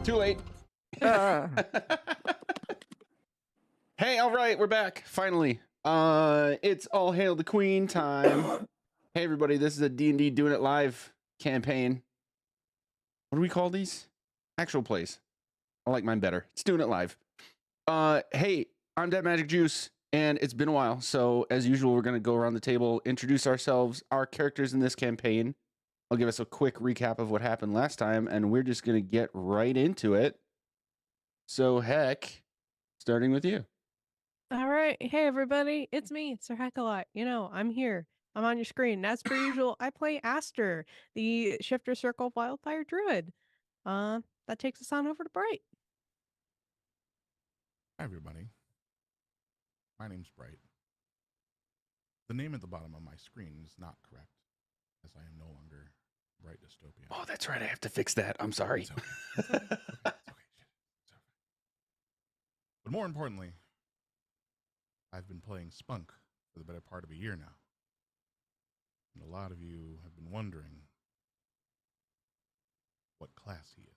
Too late. Hey, all right, we're back finally. It's all hail the queen time. Hey everybody, this is a D&D Doing It Live campaign. What do we call these? Actual plays. I like mine better. It's Doing It Live. Hey, I'm Dead Magic Juice, and it's been a while. So as usual, we're gonna go around the table, introduce ourselves, our characters in this campaign. I'll give us a quick recap of what happened last time, and we're just gonna get right into it. So Heck, starting with you. All right. Hey, everybody. It's me, Sir Heckalot. You know, I'm here. I'm on your screen. As per usual, I play Aster, the Shifter Circle Wildfire Druid. That takes us on over to Bright. Hi, everybody. My name's Bright. The name at the bottom of my screen is not correct, as I am no longer Bright Dystopia. Oh, that's right. I have to fix that. I'm sorry. It's okay. It's okay. It's okay. But more importantly, I've been playing Spunk for the better part of a year now. And a lot of you have been wondering what class he is.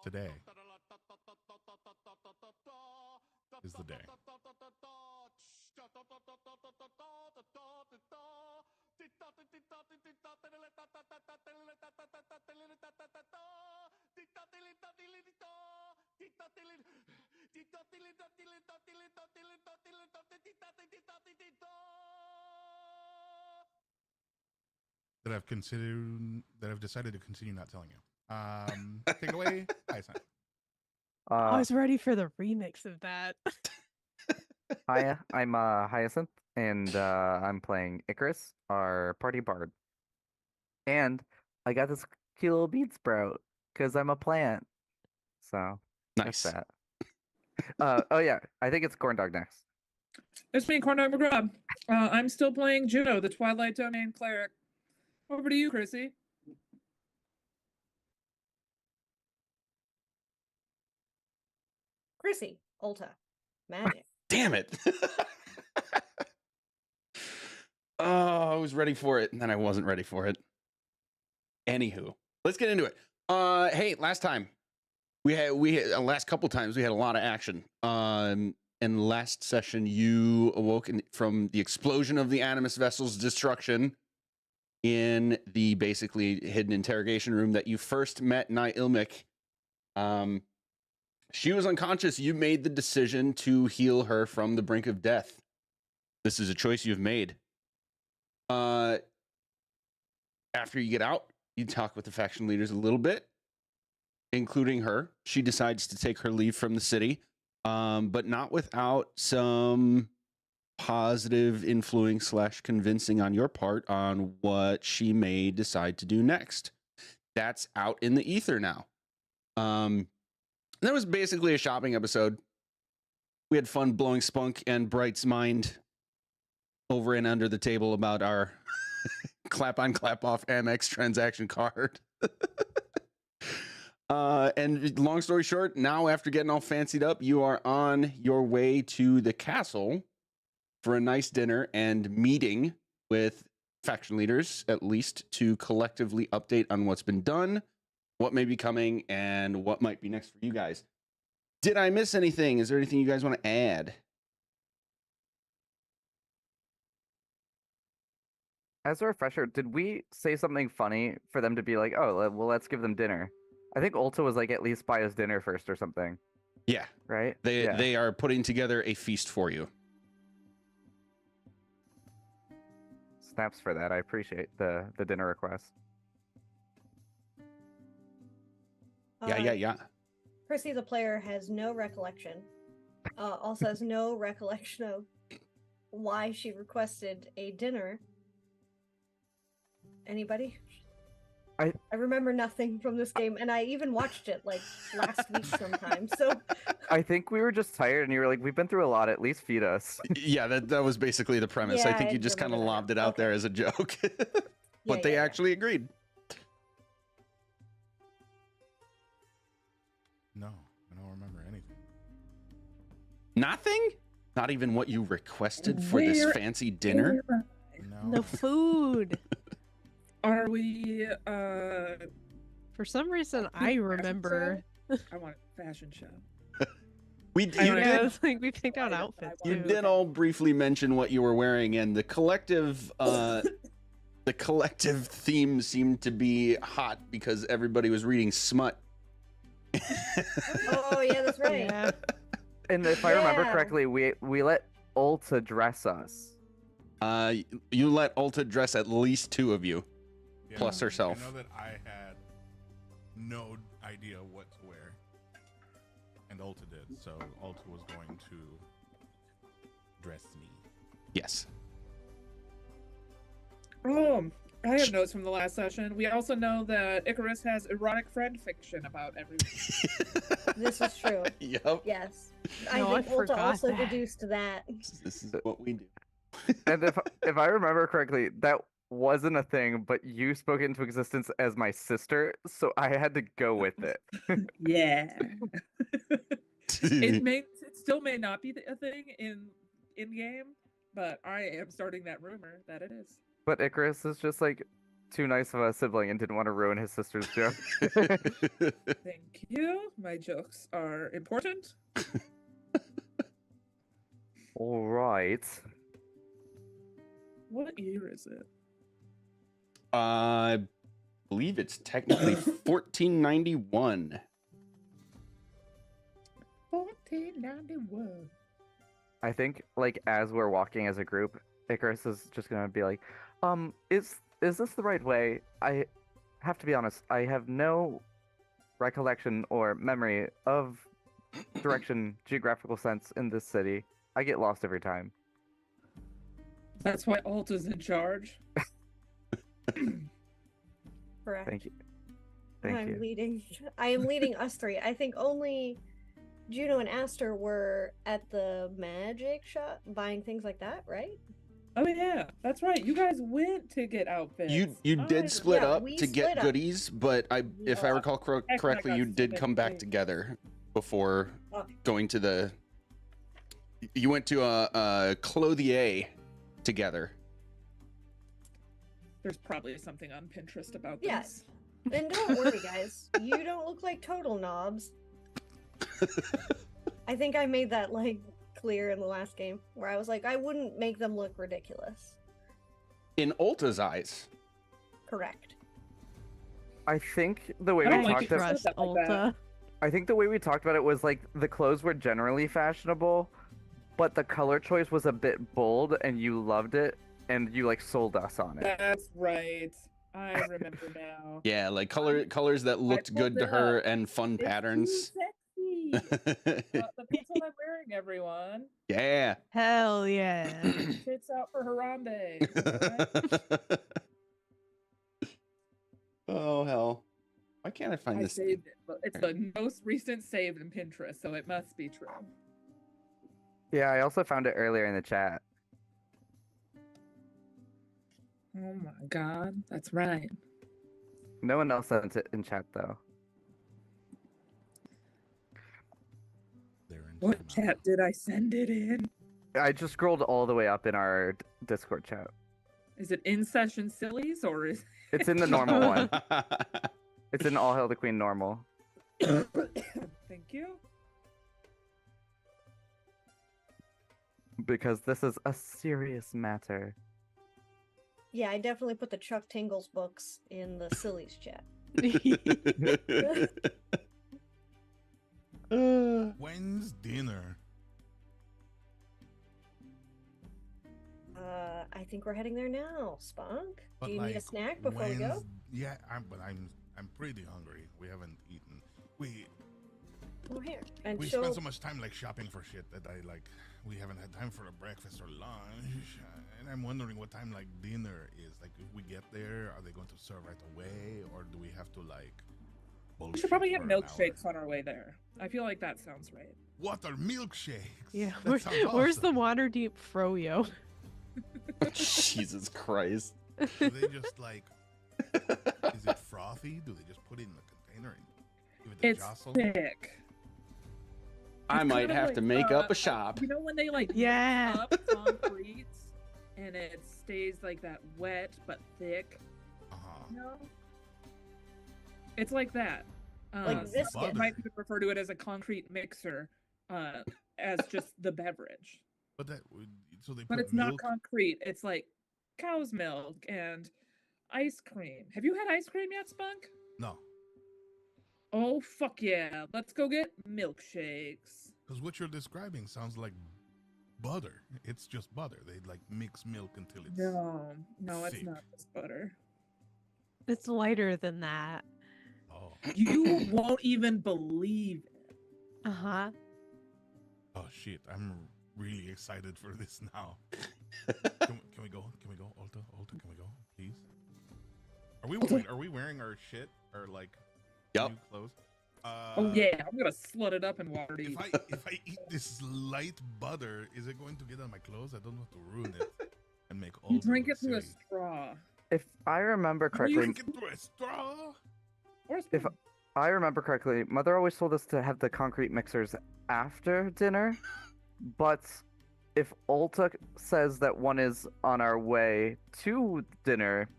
Today is the day. That I've decided to continue not telling you. Take it away, Hyacinth. I was ready for the remix of that. Hi, I'm Hyacinth, and I'm playing Icarus, our party bard. And I got this cute little bean sprout because I'm a plant. So Nice. that's that. Oh yeah, I think it's Corn Dog next. It's me, Corndog McGrubb. I'm still playing Juno, the Twilight Domain cleric. Over to you, Chrissy. Chrissy, Ulta, magic. Damn it. Oh, I was ready for it, and then I wasn't ready for it. Anywho, let's get into it. Hey, last time we had last couple times we had a lot of action. In last session, you awoke from the explosion of the animus vessel's destruction in the basically hidden interrogation room that you first met Nye Ilmic. She was unconscious. You made the decision to heal her from the brink of death. This is a choice you've made. After you get out, you talk with the faction leaders a little bit, including her. She decides to take her leave from the city, but not without some positive influence / convincing on your part on what she may decide to do next. That's out in the ether now. That was basically a shopping episode. We had fun blowing Spunk and Bright's mind over and under the table about our clap on, clap off Amex transaction card. And long story short, now after getting all fancied up, you are on your way to the castle for a nice dinner and meeting with faction leaders, at least, to collectively update on what's been done, what may be coming, and what might be next for you guys. Did I miss anything? Is there anything you guys want to add? As a refresher, did we say something funny for them to be like, oh, well, let's give them dinner? I think Ulta was like, at least buy us dinner first or something. Yeah. Right? They are putting together a feast for you. Snaps for that. I appreciate the dinner request. Yeah. Chrissy, the player, has no recollection. Also has no recollection of why she requested a dinner. Anybody? I remember nothing from this game, and I even watched it like last week sometime. So I think we were just tired, and you were like, "We've been through a lot. At least feed us." Yeah, that was basically the premise. Yeah, I think I you just kind of remember that. lobbed it out there as a joke, but they actually agreed. No, I don't remember anything. Nothing? Not even what you requested for this Where fancy dinner? No. The food. Are we For some reason, Fashion I show? remember. I want a fashion show. You I don't did. Yeah, it's like we picked out I- I outfits You wanted too. did all briefly mention what you were wearing, and the collective theme seemed to be hot because everybody was reading smut. Oh yeah, that's right. Yeah. And if I remember Yeah. correctly, we let Ulta dress us. You let Ulta dress at least two of you. Yeah, Plus herself. I know that I had no idea what to wear, and Ulta did. So Ulta was going to dress me. Yes. Oh, I have notes from the last session. We also know that Icarus has erotic friend fiction about everyone. This is true. Yep. Yes. No, I I think Ulta forgot also that. deduced that. This is what we do. And if I remember correctly, that wasn't a thing, but you spoke it into existence as my sister, so I had to go with it. Yeah. It still may not be a thing in game, but I am starting that rumor that it is. But Icarus is just like too nice of a sibling and didn't want to ruin his sister's joke. Thank you. My jokes are important. All right. What year is it? I believe it's technically 1491. 1491. I think like as we're walking as a group, Icarus is just gonna be like, is this the right way? I have to be honest, I have no recollection or memory of direction, geographical sense in this city. I get lost every time. That's why Alta's in charge. Correct. Thank you. Thank I'm you. leading. I am leading us three. I think only Juno and Aster were at the magic shop buying things like that, right? Oh yeah, that's right. You guys went to get outfits. You I did split Yeah, up we to get split up. goodies, but if I Yeah. recall I correctly, got you so did many come back things. together before Oh. going to the. You went to a clothier together. There's probably something on Pinterest about Yeah. this. And don't worry, guys. You don't look like total knobs. I think I made that like clear in the last game where I was like, I wouldn't make them look ridiculous. In Ulta's eyes. Correct. I think the way I we don't like talked it. about Trust Stuff like that. Ulta. I think the way we talked about it was like the clothes were generally fashionable, but the color choice was a bit bold and you loved it and you like sold us on it. That's right. I remember now. Yeah, like colors that looked pulled good to it her up. and fun It's patterns. too sexy. That's what I'm wearing, everyone. Yeah. Hell yeah. Tits out for Harambe. Alright? Oh hell. Why can't I find I this? saved it, but it's the most recent save in Pinterest, so it must be true. Yeah, I also found it earlier in the chat. Oh my god, that's right. No one else sent it in chat though. They're in What timeout. chat did I send it in? I just scrolled all the way up in our Discord chat. Is it in session sillies or is It's in the normal one. It's in All Hail the Queen normal. Thank you. Because this is a serious matter. Yeah, I definitely put the Chuck Tingles books in the sillies chat. When's dinner? I think we're heading there now. Spunk, But do you need a like, snack before we go? when's- Yeah, I'm pretty hungry. We haven't eaten. We Oh, here. And we she'll... spend so much time like shopping for shit that we haven't had time for a breakfast or lunch. And I'm wondering what time like dinner is. Like if we get there, are they going to serve right away, or do we have to like? We should probably have bullshit for an hour? milkshakes on our way there. I feel like that sounds right. Water milkshakes. Yeah. That sounds Where's the awesome. water deep froyo? Jesus Christ. Do they just like? Is it frothy? Do they just put it in the container and give it a It's jostle? thick. I It's might kinda have like, to make up a shop. You know when they like mix Yeah. up concrete and it stays like that wet but thick? Uh-huh. You know? It's like that. Like Some viscous. people might even refer to it as a concrete mixer, as just the beverage. But that so they But put it's not milk. concrete. It's like cow's milk and ice cream. Have you had ice cream yet, Spunk? No, Oh fuck yeah! Let's go get milkshakes. because what you're describing sounds like butter. It's just butter. They like mix milk until it's No, it's thick. not just butter. It's lighter than that. Oh, You won't even believe it. Uh-huh. oh shit! I'm really excited for this now. Can we go? Can we go? Alta, can we go, please? Are we wearing our shit or like Yep. new clothes? Oh yeah, I'm gonna slut it up in water. If I eat this light butter, is it going to get on my clothes? I don't want to ruin it and make all. You drink it through a straw. If I remember correctly, Drink it through a straw. Or a If spoon. I remember correctly, Mother always told us to have the concrete mixers after dinner. But if Ulta says that one is on our way to dinner,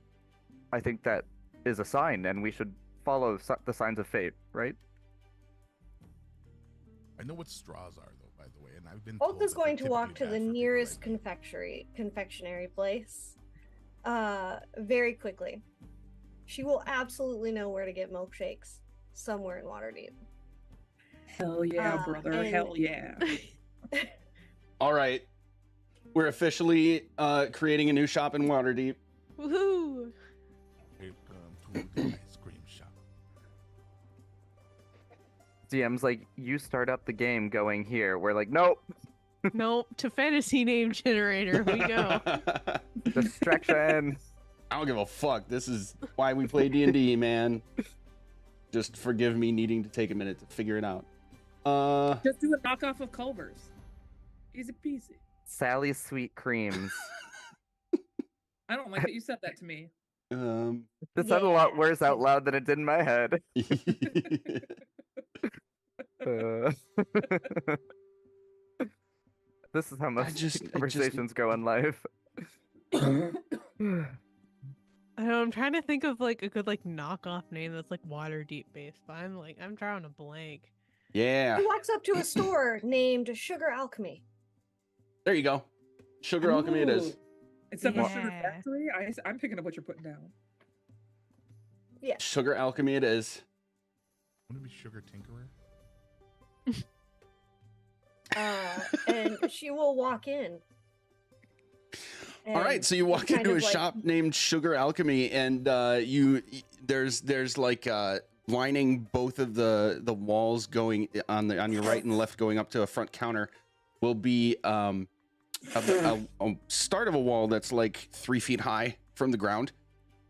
I think that is a sign, and we should follow the signs of fate, right? I know what straws are, though. By the way, and I've been. told Ulta's that they're going to walk typically to bad the for people nearest like me. confectionery place very quickly. She will absolutely know where to get milkshakes somewhere in Waterdeep. Hell yeah, brother. and- Hell yeah. All right. We're officially creating a new shop in Waterdeep. Woohoo! Welcome to the ice cream shop. DM's like, you start up the game going here. We're like, nope, Nope, to fantasy name generator we go. distraction. I don't give a fuck. This is why we play D&D, man. Just forgive me needing to take a minute to figure it out. Just do a knockoff of Culver's. Easy peasy. Sally's sweet creams. I don't like that you said that to me. This sounded a lot Yeah. worse out loud than it did in my head. This is how most conversations go in life. I know, I'm trying to think of like a good like knockoff name that's like Waterdeep based, but I'm drawing a blank. Yeah. He walks up to a store named Sugar Alchemy. There you go. Sugar Alchemy it is. Ooh. Except for Sugar Yeah. Factory, I'm picking up what you're putting down. Yeah. Sugar Alchemy it is. Want to be Sugar Tinkerer? And she will walk in. All right, And so you walk kind into a of like- shop named Sugar Alchemy, and there's like lining both of the walls going on your right and left going up to a front counter will be a start of a wall that's like 3 feet high from the ground,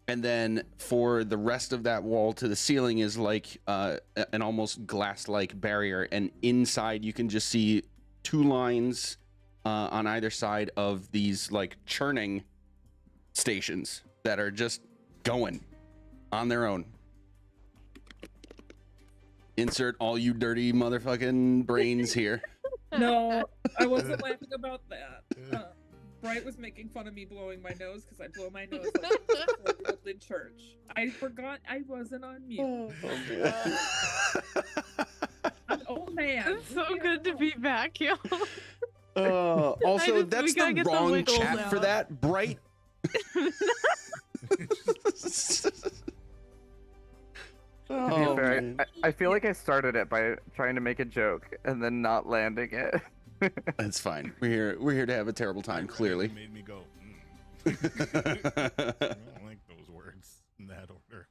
and then for the rest of that wall to the ceiling is like an almost glass-like barrier, and inside you can just see 2 lines on either side of these like churning stations that are just going on their own. Insert all you dirty motherfucking brains here. No, I wasn't laughing about that. Bright was making fun of me blowing my nose because I blow my nose like a 4-year-old in church. I forgot I wasn't on mute. I'm an old man. It's so Leave me good to alone. be back, yo. Also, we that's gotta the get the wrong wiggles chat for out. that. Bright. To be Oh, fair, man. I feel like I started it by trying to make a joke and then not landing it. It's fine. We're here to have a terrible time. Clearly. It made me go. I don't like those words in that order.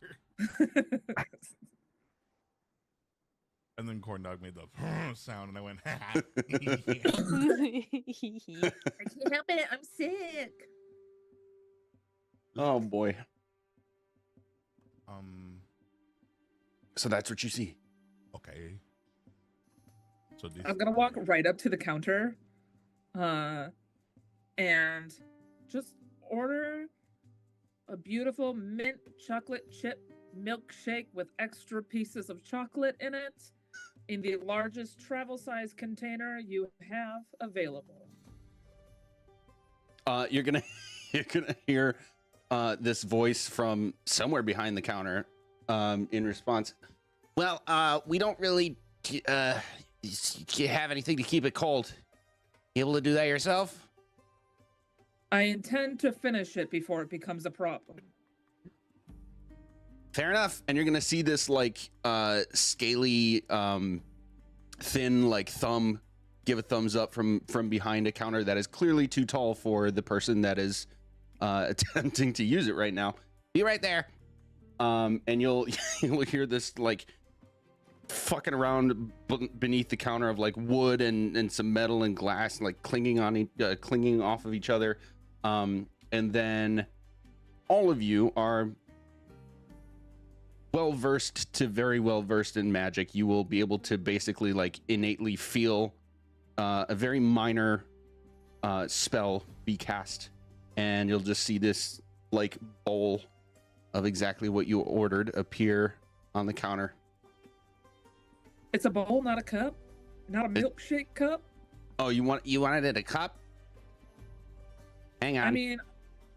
And then Corn Dog made the sound, and I went, yeah. I can't help it. I'm sick. Oh boy. Um. So that's what you see. Okay. So this. I'm gonna walk right up to the counter, and just order a beautiful mint chocolate chip milkshake with extra pieces of chocolate in it, in the largest travel size container you have available. You're gonna hear this voice from somewhere behind the counter in response. Well, we don't really have anything to keep it cold. You able to do that yourself? I intend to finish it before it becomes a problem. Fair enough. And you're gonna see this like scaly, thin like thumb give a thumbs up from behind a counter that is clearly too tall for the person that is attempting to use it right now. Be right there. And you'll hear this like fucking around beneath the counter of like wood and some metal and glass like clinging off of each other. And then all of you are well-versed to very well-versed in magic. You will be able to basically like innately feel a very minor spell be cast, and you'll just see this like bowl of exactly what you ordered appear on the counter. It's a bowl, not a cup? Not a milkshake cup? Oh, you wanted it a cup? Hang on. I mean,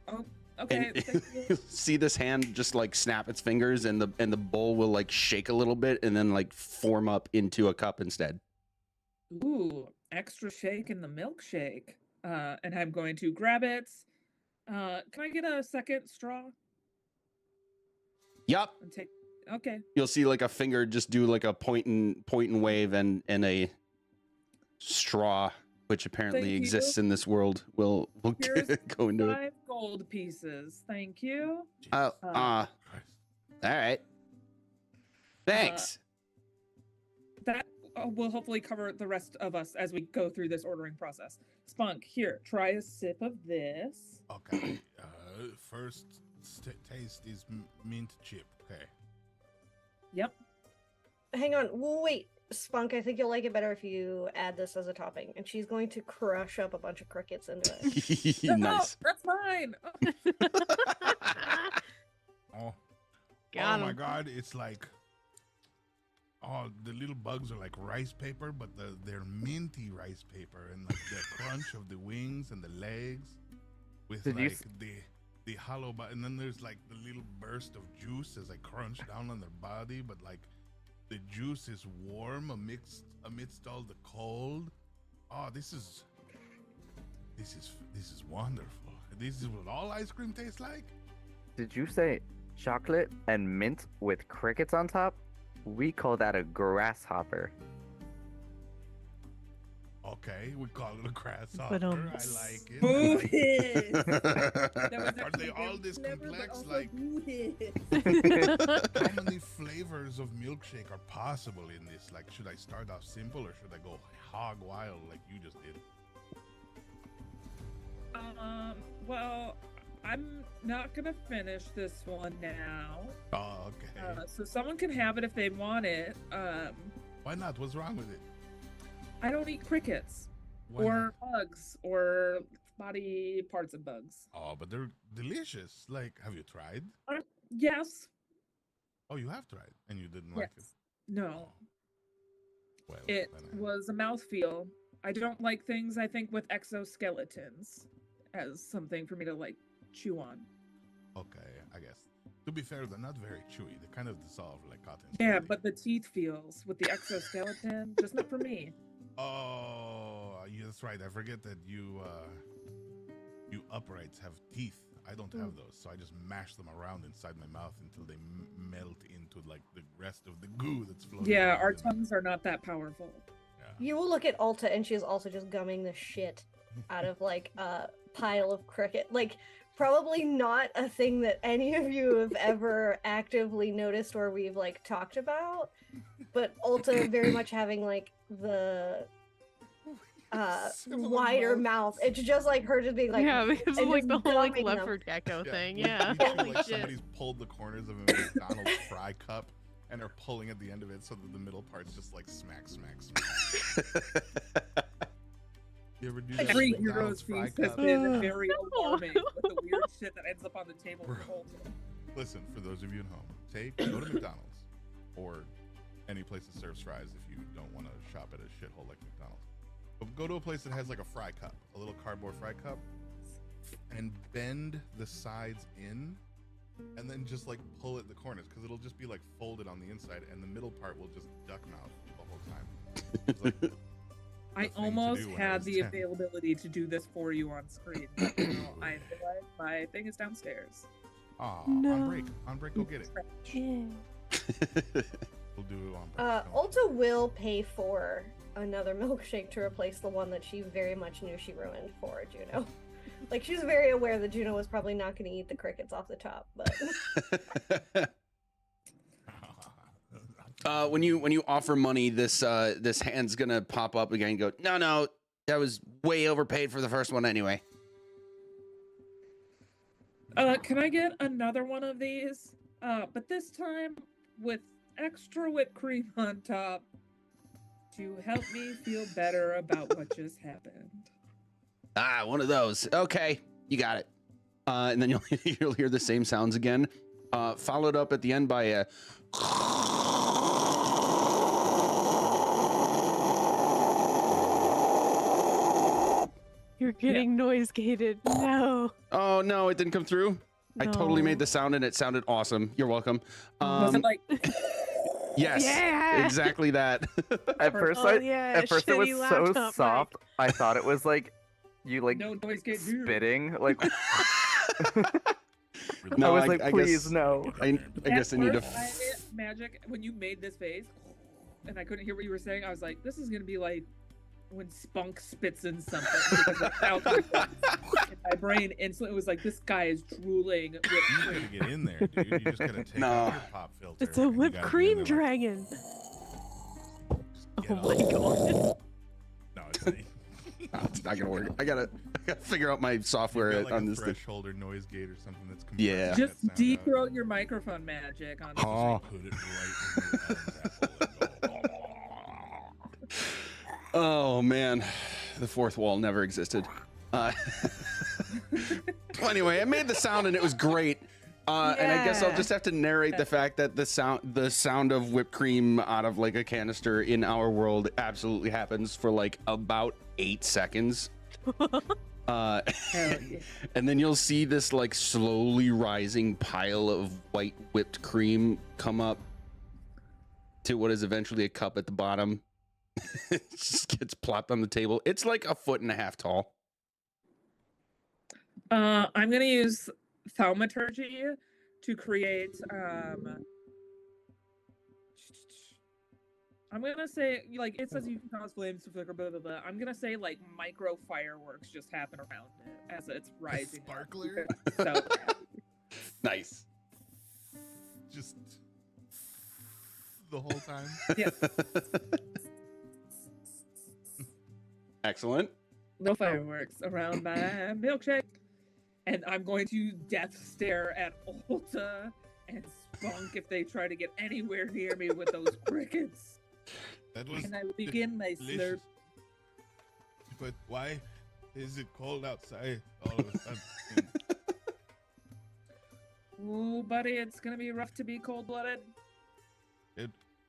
oh, okay. And Thank you. you'll see this hand just like snap its fingers, and the bowl will like shake a little bit and then like form up into a cup instead. Ooh, extra shake in the milkshake. And I'm going to grab it. Can I get a second straw? Yup. And take. Okay. You'll see like a finger just do like a point and wave, and a straw, which apparently Thank you. exists in this world, will Here's go into it. 5 gold pieces. Thank you. Oh, Uh, all right. Thanks. That will hopefully cover the rest of us as we go through this ordering process. Spunk, here, try a sip of this. Okay. First taste is mint chip. Okay. Yep. Hang on, wait, Spunk. I think you'll like it better if you add this as a topping. And she's going to crush up a bunch of crickets into it. No, Nice. that's fine. Oh. Got Oh my him. god, it's like, oh, the little bugs are like rice paper, but they're minty rice paper, and like the crunch of the wings and the legs with Did you like the hollow and then there's like the little burst of juice as I crunch down on their body, but like the juice is warm amidst all the cold. Oh, this is wonderful. This is what all ice cream tastes like. Did you say chocolate and mint with crickets on top? We call that a grasshopper. Okay, we call it a grasshopper. But, I like it. Boo hiss. Are they all this complex? Like, Like, how many flavors of milkshake are possible in this? Like, should I start off simple or should I go hog wild like you just did? well, I'm not gonna finish this one now. Oh, okay. So someone can have it if they want it. Why not? What's wrong with it? I don't eat crickets Why or bugs or body parts of bugs. not? Oh, but they're delicious. Like, have you tried? Yes. Oh, you have tried, and you didn't like it. Yes. No. Well, It then I- was a mouthfeel. I don't like things, I think, with exoskeletons as something for me to like chew on. Okay, I guess. To be fair, they're not very chewy. They kind of dissolve like cotton. Yeah, candy. but the teeth feels with the exoskeleton, just not for me. Oh, yeah, that's right. I forget that you uprights have teeth. I don't have those, so I just mash them around inside my mouth until they melt into like the rest of the goo that's floating. Yeah, around our in there. tongues are not that powerful. Yeah. You will look at Alta, and she is also just gumming the shit out of like a pile of cricket. Like, probably not a thing that any of you have ever actively noticed or we've like talked about, but Alta very much having like the Similar wider mouth. It's just like her just being like, yeah, because of and like just the whole like gumming them. leopard gecko thing. you- Yeah. you feel Holy like shit. somebody's pulled the corners of a McDonald's fry cup and are pulling at the end of it so that the middle part's just like smack, smack, smack. You ever do that? Every with hero's McDonald's fry feast has cup? been very alarming with the weird shit that ends up on the table. Bro. for Alta. Listen, for those of you at home, go to McDonald's or any place that serves fries if you don't want to shop at a shithole like McDonald's. But go to a place that has like a fry cup, a little cardboard fry cup, and bend the sides in, and then just like pull at the corners because it'll just be like folded on the inside, and the middle part will just duck mouth the whole time. It's like I thing to almost do when I had was the 10. availability to do this for you on screen. But, you know, I realized my thing is downstairs. Aw, No. on break, go get it. Yeah. We'll do it on break. Don't- Ulta will pay for another milkshake to replace the one that she very much knew she ruined for Juno. Like, she's very aware that Juno was probably not going to eat the crickets off the top, but When you offer money, this hand's gonna pop up again and go, no, that was way overpaid for the first one anyway. Can I get another one of these? But this time with extra whipped cream on top to help me feel better about what just happened. Ah, one of those. Okay, you got it. And then you'll hear the same sounds again, followed up at the end by a. You're getting noise gated. No. Oh no, it didn't come through. I totally No. made the sound and it sounded awesome. You're welcome. Was it like Yes, Yeah. exactly that. At first, Oh, yeah, at first it was shitty so laptop soft. I thought it was like you like no noise gate? spitting. Like No, I was I- like, I please guess- no. I guess I need to. Magic, when you made this face and I couldn't hear what you were saying, I was like, this is gonna be like when Spunk spits in something because it sounds like that. And my brain instantly was like, this guy is drooling with You cream. gotta get in there, dude. You just gotta take No. out your pop filter. It's a and you whipped gotta get in cream there like, dragon. just Oh get my all- god. No, it's not. No, it's not gonna work. I gotta figure out my software You've got, like, on a this thing. threshold or noise gate or something that's Yeah. compressing Just that sound deep out. throat your microphone magic on Just, Oh. like, put it right in your Adam's apple and go, Oh man, the fourth wall never existed. Well, anyway, I made the sound and it was great. And I guess I'll Yeah. just have to narrate the fact that the sound of whipped cream out of like a canister in our world absolutely happens for like about 8 seconds. Hell yeah. And then you'll see this like slowly rising pile of white whipped cream come up to what is eventually a cup at the bottom. It just gets plopped on the table. It's like 1.5 feet tall. I'm gonna use thaumaturgy to create I'm gonna say, like, it says you can cause flames to flicker, blah blah blah. I'm gonna say like micro fireworks just happen around it as it's rising. up. sparkler? So Nice. just the whole time. yeah, Excellent. no fireworks around my milkshake. And I'm going to death stare at Ulta and Spunk if they try to get anywhere near me with those crickets. That was And I begin my delicious. slurp. But why is it cold outside all of a sudden? Ooh, buddy, it's gonna be rough to be cold-blooded.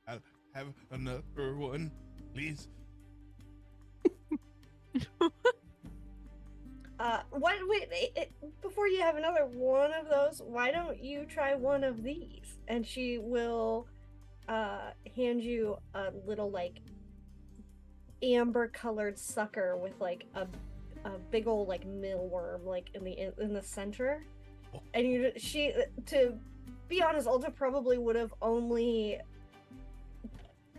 I'll have another one, please. before you have another one of those, why don't you try one of these? And she will hand you a little like amber colored sucker with like a big old like mealworm like in the center. And she, to be honest, Ulta probably would have only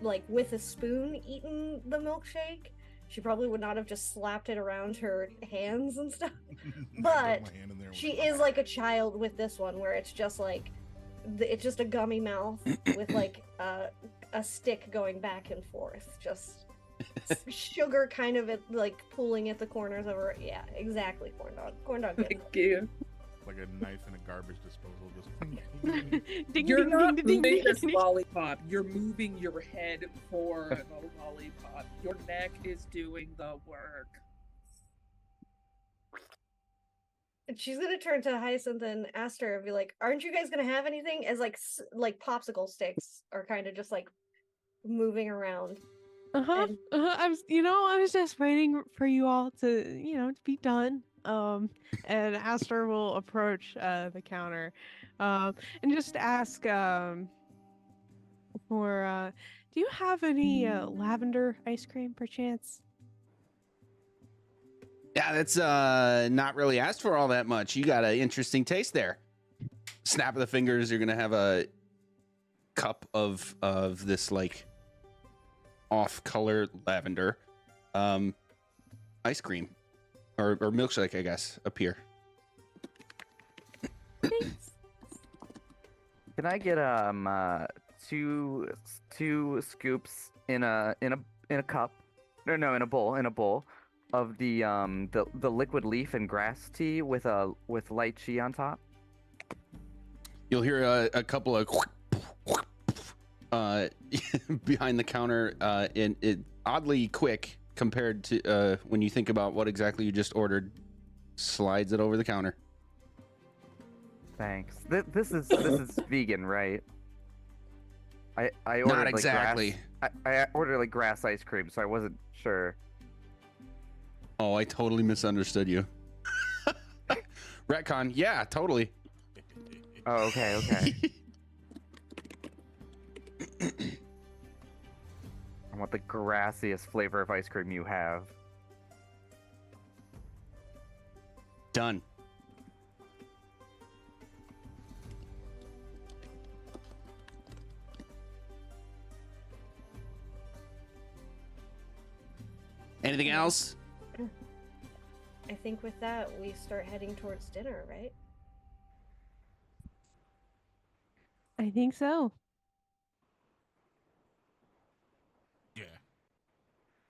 like with a spoon eaten the milkshake. She probably would not have just slapped it around her hands and stuff. I got But my hand in there She with is like a child with this one, where it's just like it's just a gummy mouth with like a stick going back and forth, just sugar kind of like pooling at the corners of her. Yeah, exactly. Corn dog. Good. Thank you. like a knife in a garbage disposal. Just Ding, You're ding, not ding, ding, moving ding, this ding. lollipop. You're moving your head for the lollipop. Your neck is doing the work. And she's gonna turn to Hyacinth and Aster and be like, "Aren't you guys gonna have anything?" As like like popsicle sticks are kind of just like moving around. Uh-huh. And- I was, I was just waiting for you all to, to be done. And Aster will approach the counter, and just ask for do you have any lavender ice cream perchance? Yeah, that's not really asked for all that much. You got an interesting taste there. Snap of the fingers, you're gonna have a cup of this like off-color lavender ice cream or milkshake, I guess, appear. Thanks. Can I get two scoops in a cup? No, in a bowl of the liquid leaf and grass tea with lychee on top. You'll hear a couple of behind the counter, and it oddly quick compared to when you think about what exactly you just ordered. Slides it over the counter. Thanks. This is vegan, right? I ordered Not exactly. I ordered like grass ice cream, so I wasn't sure. Oh, I totally misunderstood you. Retcon, yeah, totally. Oh, okay. I want the grassiest flavor of ice cream you have. Done. Anything else? I think with that, we start heading towards dinner, right? I think so. Yeah.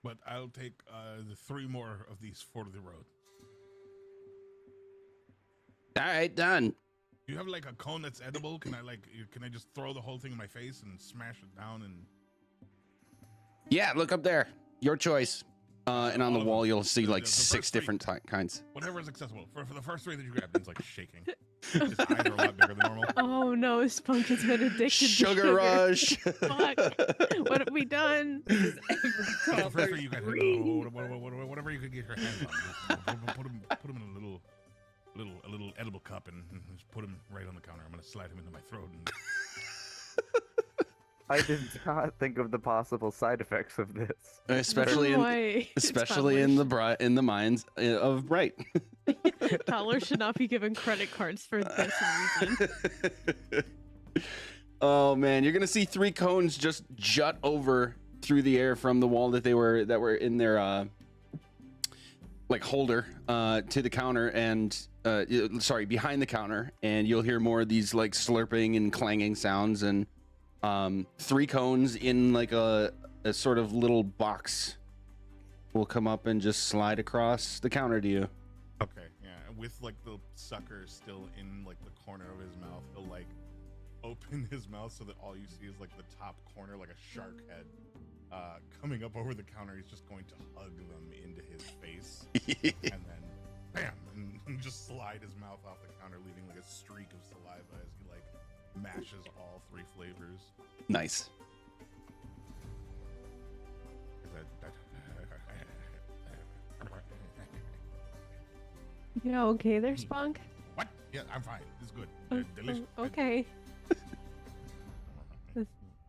But I'll take the 3 more of these for the road. All right, done. Do you have like a cone that's edible? Can I just throw the whole thing in my face and smash it down and... Yeah, look up there. Your choice. And on the All of wall, them. you'll see The like first 6 three. different kinds. Whatever is accessible. For the first 3 that you grabbed, it's like shaking. His eyes are a lot bigger than normal. Oh no, Spunk has been addicted Sugar to sugar. rush. Fuck. What have we done? The first 3 you guys, whatever you could get your hands on. Put him in a little edible cup and just put him right on the counter. I'm gonna slide him into my throat. And... I did not think of the possible side effects of this. especially in the minds of Bright. Tyler should not be given credit cards for this reason. Oh man, you're gonna see 3 cones just jut over through the air from the wall that were in their like holder to the counter and behind the counter, and you'll hear more of these like slurping and clanging sounds, and 3 cones in like a sort of little box will come up and just slide across the counter to you. Okay, yeah. With like the sucker still in like the corner of his mouth, he'll like open his mouth so that all you see is like the top corner, like a shark head, coming up over the counter. He's just going to hug them into his face, and then bam, and just slide his mouth off the counter, leaving like a streak of saliva as he like mashes all 3 flavors. Nice. You okay there, Spunk? What? Yeah, I'm fine. It's good. Delicious. Okay.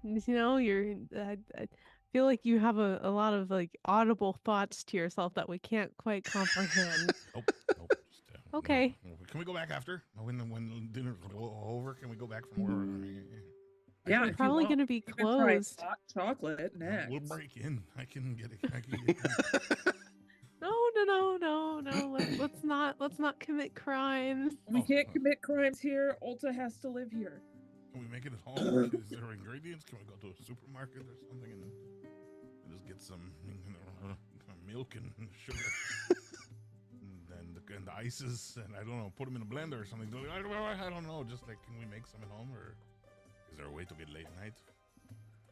You're. I feel like you have a lot of like audible thoughts to yourself that we can't quite comprehend. Nope. Just, Okay. no. Can we go back after? When dinner's over, can we go back for more? Yeah, We're if you probably want, gonna be you can try closed. hot chocolate next. We'll break in. I can get it. No. Let's not commit crimes. We can't commit crimes here. Ulta has to live here. Can we make it at home? Is there ingredients? Can we go to a supermarket or something and just get some milk and sugar and the ices, and I don't know, put them in a blender or something. I don't know. Just like, can we make some at home, or is there a way to get late night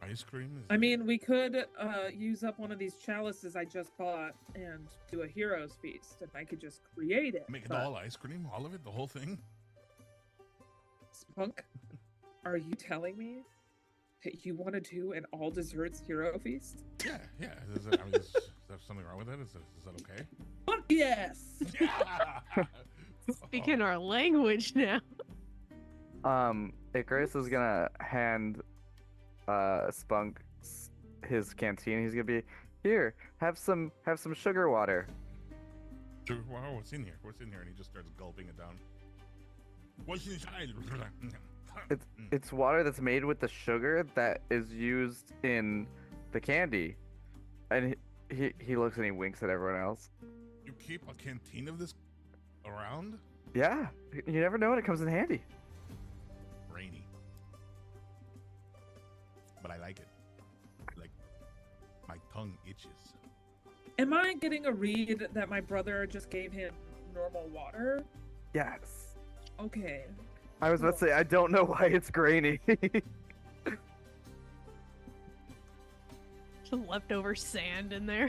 ice cream? I mean, we could use up one of these chalices I just bought and do a hero's feast, and I could just create it. Make it but all ice cream, all of it, the whole thing. Spunk, are you telling me Hey, you want to do an all desserts hero feast? Yeah, yeah. Is there something wrong with that? Is that okay? Fuck yes! Yeah. Speaking our language now. Icarus is gonna hand Spunk his canteen. He's gonna be here. Have some sugar water. Sugar, wow, what's in here? What's in here? And he just starts gulping it down. What's inside? It's water that's made with the sugar that is used in the candy. And he looks and he winks at everyone else. You keep a canteen of this around? Yeah, you never know when it comes in handy. Rainy. But I like it. Like, my tongue itches. Am I getting a read that my brother just gave him normal water? Yes. Okay. I was about to say, I don't know why it's grainy. Some leftover sand in there.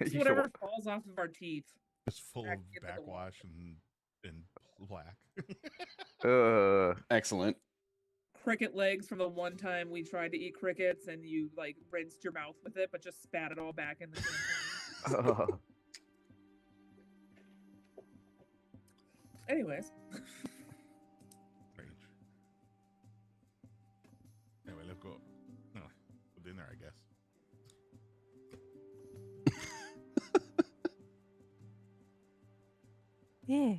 It's whatever falls off of our teeth. It's full Back of into the backwash and black. Excellent. Cricket legs from the one time we tried to eat crickets and you like rinsed your mouth with it, but just spat it all back in the canteen. Anyways. Strange. Anyway, let's go. No, for dinner, I guess. Yeah.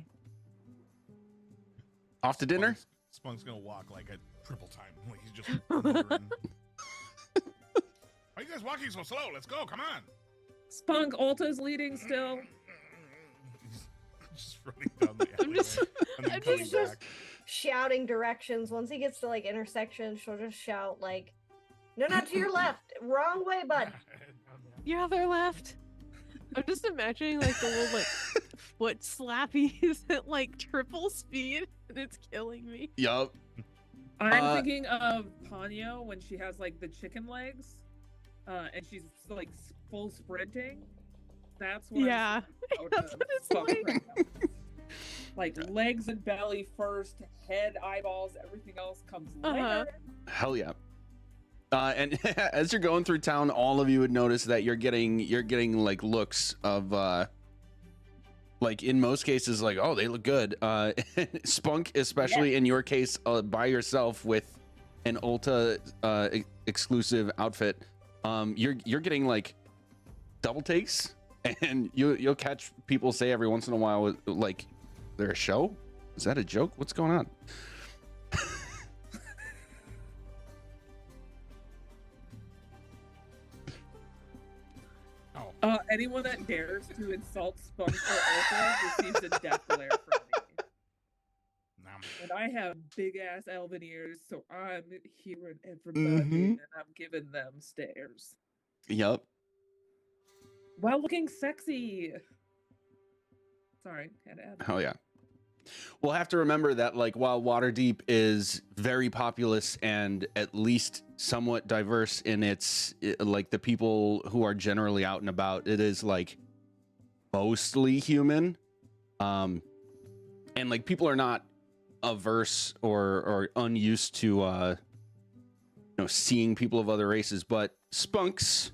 Off to dinner? Spunk's gonna walk like a triple time. Like he's just wandering. Why are you guys walking so slow? Let's go, come on. Spunk, Alta's leading still. He's just running down the alleyway and then I'm coming just- back. Shouting directions. Once he gets to like intersections, she'll just shout like, "No, not to your left. Wrong way, bud." Your other left. I'm just imagining like the little like foot slappies at like triple speed, and it's killing me. Yup. I'm thinking of Ponyo when she has like the chicken legs, and she's like full sprinting. That's what. Yeah, I'm that's what it's Spunk like. right now. Like legs and belly first, head, eyeballs, everything else comes later. Hell yeah. And as you're going through town, all of you would notice that you're getting like looks of like in most cases like, oh, they look good. Spunk, especially in your case, by yourself with an Ulta exclusive outfit, you're getting like double takes, and you'll catch people say every once in a while like, "There a show? Is that a joke? What's going on?" Anyone that dares to insult Spunk or Ulta receives a death glare from me. Nom. And I have big ass elven ears, so I'm hearing everybody and I'm giving them stares. Yup. While looking sexy. Sorry, had to add that. Oh yeah. We'll have to remember that like while Waterdeep is very populous and at least somewhat diverse in its like the people who are generally out and about, it is like mostly human. And like people are not averse or unused to seeing people of other races, but spunks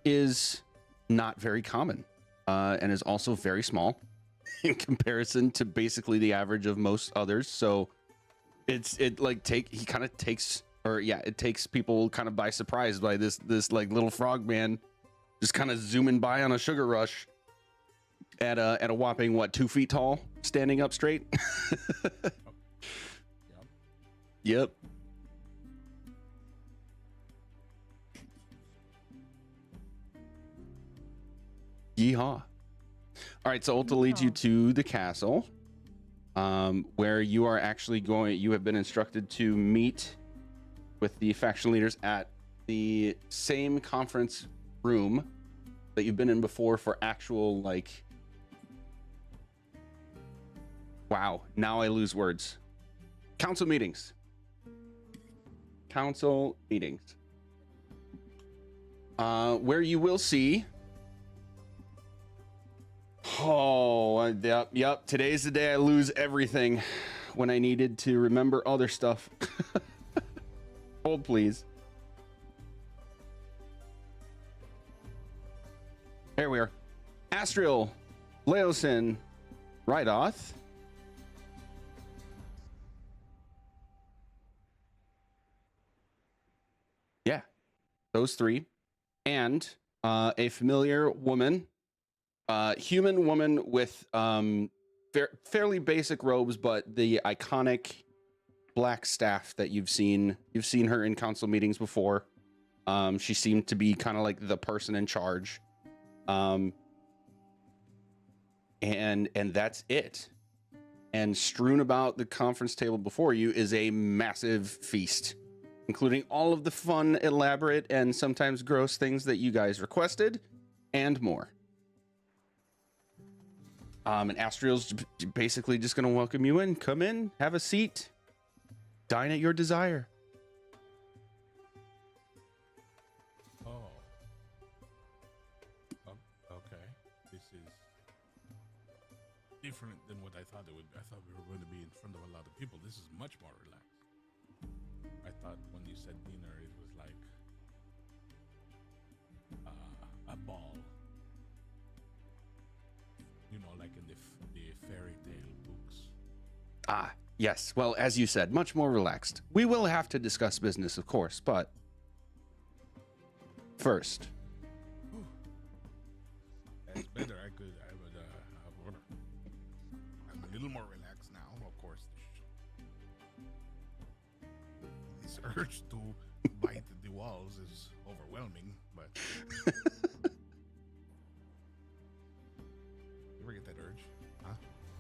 is not very common and is also very small in comparison to basically the average of most others. So it takes people kind of by surprise by this like little frog man just kind of zooming by on a sugar rush at a whopping 2 feet tall, standing up straight. Yep. Yeehaw. All right, so Ulta leads you to the castle, where you are actually you have been instructed to meet with the faction leaders at the same conference room that you've been in before for actual, like, wow, now I lose words. Council meetings. Where you will see... Oh, yep. Today's the day I lose everything. when I needed to remember other stuff. Hold, please. There we are. Astriel, Leosin, Rydoth. Yeah, those three. And a familiar woman, human woman with fairly basic robes, but the iconic black staff that you've seen. You've seen her in council meetings before. She seemed to be kind of like the person in charge. And that's it. And strewn about the conference table before you is a massive feast, including all of the fun, elaborate, and sometimes gross things that you guys requested, and more. And Astriel's basically just going to welcome you in. Come in, have a seat, dine at your desire. Oh. Okay. This is different than what I thought it would be. I thought we were going to be in front of a lot of people. This is much more relaxed. I thought when you said dinner, it was like a ball. You know, like in the fairy tale books. Ah, yes. Well, as you said, much more relaxed. We will have to discuss business, of course, but first. That's better. I'm a little more relaxed now, of course. This urge to bite the walls is overwhelming, but you ever get that urge, huh?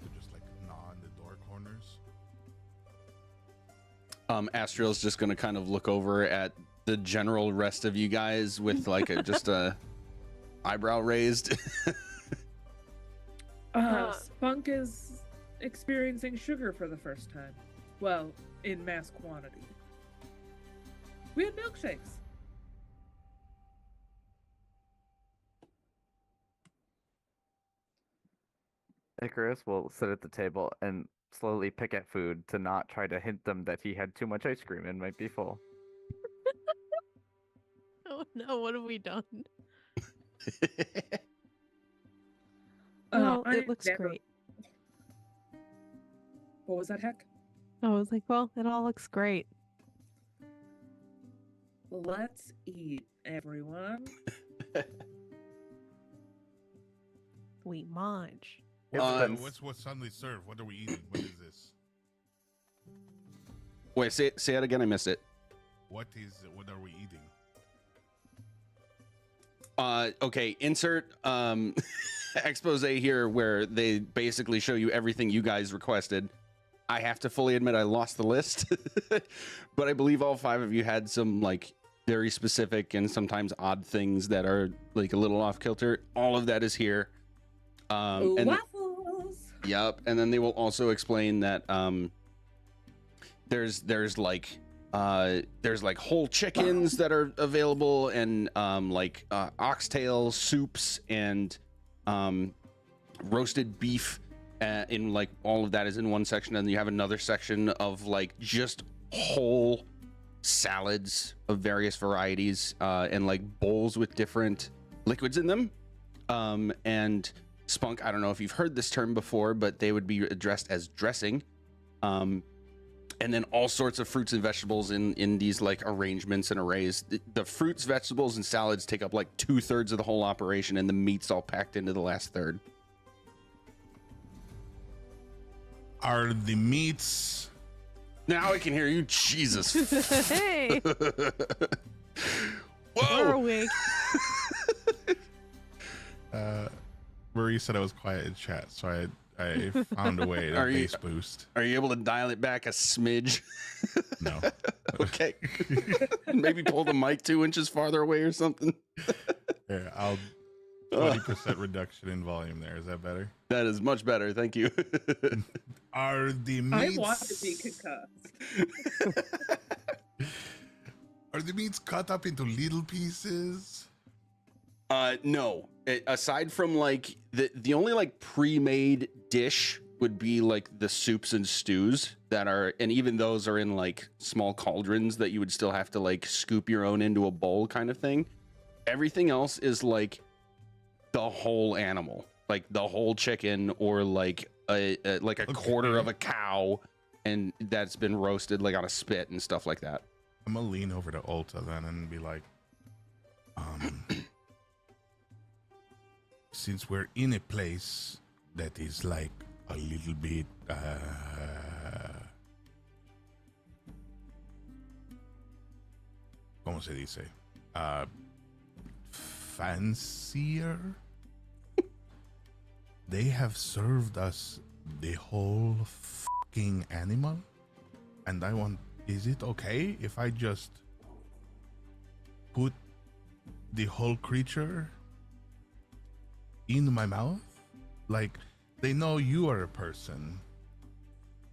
To just like gnaw in the door corners. Astriel's just going to kind of look over at the general rest of you guys with like just a eyebrow raised. Spunk is experiencing sugar for the first time. Well, in mass quantity. We had milkshakes. Icarus will sit at the table and slowly pick at food to not try to hint them that he had too much ice cream and might be full. Oh no, what have we done? Well, it looks great. What was that, Heck? I was like, well, it all looks great. Let's eat, everyone. We munch. What's suddenly served? What are we eating? What is this? Wait, say it again. I missed it. What are we eating? Okay, insert expose here where they basically show you everything you guys requested. I have to fully admit I lost the list, but I believe all 5 of you had some like very specific and sometimes odd things that are like a little off kilter. All of that is here. And Waffles. Yep, and then they will also explain that there's like whole chickens that are available, and oxtail soups and roasted beef, in like all of that is in one section, and you have another section of like just whole salads of various varieties, and like bowls with different liquids in them. And Spunk, I don't know if you've heard this term before, but they would be addressed as dressing. And then all sorts of fruits and vegetables in these like arrangements and arrays. The fruits, vegetables, and salads take up like 2/3 of the whole operation, and the meat's all packed into the last third. Are the meats... Now I can hear you. Jesus. Hey, Whoa. we're awake. Marie said I was quiet in chat, so I found a way to Are you- bass boost. Are you able to dial it back a smidge? No. Okay. Maybe pull the mic 2 inches farther away or something. Yeah, I'll 20% reduction in volume there. Is that better? That is much better. Thank you. Are the I meats... want to be concussed. Are the meats cut up into little pieces? No. Aside from like the only like pre-made dish would be like the soups and stews that are, and even those are in like small cauldrons that you would still have to like scoop your own into a bowl kind of thing. Everything else is like the whole animal, like the whole chicken, or like a quarter of a cow, and that's been roasted like on a spit and stuff like that. I'm gonna lean over to Ulta then and be like, since we're in a place that is like a little bit ¿cómo se dice? Fancier. They have served us the whole fucking animal, and I want, is it okay if I just put the whole creature in my mouth? Like, they know you are a person,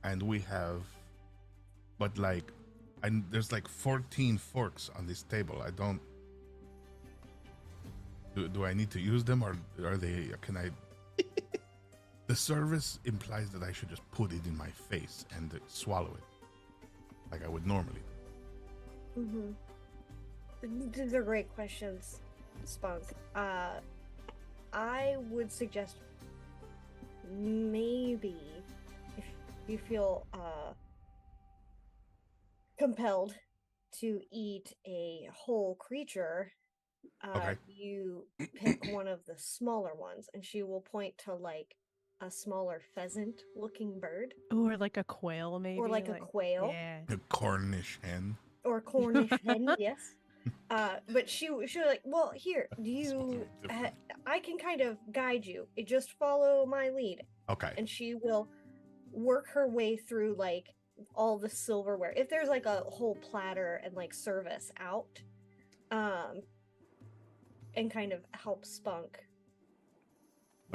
and we have, but like, and there's like 14 forks on this table. I don't, do I need to use them, or are they, can I? The service implies that I should just put it in my face and swallow it like I would normally. These are great questions, Spunk. I would suggest maybe if you feel compelled to eat a whole creature, Okay. you pick one of the smaller ones, and she will point to like a smaller pheasant-looking bird, Or like a quail, maybe. or like a quail, Yeah. A Cornish hen. or a Cornish hen. Yes. But she'll like, well, here, do you? Something different. I can kind of guide you. Just follow my lead, Okay. and she will work her way through like all the silverware. If there's like a whole platter and like service out, and kind of help Spunk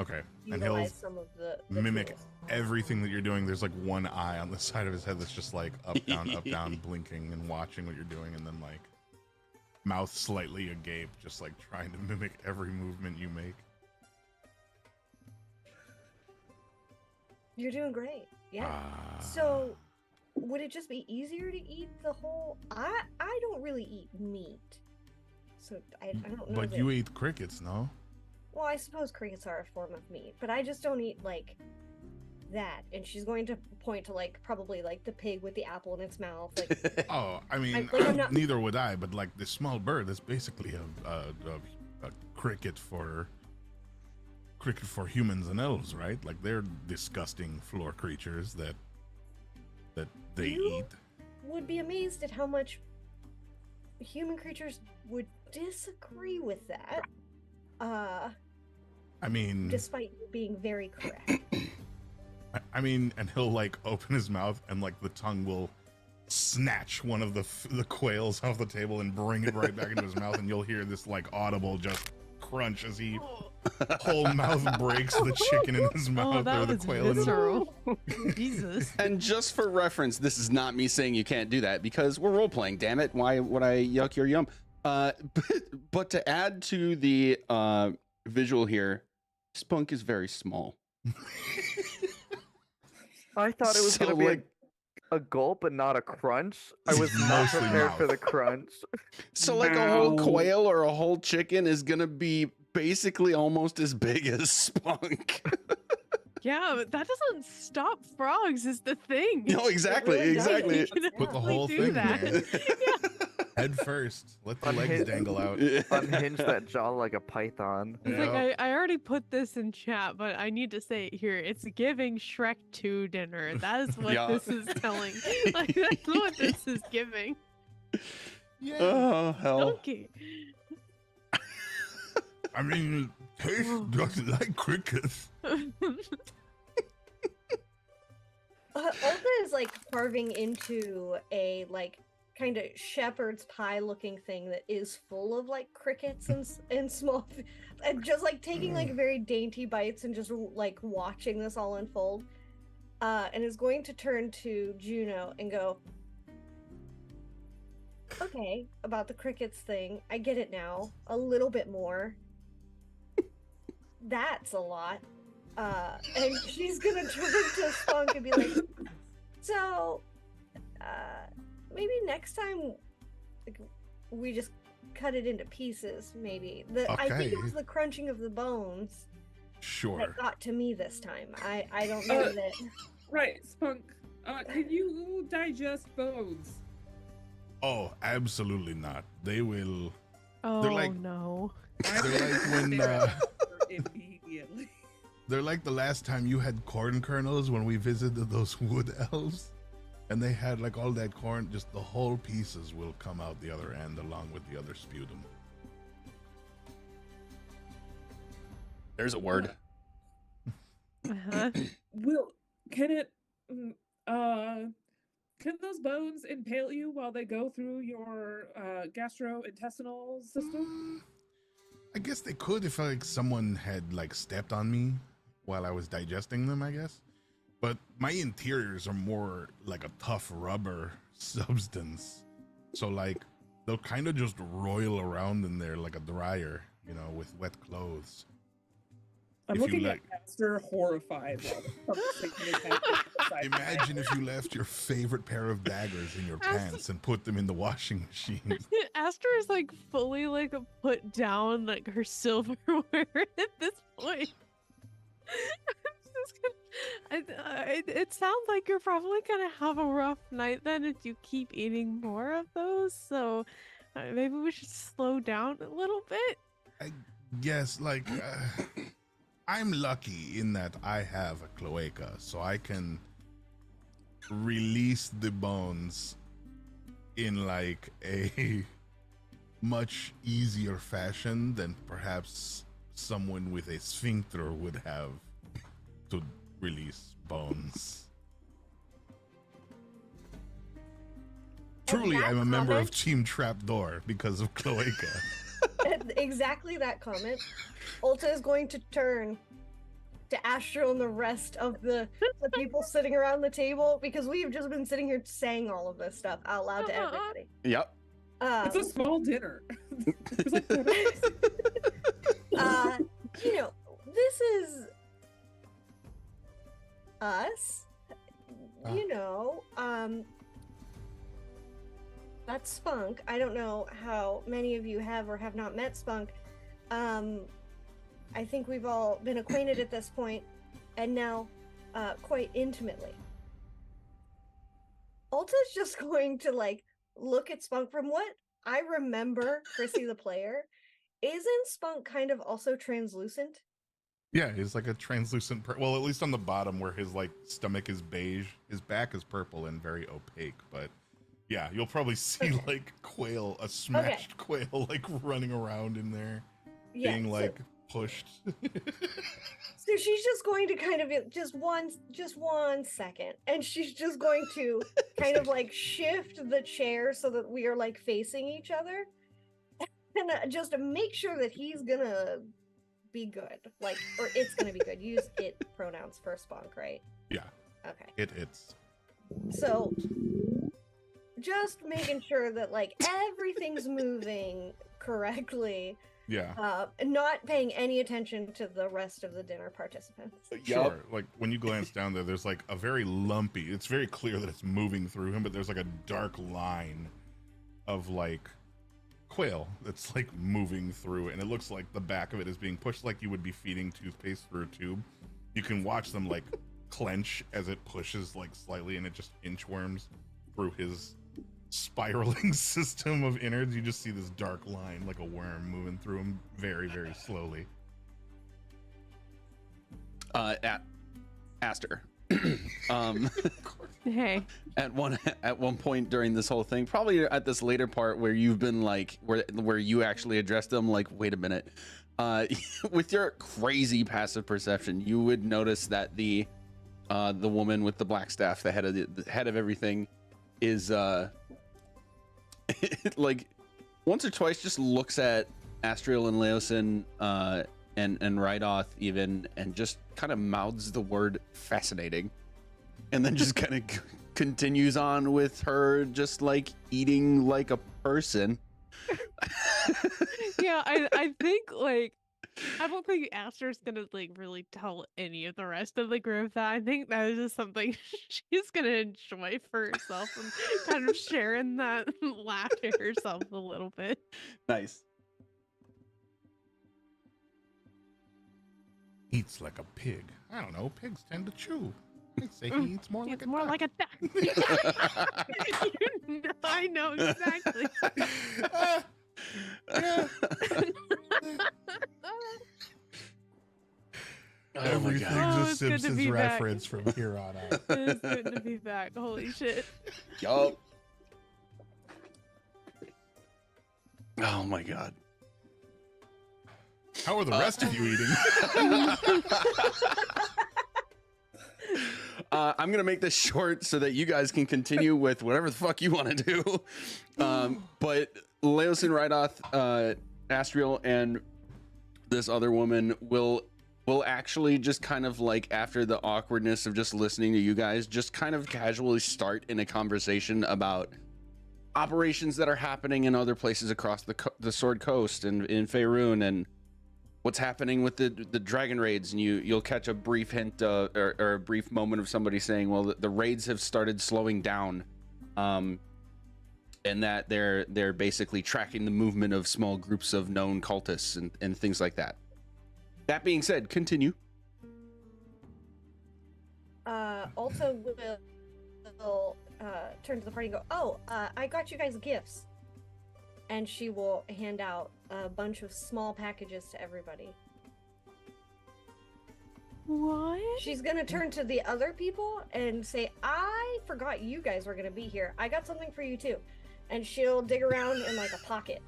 Okay. And he'll utilize some of the mimic tools. everything that you're doing. There's like one eye on the side of his head that's just like up, down, blinking and watching what you're doing, and then like mouth slightly agape, just like trying to mimic every movement you make. You're doing great. Yeah. Ah. So, would it just be easier to eat the whole? I don't really eat meat, so I don't know. But that- you eat crickets, no? Well, I suppose crickets are a form of meat, but I just don't eat like that. And she's going to point to like probably like the pig with the apple in its mouth. Like, Oh, I mean, I'm not- neither would I. But like this small bird is basically a cricket for humans and elves, right? Like they're disgusting floor creatures that they You- eat. would be amazed at how much human creatures would disagree with that. I mean, Despite you being very correct. I mean, and he'll like open his mouth and like the tongue will snatch one of the quails off the table and bring it right back into his mouth, and you'll hear this like audible just crunch as he whole mouth breaks the chicken in his mouth Oh, or that the was quail in his visceral. Jesus. And just for reference, this is not me saying you can't do that, because we're role playing. Damn it! Why would I yuck your yum? But to add to the visual here, Spunk is very small. I thought it was So, gonna be like- a gulp and not a crunch. I was not Mostly prepared for mouth. the crunch. So like a whole No. quail or a whole chicken is gonna be basically almost as big as Spunk. Yeah, but that doesn't stop frogs, is the thing. No, exactly, really does. exactly. You can Put the actually whole do thing that. there. Yeah. Head first. Let the legs Unhinged. dangle out. Unhinge that jaw like a python. It's Yeah. like I already put this in chat, but I need to say it here. It's giving Shrek 2 dinner. That is what Yeah. this is telling. Like that's what this is giving. Yeah. Oh hell! Donkey. I mean, taste just like crickets. Olga is like carving into a like kind of shepherd's pie looking thing that is full of like crickets and small and just like taking like very dainty bites and just like watching this all unfold, and is going to turn to Juno and go, okay, about the crickets thing, I get it now a little bit more. That's a lot. And she's gonna turn to Spunk and be like, so, maybe next time, like, we just cut it into pieces, maybe. I think it was the crunching of the bones Sure. that got to me this time. I don't know that... Right, Spunk, can you digest bones? Oh, absolutely not. They will. Oh like- no. They're like when. Immediately. They're like the last time you had corn kernels when we visited those wood elves, and they had like all that corn. Just the whole pieces will come out the other end along with the other sputum. There's a word. Uh-huh. Can those bones impale you while they go through your gastrointestinal system? I guess they could if like someone had like stepped on me while I was digesting them, I guess. But my interiors are more like a tough rubber substance. So like they'll kind of just roil around in there like a dryer, you know, with wet clothes. I'm If you looking like- at Aster horrified while the conversation is happening outside. Imagine if you left your favorite pair of daggers in your pants and put them in the washing machine. Aster is like fully like put down like her silverware at this point. It sounds like you're probably gonna have a rough night then if you keep eating more of those. So maybe we should slow down a little bit. I guess, like, I'm lucky in that I have a cloaca, so I can release the bones in like a much easier fashion than perhaps someone with a sphincter would have to release bones. Truly, that I'm a member of comment- Team Trapdoor because of cloaca. Exactly that comment. Ulta is going to turn to Astral and the rest of the people sitting around the table because we've just been sitting here saying all of this stuff out loud to everybody. Yep. It's a small dinner. There's like You know, this is us. You know, that's Spunk. I don't know how many of you have or have not met Spunk. I think we've all been acquainted at this point, and now quite intimately. Ulta's just going to like look at Spunk. From what I remember, Chrissy the player, isn't Spunk kind of also translucent? Yeah, he's like a translucent. Well, at least on the bottom where his like stomach is beige, his back is purple and very opaque. But yeah, you'll probably see like quail, a smashed quail, like running around in there, being like pushed. So she's just going to kind of just one second, and she's just going to kind of like shift the chair so that we are like facing each other, and just to make sure that he's gonna be good, like, or it's gonna be good. Use it pronouns for Spunk, right? Yeah. Okay. It's. So just making sure that like everything's moving correctly. Yeah. Not paying any attention to the rest of the dinner participants. Sure. Like when you glance down there, there's like a very lumpy. It's very clear that it's moving through him, but there's like a dark line of like quail that's like moving through, and it looks like the back of it is being pushed like you would be feeding toothpaste through a tube. You can watch them like clench as it pushes like slightly, and it just inchworms through his spiraling system of innards. You just see this dark line like a worm moving through him very, very slowly. Aster. Hey. At one point during this whole thing, probably at this later part where you've been like where you actually addressed them, like, wait a minute, with your crazy passive perception, you would notice that the woman with the black staff, the head of everything, is like once or twice just looks at Astriel and Leosin and Rydoth even, and just kind of mouths the word fascinating, and then just kind of continues on with her just like eating like a person. Yeah, I think like I don't think Aster's gonna like really tell any of the rest of the group that. I think that is just something she's gonna enjoy for herself and kind of sharing that laugh to herself a little bit. Nice. Eats like a pig. I don't know. Pigs tend to chew. I'd say he eats more like It's a more duck. like a duck. I know exactly. Yeah. Oh my Everything's God. Oh, a it's good to Simpsons be back. reference from here on out. It's good to be back. Holy shit. Yup. Oh my God. How are the rest of you eating? I'm gonna make this short so that you guys can continue with whatever the fuck you want to do. But Leos and Rydoth, Astriel, and this other woman will actually just kind of like, after the awkwardness of just listening to you guys, just kind of casually start in a conversation about operations that are happening in other places across the Sword Coast and in Faerun, and what's happening with the dragon raids. And you'll catch a brief hint or a brief moment of somebody saying, well, the raids have started slowing down, and that they're basically tracking the movement of small groups of known cultists and things like that. That being said, continue. Also, will turn to the party and go, "Oh, I got you guys gifts," and she will hand out a bunch of small packages to everybody. What? She's gonna turn to the other people and say, "I forgot you guys were gonna be here. I got something for you too," and she'll dig around in like a pocket.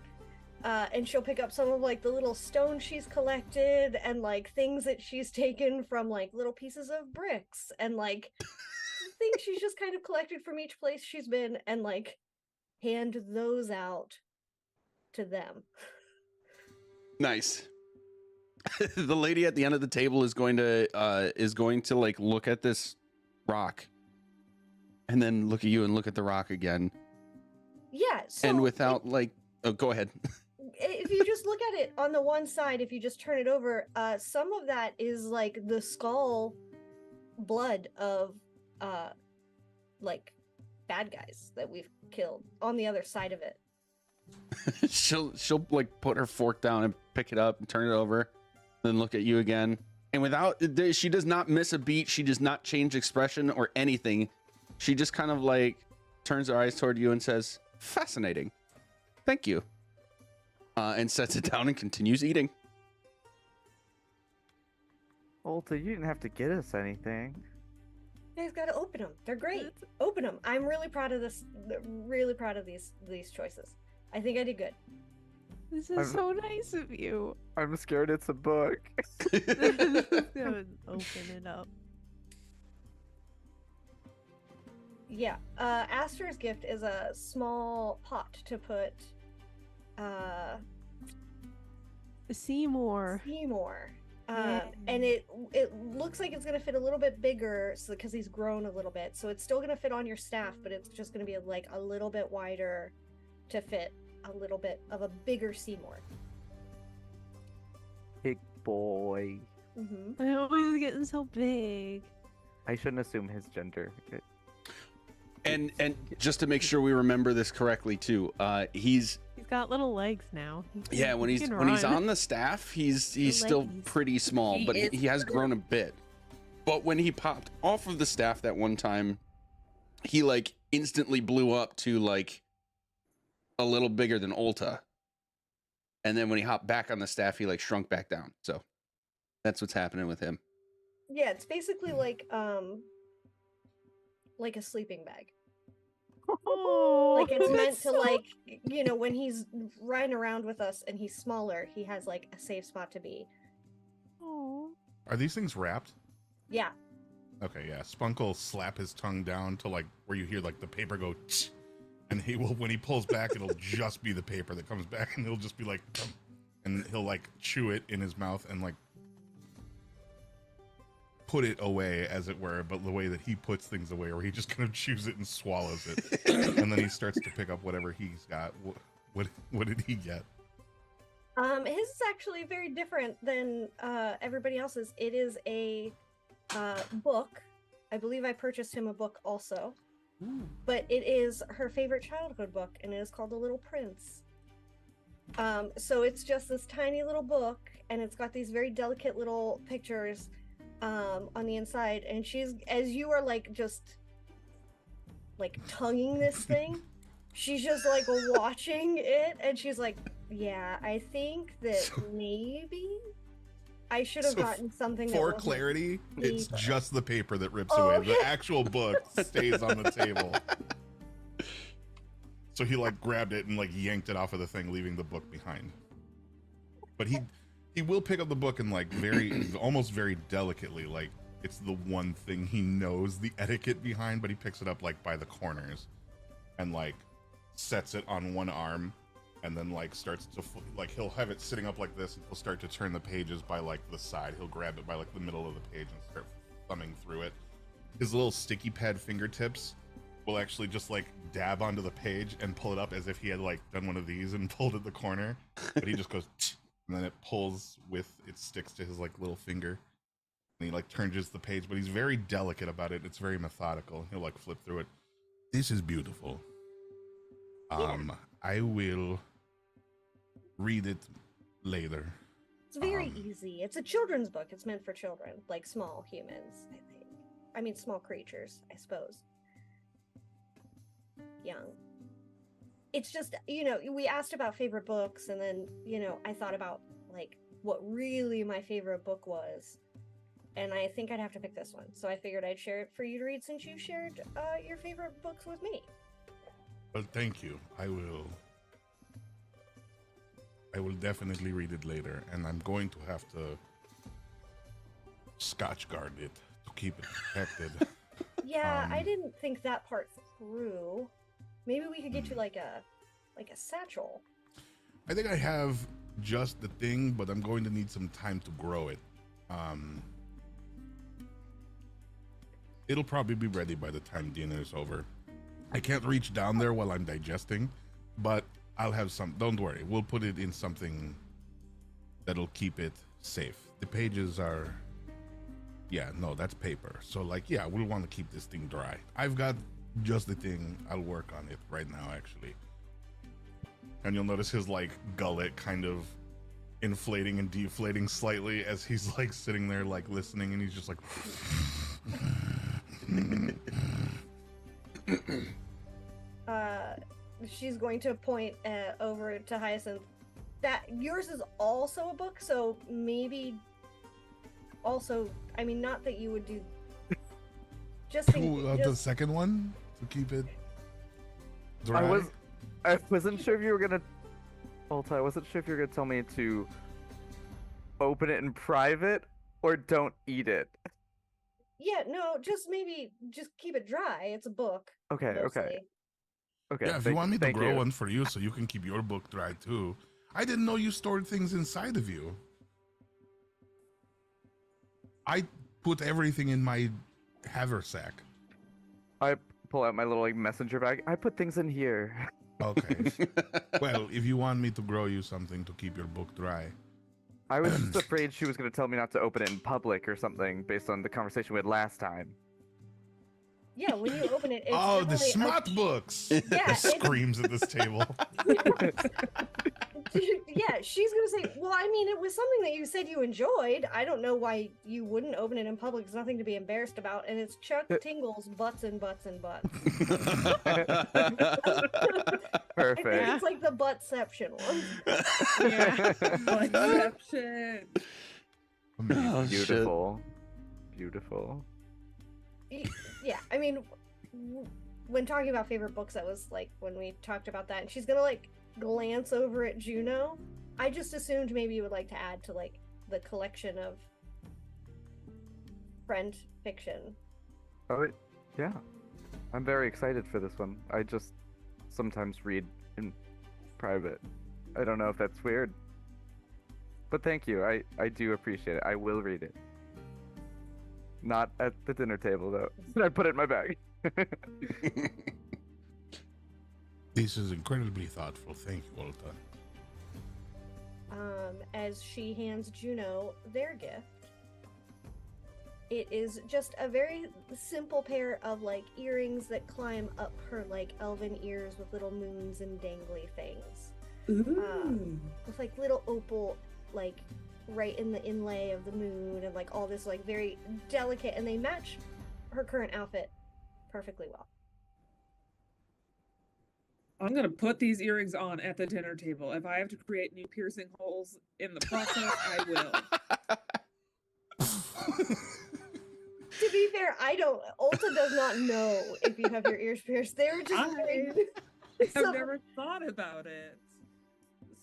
And she'll pick up some of like the little stones she's collected and like things that she's taken from like little pieces of bricks and like things she's just kind of collected from each place she's been, and like hand those out to them. Nice. The lady at the end of the table is going to like look at this rock and then look at you and look at the rock again. Yeah, so And without like, oh, go ahead. if you just look at it on the one side, if you just turn it over, some of that is like the skull blood of like bad guys that we've killed on the other side of it. she'll like put her fork down and pick it up and turn it over, then look at you again. And she does not miss a beat. She does not change expression or anything. She just kind of like turns her eyes toward you and says, "Fascinating. Thank you." And sets it down and continues eating. Ulta, you didn't have to get us anything. You guys gotta open them. They're great. Open them. I'm really proud of this. Really proud of these choices. I think I did good. This is so nice of you. I'm scared it's a book. Open it up. Yeah. Aster's gift is a small pot to put Seymour. And it looks like it's gonna fit a little bit bigger, so because he's grown a little bit, so it's still gonna fit on your staff, but it's just gonna be like a little bit wider to fit a little bit of a bigger Seymour. Big boy. Mm-hmm. I always getting so big. I shouldn't assume his gender. And just to make sure we remember this correctly too, he's got little legs now. when he's on the staff, he's still pretty small, but he has grown a bit. But when he popped off of the staff that one time, he like instantly blew up to like a little bigger than Ulta. And then when he hopped back on the staff, he like shrunk back down. So that's what's happening with him. Yeah, it's basically like a sleeping bag. Oh, Like it's meant that's to like, you know, when he's riding around with us and he's smaller, he has like a safe spot to be. Oh. Are these things wrapped? Yeah. Okay, yeah. Spunk will slap his tongue down to like where you hear like the paper go, tch, and he will, when he pulls back, it'll just be the paper that comes back, and it'll just be like, and he'll like chew it in his mouth and like put it away, as it were, but the way that he puts things away, where he just kind of chews it and swallows it, and then he starts to pick up whatever he's got. What did he get? His is actually very different than everybody else's. It is a book. I believe I purchased him a book also. But it is her favorite childhood book, and it is called The Little Prince. So it's just this tiny little book, and it's got these very delicate little pictures on the inside. And she's, as you are like just like tonguing this thing, she's just like watching it, and she's like, "Yeah, I think that maybe I should have gotten something." For that clarity, it's deeper." just the paper that rips Oh, away. okay. The actual book stays on the table. So he like grabbed it and like yanked it off of the thing, leaving the book behind. But he will pick up the book and like almost very delicately, like it's the one thing he knows the etiquette behind, but he picks it up like by the corners and like sets it on one arm, and then like starts to like he'll have it sitting up like this, and he'll start to turn the pages by like the side. He'll grab it by like the middle of the page and start thumbing through it. His little sticky pad fingertips will actually just like dab onto the page and pull it up as if he had like done one of these and pulled at the corner, but he just goes and then it pulls with it, sticks to his like little finger, and he like turns the page, but he's very delicate about it. It's very methodical. He'll like flip through it. This is beautiful. I will read it later. It's very easy. It's a children's book. It's meant for children, like small humans, I think. I mean, small creatures, I suppose. Young. It's just, you know, we asked about favorite books, and then, you know, I thought about like what really my favorite book was, and I think I'd have to pick this one. So I figured I'd share it for you to read, since you shared your favorite books with me. Well, thank you. I will definitely read it later, and I'm going to have to scotch guard it to keep it protected. Yeah, I didn't think that part through. Maybe we could get you like a satchel. I think I have just the thing, but I'm going to need some time to grow it. It'll probably be ready by the time dinner is over. I can't reach down there while I'm digesting, but I'll have some. Don't worry, we'll put it in something that'll keep it safe. The pages are, yeah, no, that's paper. So like, yeah, we'll want to keep this thing dry. I've got just the thing. I'll work on it right now, actually. And you'll notice his like gullet kind of inflating and deflating slightly as he's like sitting there like listening, and he's just like she's going to point over to Hyacinth. That yours is also a book, so maybe also, I mean, not that you would do just think the second one to keep it dry. I wasn't sure if you were gonna Alta, I wasn't sure if you were gonna tell me to open it in private or don't eat it. Yeah, no, just maybe just keep it dry. It's a book. Okay, mostly. okay. Yeah, if you want me to grow one for you so you can keep your book dry too. I didn't know you stored things inside of you. I put everything in my haversack. I pull out my little like messenger bag. I put things in here. Okay. Well, if you want me to grow you something to keep your book dry. I was just afraid she was going to tell me not to open it in public or something based on the conversation we had last time. Yeah, when you open it, it's Oh, the definitely smart books! Yeah, Screams at this table. yeah, she's gonna say, well, I mean, it was something that you said you enjoyed. I don't know why you wouldn't open it in public. There's nothing to be embarrassed about. And it's Chuck Tingle's Butts and Butts and Butts. Perfect. I think it's like the buttception one. Yeah. Conception. Oh, Beautiful. Beautiful. Yeah, I mean, when talking about favorite books, that was like when we talked about that. And she's gonna like glance over at Juno. I just assumed maybe you would like to add to like the collection of friend fiction. Oh, yeah. I'm very excited for this one. I just sometimes read in private. I don't know if that's weird. But thank you. I do appreciate it. I will read it. Not at the dinner table, though. I put it in my bag. This is incredibly thoughtful. Thank you, Walter. as she hands Juno their gift. It is just a very simple pair of like earrings that climb up her like elven ears with little moons and dangly things. With like little opal like right in the inlay of the moon and like all this like very delicate, and they match her current outfit perfectly well. I'm gonna put these earrings on at the dinner table. If I have to create new piercing holes in the process, I will. To be fair, Ulta does not know if you have your ears pierced. They were just I've never thought about it.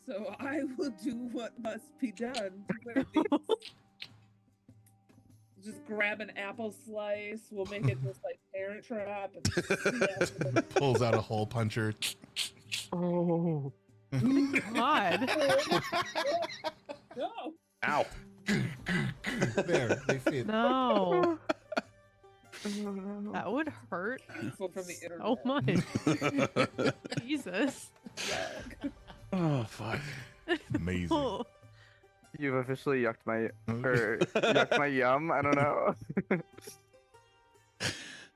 So I will do what must be done to wear these. Just grab an apple slice. We'll make it just like Parent Trap. And Pulls out a hole puncher. Oh. God. No. Ow. There, they fit. No. That would hurt From the internet. so much. Jesus. Oh fuck. Amazing. Oh. You've officially yucked my yum. I don't know.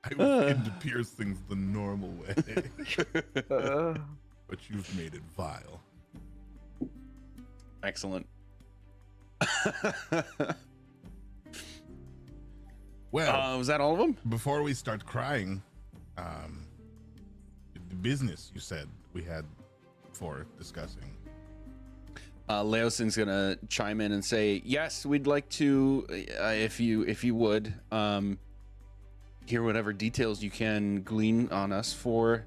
I was into pierce things the normal way, Uh, but you've made it vile. Excellent. Well, Was that all of them? before we start crying, the business you said we had for discussing. Leosin's gonna chime in and say, "Yes, we'd like to, if you would, hear whatever details you can glean on us for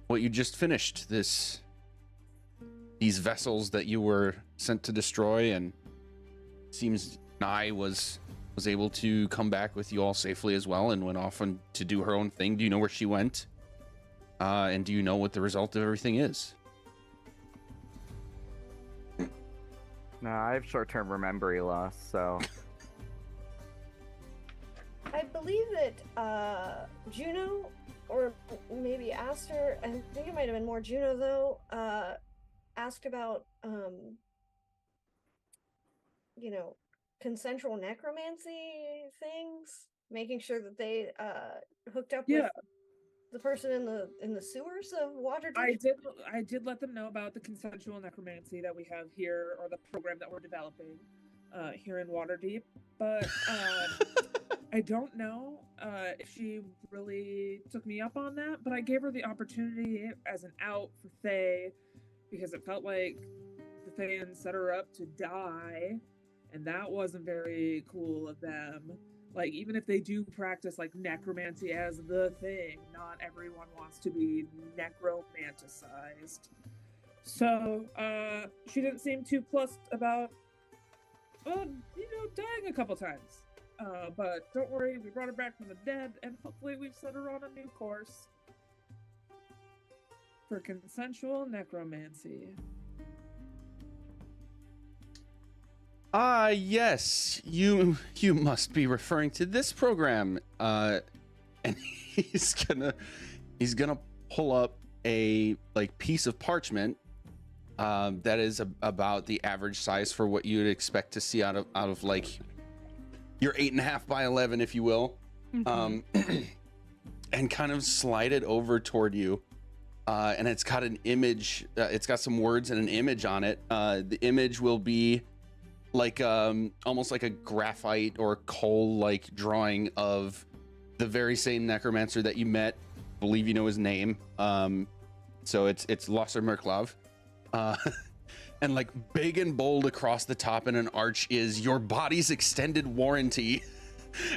what you just finished. These vessels that you were sent to destroy, and seems Nai was able to come back with you all safely as well, and went off to do her own thing. Do you know where she went? And do you know what the result of everything is?" nah, I have short-term memory loss, so I believe that Juno, or maybe Aster, I think it might have been more Juno though, asked about consensual necromancy things, making sure that they hooked up with the person in the sewers of Waterdeep. I did let them know about the consensual necromancy that we have here, or the program that we're developing here in Waterdeep. But I don't know if she really took me up on that. But I gave her the opportunity as an out for Faye, because it felt like the Thayans set her up to die, and that wasn't very cool of them. Like, even if they do practice like necromancy as the thing, not everyone wants to be necromanticized. So she didn't seem too plussed about dying a couple times. But don't worry, we brought her back from the dead, and hopefully we've set her on a new course for consensual necromancy. Yes, you must be referring to this program. And he's gonna pull up a piece of parchment that is about the average size for what you'd expect to see out of like your 8.5 by 11, if you will, and kind of slide it over toward you. And it's got an image. It's got some words and an image on it. The image will be like almost like a graphite or coal like drawing of the very same necromancer that you met. Believe you know his name. So it's Losser Merklov. And like big and bold across the top in an arch is your body's extended warranty.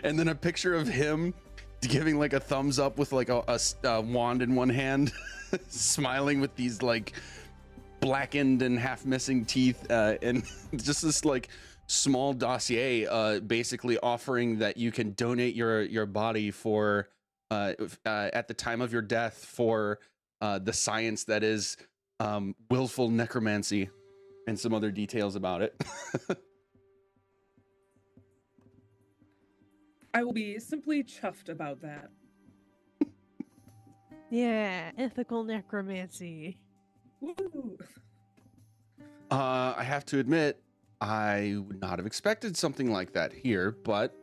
And then a picture of him giving like a thumbs up with like a wand in one hand, smiling with these like blackened and half missing teeth, and just this like small dossier basically offering that you can donate your body for at the time of your death for the science that is willful necromancy, and some other details about it. I will be simply chuffed about that. Yeah, ethical necromancy. Woo! I have to admit, I would not have expected something like that here, but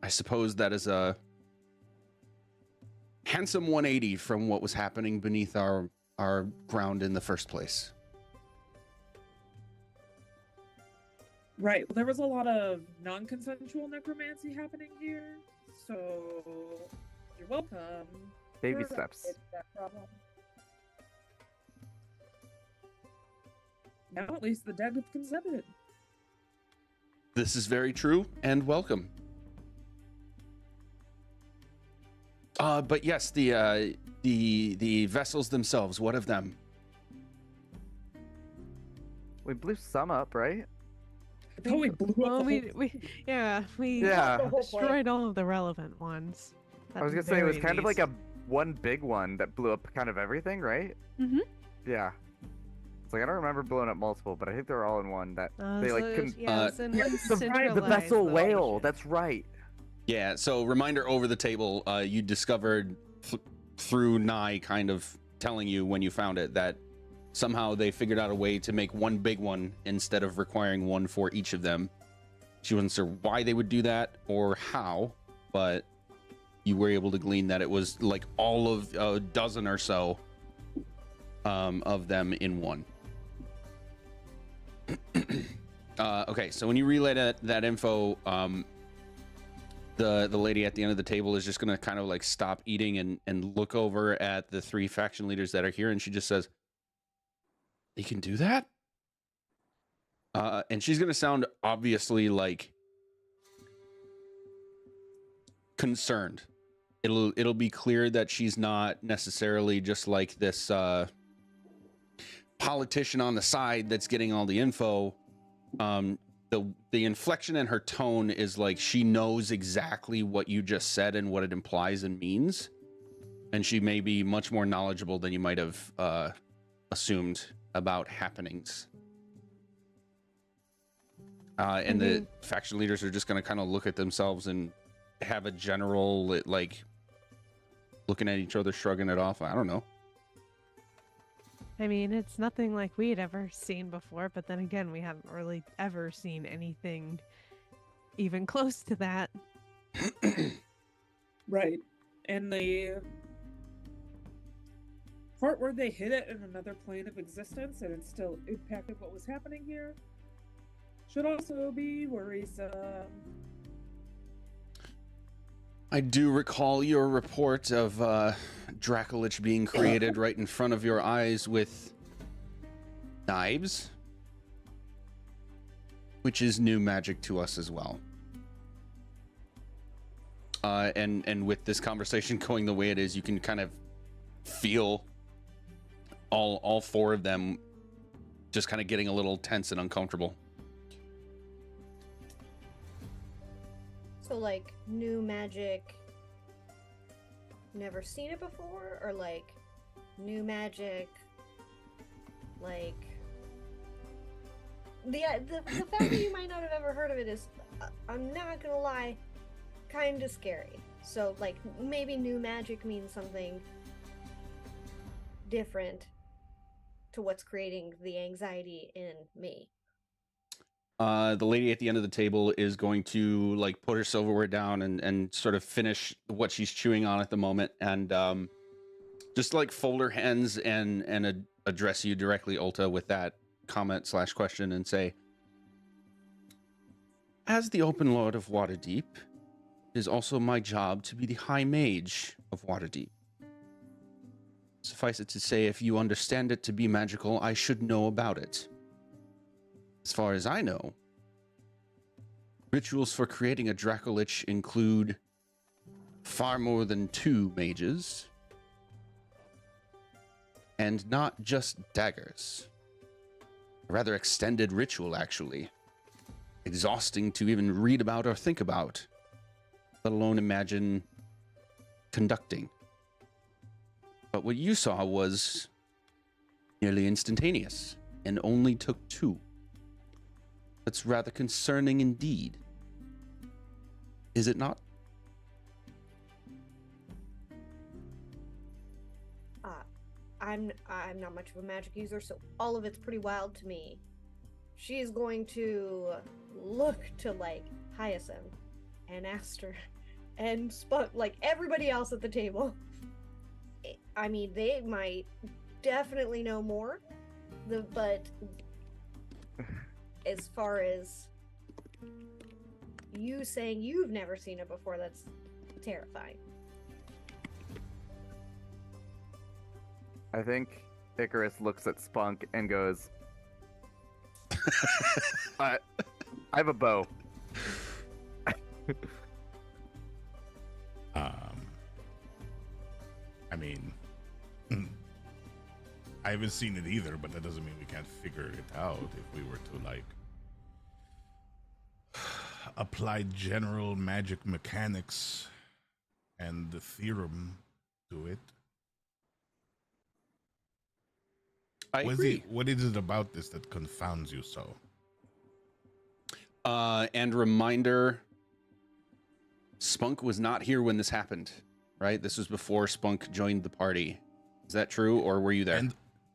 I suppose that is a handsome 180 from what was happening beneath our ground in the first place. Right. Well, there was a lot of non-consensual necromancy happening here, so you're welcome. Baby for steps. that problem. Now at least the dead have consented. This is very true, and welcome. But yes, the vessels themselves, what of them? We blew some up, right? I thought we blew up Well, the we whole- we Yeah. The whole point. destroyed all of the relevant ones. I was gonna say it was kind of like a one big one that blew up kind of everything, right? Mm-hmm. Yeah. It's like I don't remember blowing up multiple, but I think they were all in one. That they like couldn't. yeah, it's in one The centralized vessel whale. location. That's right. Yeah, so reminder over the table, you discovered through Nye kind of telling you when you found it that somehow they figured out a way to make one big one instead of requiring one for each of them. She wasn't sure why they would do that or how, but you were able to glean that it was like all of a dozen or so of them in one. Okay, so when you relay that info, the lady at the end of the table is just gonna kind of like stop eating and look over at the three faction leaders that are here, and she just says, "They can do that?" And she's gonna sound obviously like concerned. It'll be clear that she's not necessarily just like this politician on the side that's getting all the info. The inflection in her tone is like she knows exactly what you just said and what it implies and means, and she may be much more knowledgeable than you might have assumed about happenings. And the faction leaders are just going to kind of look at themselves and have a general like looking at each other, shrugging it off. I don't know. I mean, it's nothing like we'd ever seen before, but then again, we haven't really ever seen anything even close to that. Right. And the part where they hit it in another plane of existence and it still impacted what was happening here should also be worrisome. I do recall your report of Dracolich being created right in front of your eyes with knives, which is new magic to us as well. And with this conversation going the way it is, you can kind of feel all four of them just kind of getting a little tense and uncomfortable. So like new magic, never seen it before, or like new magic, like the fact that you might not have ever heard of it is, I'm not gonna lie, kind of scary. So like maybe new magic means something different to what's creating the anxiety in me. The lady at the end of the table is going to like put her silverware down and sort of finish what she's chewing on at the moment, and just like fold her hands and address you directly, Ulta, with that comment / question and say, as the Open Lord of Waterdeep, it is also my job to be the High Mage of Waterdeep. Suffice it to say, if you understand it to be magical, I should know about it. As far as I know, rituals for creating a Dracolich include far more than 2 mages, and not just daggers. A rather extended ritual, actually. Exhausting to even read about or think about, let alone imagine conducting. But what you saw was nearly instantaneous, and only took 2. That's rather concerning indeed. Is it not? I'm not much of a magic user, so all of it's pretty wild to me. she's going to look to like Hyacinth and Aster and Spunk, like everybody else at the table. I mean, they might definitely know more, but as far as you saying you've never seen it before, that's terrifying. I think Icarus looks at Spunk and goes, I have a bow. I mean, I haven't seen it either, but that doesn't mean we can't figure it out if we were to, like, apply general magic mechanics and the theorem to it. I agree. What is it about this that confounds you so? And reminder, Spunk was not here when this happened, right? This was before Spunk joined the party. Is that true, or were you there?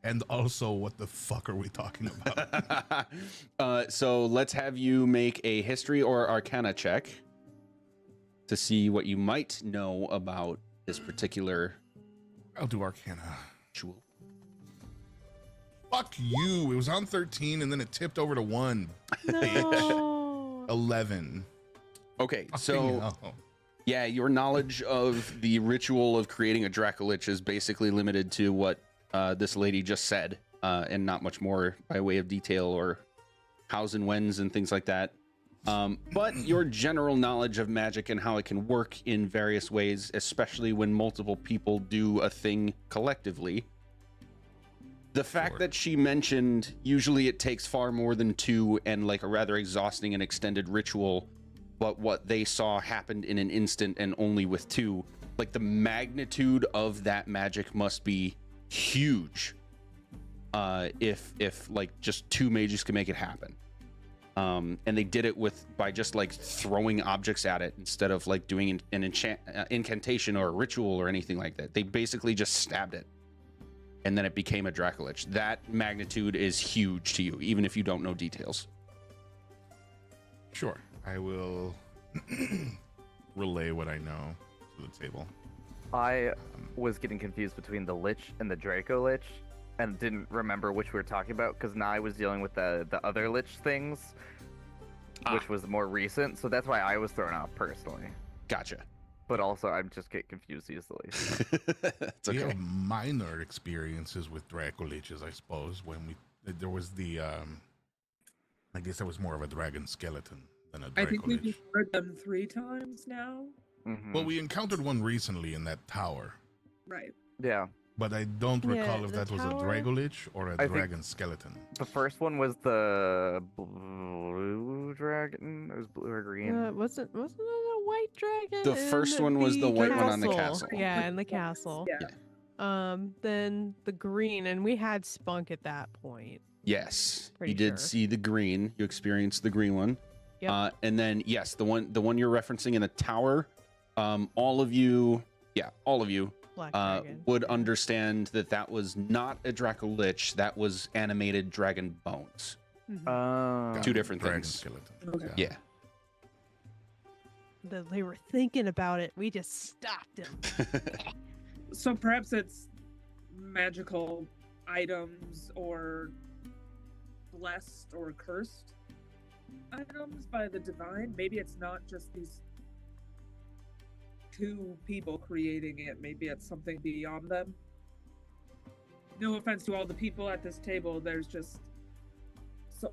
And also, what the fuck are we talking about? So let's have you make a history or arcana check to see what you might know about this particular I'll do Arcana. ritual. Fuck you. It was on 13 and then it tipped over to 1. No. 11. Okay, Fucking so hell. yeah, your knowledge of the ritual of creating a Dracolich is basically limited to what this lady just said, and not much more by way of detail or hows and whens and things like that. But your general knowledge of magic and how it can work in various ways, especially when multiple people do a thing collectively. The fact Sure. that she mentioned usually it takes far more than 2 and like a rather exhausting and extended ritual, but what they saw happened in an instant and only with 2, like the magnitude of that magic must be huge. If like just 2 mages can make it happen. And they did it by just like throwing objects at it instead of like doing an incantation or a ritual or anything like that. They basically just stabbed it, and then it became a Dracolich. That magnitude is huge to you, even if you don't know details. Sure. I will relay what I know to the table. I was getting confused between the Lich and the Draco Lich and didn't remember which we were talking about because now I was dealing with the other Lich things, which was more recent. So that's why I was thrown off personally. Gotcha. But also, I'm just get confused easily. It's We okay. have minor experiences with Dracoliches, I suppose. When there was the, I guess that was more of a dragon skeleton than a I think we've Dracolich. heard them 3 times now. Mhm. Well, we encountered one recently in that tower, Right. Yeah. but I don't Yeah, recall if the that was a tower- Dracolich or a I think- dragon skeleton. The first one was the blue dragon. It was blue or green. Wasn't it a white dragon? The first in one was the white one on the castle? castle. Yeah, in the castle. Yeah. Then the green, and we had Spunk at that point. Yes, Pretty you did sure. see the green. You experienced the green one. Yep. And then yes, the one you're referencing in the tower. All of you Black dragon. would understand that was not a Dracolich. That was animated dragon bones. Mhm. Got Two it, different dragon things. skeleton. Okay. Yeah. They were thinking about it. We just stopped them. So perhaps it's magical items or blessed or cursed items by the divine. Maybe it's not just these 2 people creating it. Maybe it's something beyond them. No offense to all the people at this table. There's just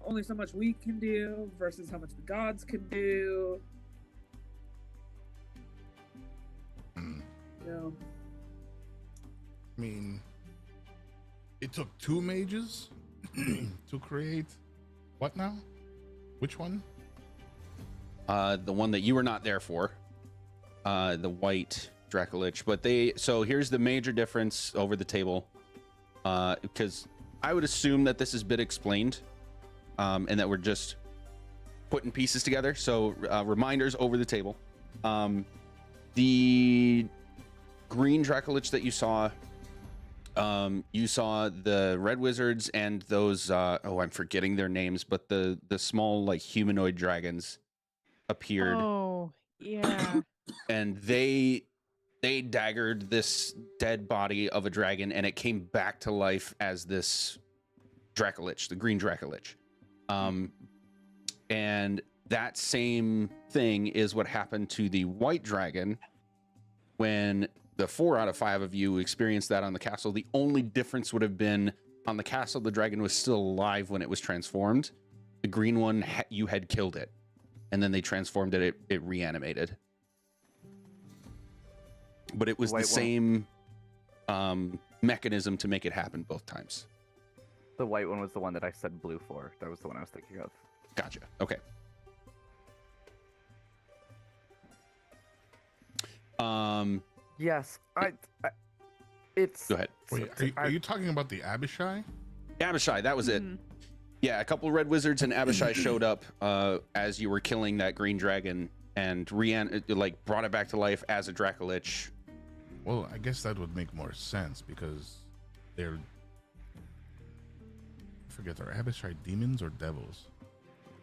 only so much we can do versus how much the gods can do. Mm. No. I mean, it took 2 mages to create what now? Which one? The one that you were not there for, the white Dracolich. But so here's the major difference over the table, because I would assume that this has been explained, and that we're just putting pieces together. So reminders over the table. The green Dracolich that you saw You saw the red wizards and those I'm forgetting their names, but the small like humanoid dragons appeared. Oh, yeah. And they daggered this dead body of a dragon, and it came back to life as this Dracolich, the green Dracolich. And that same thing is what happened to the white dragon when the 4 out of 5 of you experienced that on the castle. The only difference would have been on the castle, the dragon was still alive when it was transformed. The green one, you had killed it, and then they transformed it. It reanimated. But it was the same mechanism to make it happen both times. The white one was the one that I said blue for. That was the one I was thinking of. Gotcha. Okay. Yes, it's. Go ahead. Wait, are you talking about the Abishai? Abishai, that was it. Yeah, a couple red wizards and Abishai showed up as you were killing that green dragon and brought it back to life as a Dracolich. Well, I guess that would make more sense because they're. I forget, are Abishai demons or devils?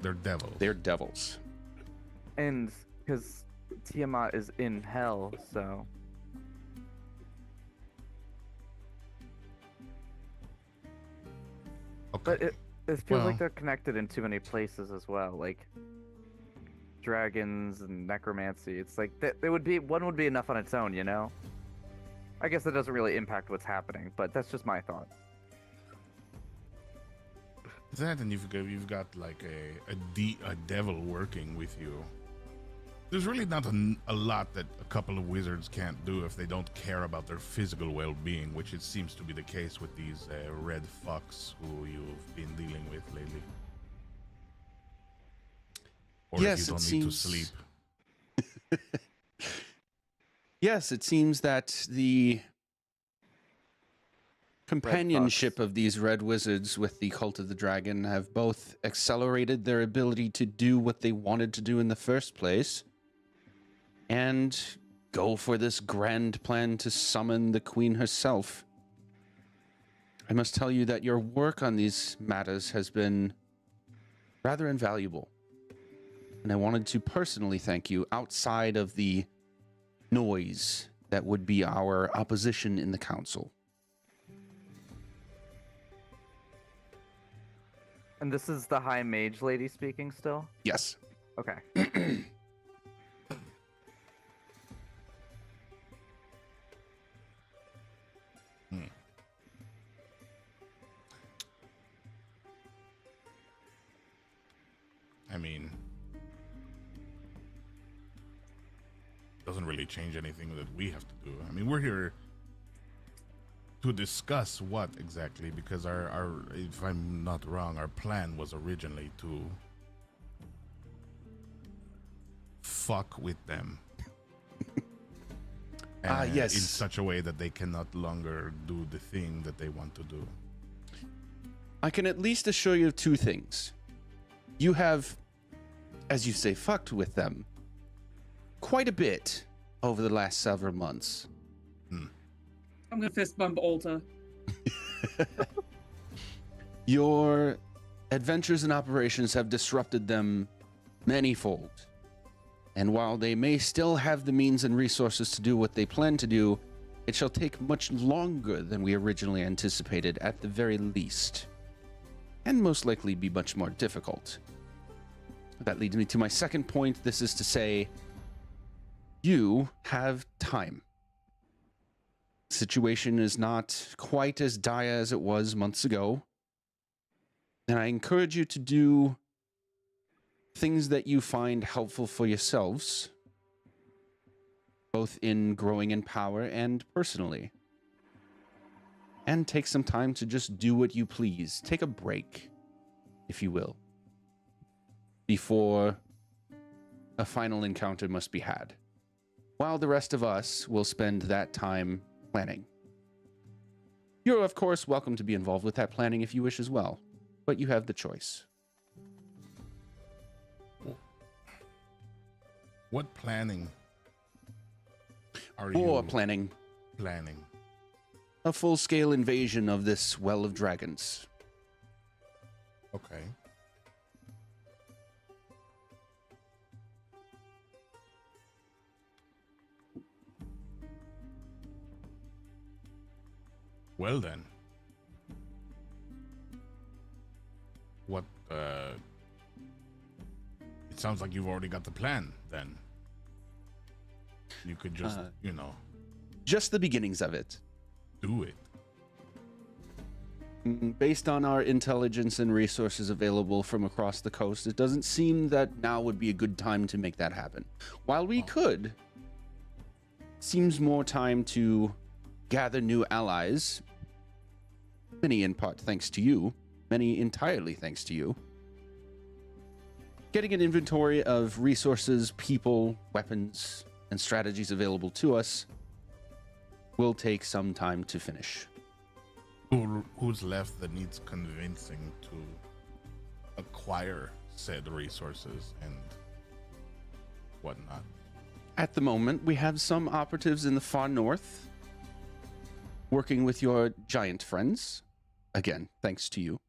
They're devils. They're devils. And because Tiamat is in hell, so. Okay. But it feels like they're connected in too many places as well, like dragons and necromancy. It's like one would be enough on its own, you know. I guess that doesn't really impact what's happening, but that's just my thought. That, and you've got like a devil working with you. There's really not a lot that a couple of wizards can't do if they don't care about their physical well-being, which it seems to be the case with these red fucks who you've been dealing with lately. Or Yes, if you it don't need to seems- sleep. Yes, it seems that the companionship of these red wizards with the Cult of the Dragon have both accelerated their ability to do what they wanted to do in the first place and go for this grand plan to summon the queen herself. I must tell you that your work on these matters has been rather invaluable, and I wanted to personally thank you outside of the noise that would be our opposition in the council. And this is the high mage lady speaking still? Yes. Okay. I mean, doesn't really change anything that we have to do. I mean, we're here to discuss what exactly, because our if I'm not wrong, our plan was originally to fuck with them. Yes. In such a way that they can no longer do the thing that they want to do. I can at least assure you of two things. You have, as you say, fucked with them quite a bit over the last several months. I'm gonna fist bump Olta. Your adventures and operations have disrupted them manyfold. And while they may still have the means and resources to do what they plan to do, it shall take much longer than we originally anticipated at the very least. And most likely be much more difficult. That leads me to my second point. This is to say, you have time. The situation is not quite as dire as it was months ago. And I encourage you to do things that you find helpful for yourselves, both in growing in power and personally. And take some time to just do what you please. Take a break, if you will, before a final encounter must be had, while the rest of us will spend that time planning. You're, of course, welcome to be involved with that planning if you wish as well, but you have the choice. What planning are Or you planning. planning? a full-scale invasion of this Well of Dragons. Okay. Well then. What, it sounds like you've already got the plan, then. You could just, Just the beginnings of it. do it. Based on our intelligence and resources available from across the coast, it doesn't seem that now would be a good time to make that happen. While we could, seems more time to gather new allies, many in part thanks to you, many entirely thanks to you. Getting an inventory of resources, people, weapons, and strategies available to us will take some time to finish. Who's left that needs convincing to acquire said resources and whatnot? At the moment, we have some operatives in the far north working with your giant friends, again, thanks to you,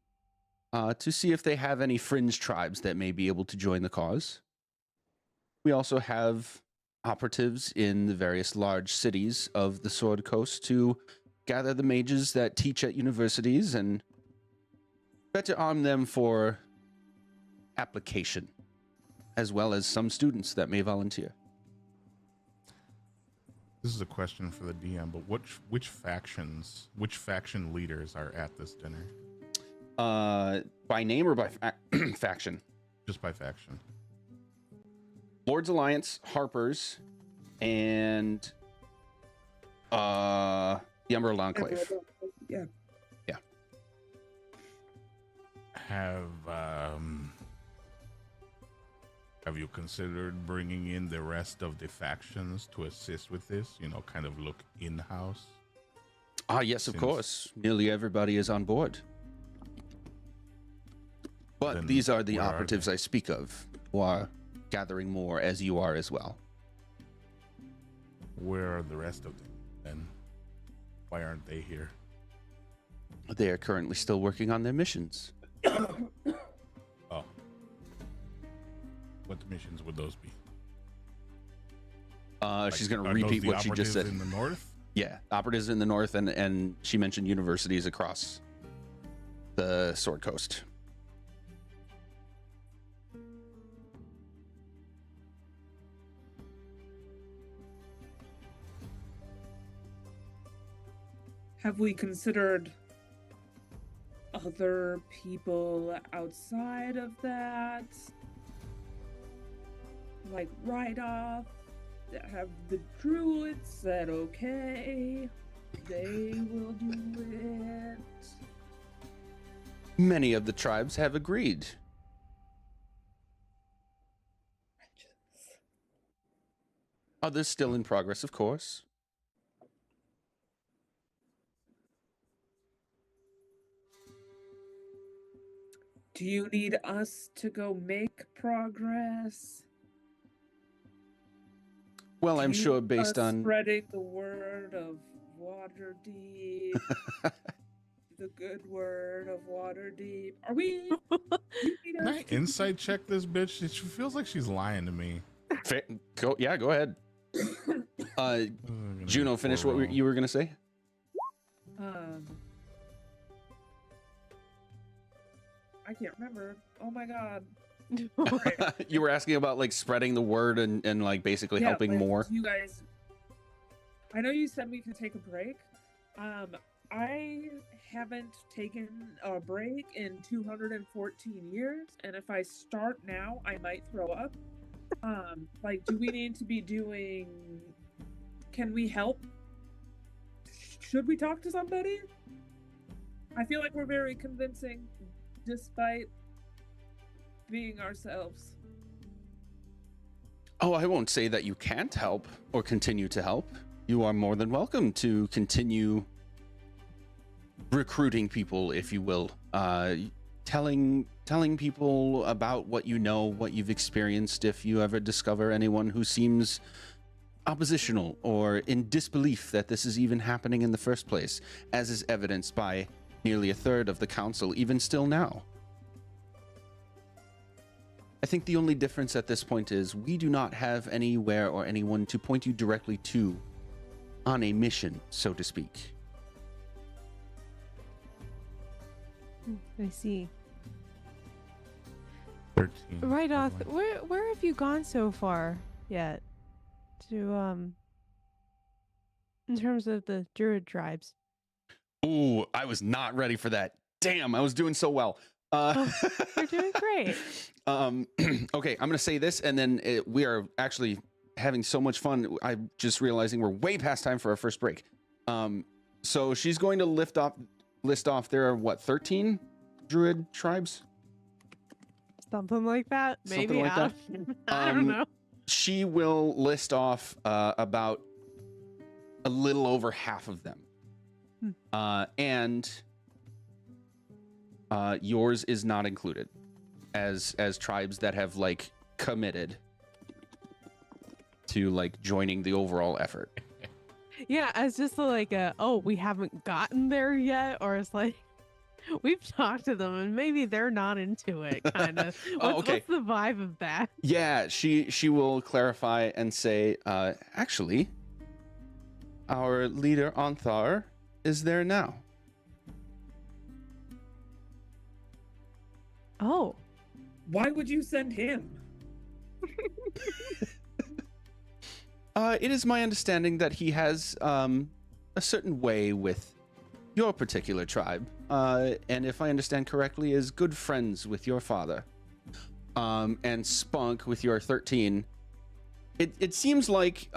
to see if they have any fringe tribes that may be able to join the cause. We also have operatives in the various large cities of the Sword Coast to gather the mages that teach at universities and better arm them for application, as well as some students that may volunteer. This is a question for the DM, but which faction leaders are at this dinner? By name or by faction? Just by faction. Lord's Alliance, Harper's, and the Umbrella Enclave. Yeah. Yeah. Have you considered bringing in the rest of the factions to assist with this? Kind of look in-house? Yes, of course. Nearly everybody is on board. But Then these are the where are operatives I speak of, who are gathering more as you are as well. Where are the rest of them then? Why aren't they here? They are currently still working on their missions. Oh. What missions would those be? She's going to Are those repeat the what she just said. operatives in the north? Yeah, operatives in the north, and she mentioned universities across the Sword Coast. Have we considered other people outside of that? Like right off? Have the druids said okay? They will do it. Many of the tribes have agreed. Others still in progress, of course. Do you need us to go make progress? Well, I'm Do you sure want based us on... spreading the word of Waterdeep, the good word of Waterdeep. Are we? You need Can us I to- insight check this bitch? She feels like she's lying to me. Go ahead. Juno, finish what you were going to say? I can't remember. Oh my god. You were asking about like spreading the word and like basically helping like, more. You guys, I know you said we could take a break. I haven't taken a break in 214 years, and if I start now, I might throw up. Like, do we need to be doing? Can we help? Should we talk to somebody? I feel like we're very convincing, despite being ourselves. Oh, I won't say that you can't help or continue to help. You are more than welcome to continue recruiting people, if you will. Telling people about what you know, what you've experienced. If you ever discover anyone who seems oppositional or in disbelief that this is even happening in the first place, as is evidenced by nearly a third of the council even still now. I think the only difference at this point is we do not have anywhere or anyone to point you directly to on a mission, so to speak. I see. 13. Right off, by the way. where have you gone so far yet? To in terms of the Druid tribes. Ooh, I was not ready for that. Damn, I was doing so well. You're doing great. Okay, I'm gonna say this, and then we are actually having so much fun. I'm just realizing we're way past time for our first break. So she's going to list off. There are what, 13 Druid tribes? Something like that. Maybe. Something like that. I don't know. She will list off about a little over half of them, and yours is not included as tribes that have like committed to like joining the overall effort. Yeah, as just like we haven't gotten there yet, or it's like we've talked to them and maybe they're not into it, kind of. What's the vibe of that? Yeah, she will clarify and say, actually, our leader Anthar is there now. Oh. Why would you send him? It is my understanding that he has a certain way with your particular tribe, and if I understand correctly, is good friends with your father. And Spunk with your 13. It seems like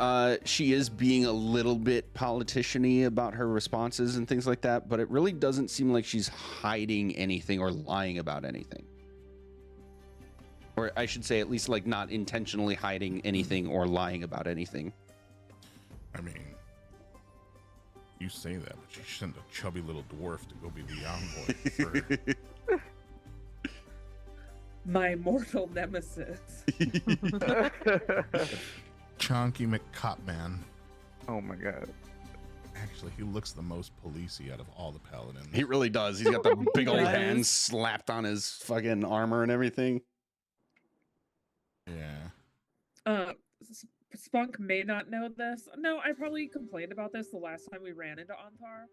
she is being a little bit politician-y about her responses and things like that, but it really doesn't seem like she's hiding anything or lying about anything. Or I should say, at least like not intentionally hiding anything or lying about anything. I mean, you say that, but you sent a chubby little dwarf to go be the envoy for... My mortal nemesis. Chonky McCopman. Oh my god. Actually, he looks the most policey out of all the paladins. He really does. He's got the big old He does. hands slapped on his fucking armor and everything. Yeah. Spunk may not know this. No, I probably complained about this the last time we ran into Antar.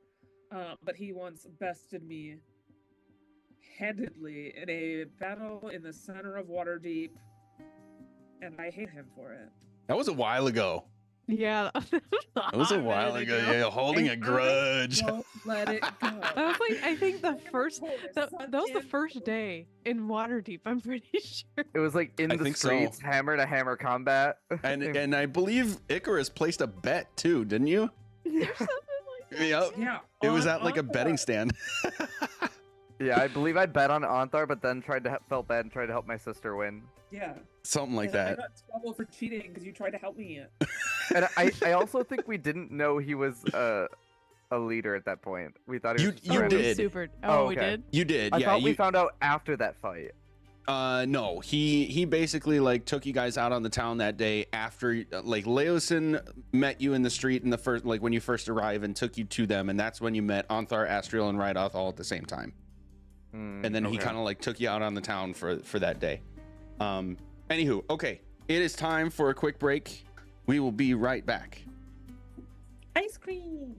But he once bested me handedly in a battle in the center of Waterdeep, and I hate him for it. That was a while ago. Yeah. That was a while ago. Yeah, holding a grudge. Don't let it go. That was like, I think the first, that was the first day in Waterdeep, I'm pretty sure. It was like in I the think so. streets, hammer to hammer combat. And I believe Icarus placed a bet too, didn't you? There's something like that. Yep. Yeah, It was on at like a Antar. betting stand. Yeah, I believe I bet on Anthar, but then felt bad and tried to help my sister win. Yeah, Something like and I that. got in trouble for cheating because you tried to help me. And I also think we didn't know he was a leader at that point. We thought he was You Oh, we did. Super. Oh, We okay. did? You did. I Yeah. thought we found out after that fight. No, he basically like took you guys out on the town that day after like Leosin met you in the street in the first, like when you first arrived, and took you to them, and that's when you met Anthar, Astriel, and Rydoth all at the same time. And then he okay. kind of like took you out on the town for that day. Anywho, okay, it is time for a quick break. We will be right back. Ice cream.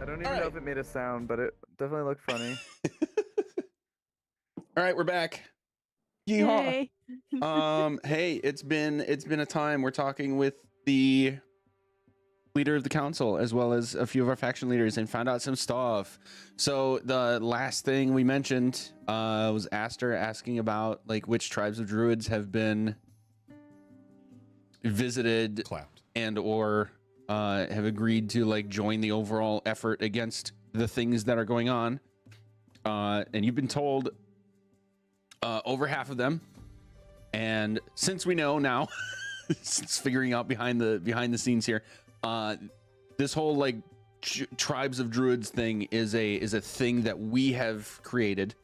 I don't even know if it made a sound, but it definitely looked funny. All right, we're back. Yeehaw. Yay. Hey, it's been a time. We're talking with the leader of the council as well as a few of our faction leaders and found out some stuff. So the last thing we mentioned was Aster asking about like which tribes of druids have been visited Clapped. and or have agreed to like join the overall effort against the things that are going on. And you've been told over half of them. And since we know now, since figuring out behind the scenes here, this whole like tribes of druids thing is a thing that we have created.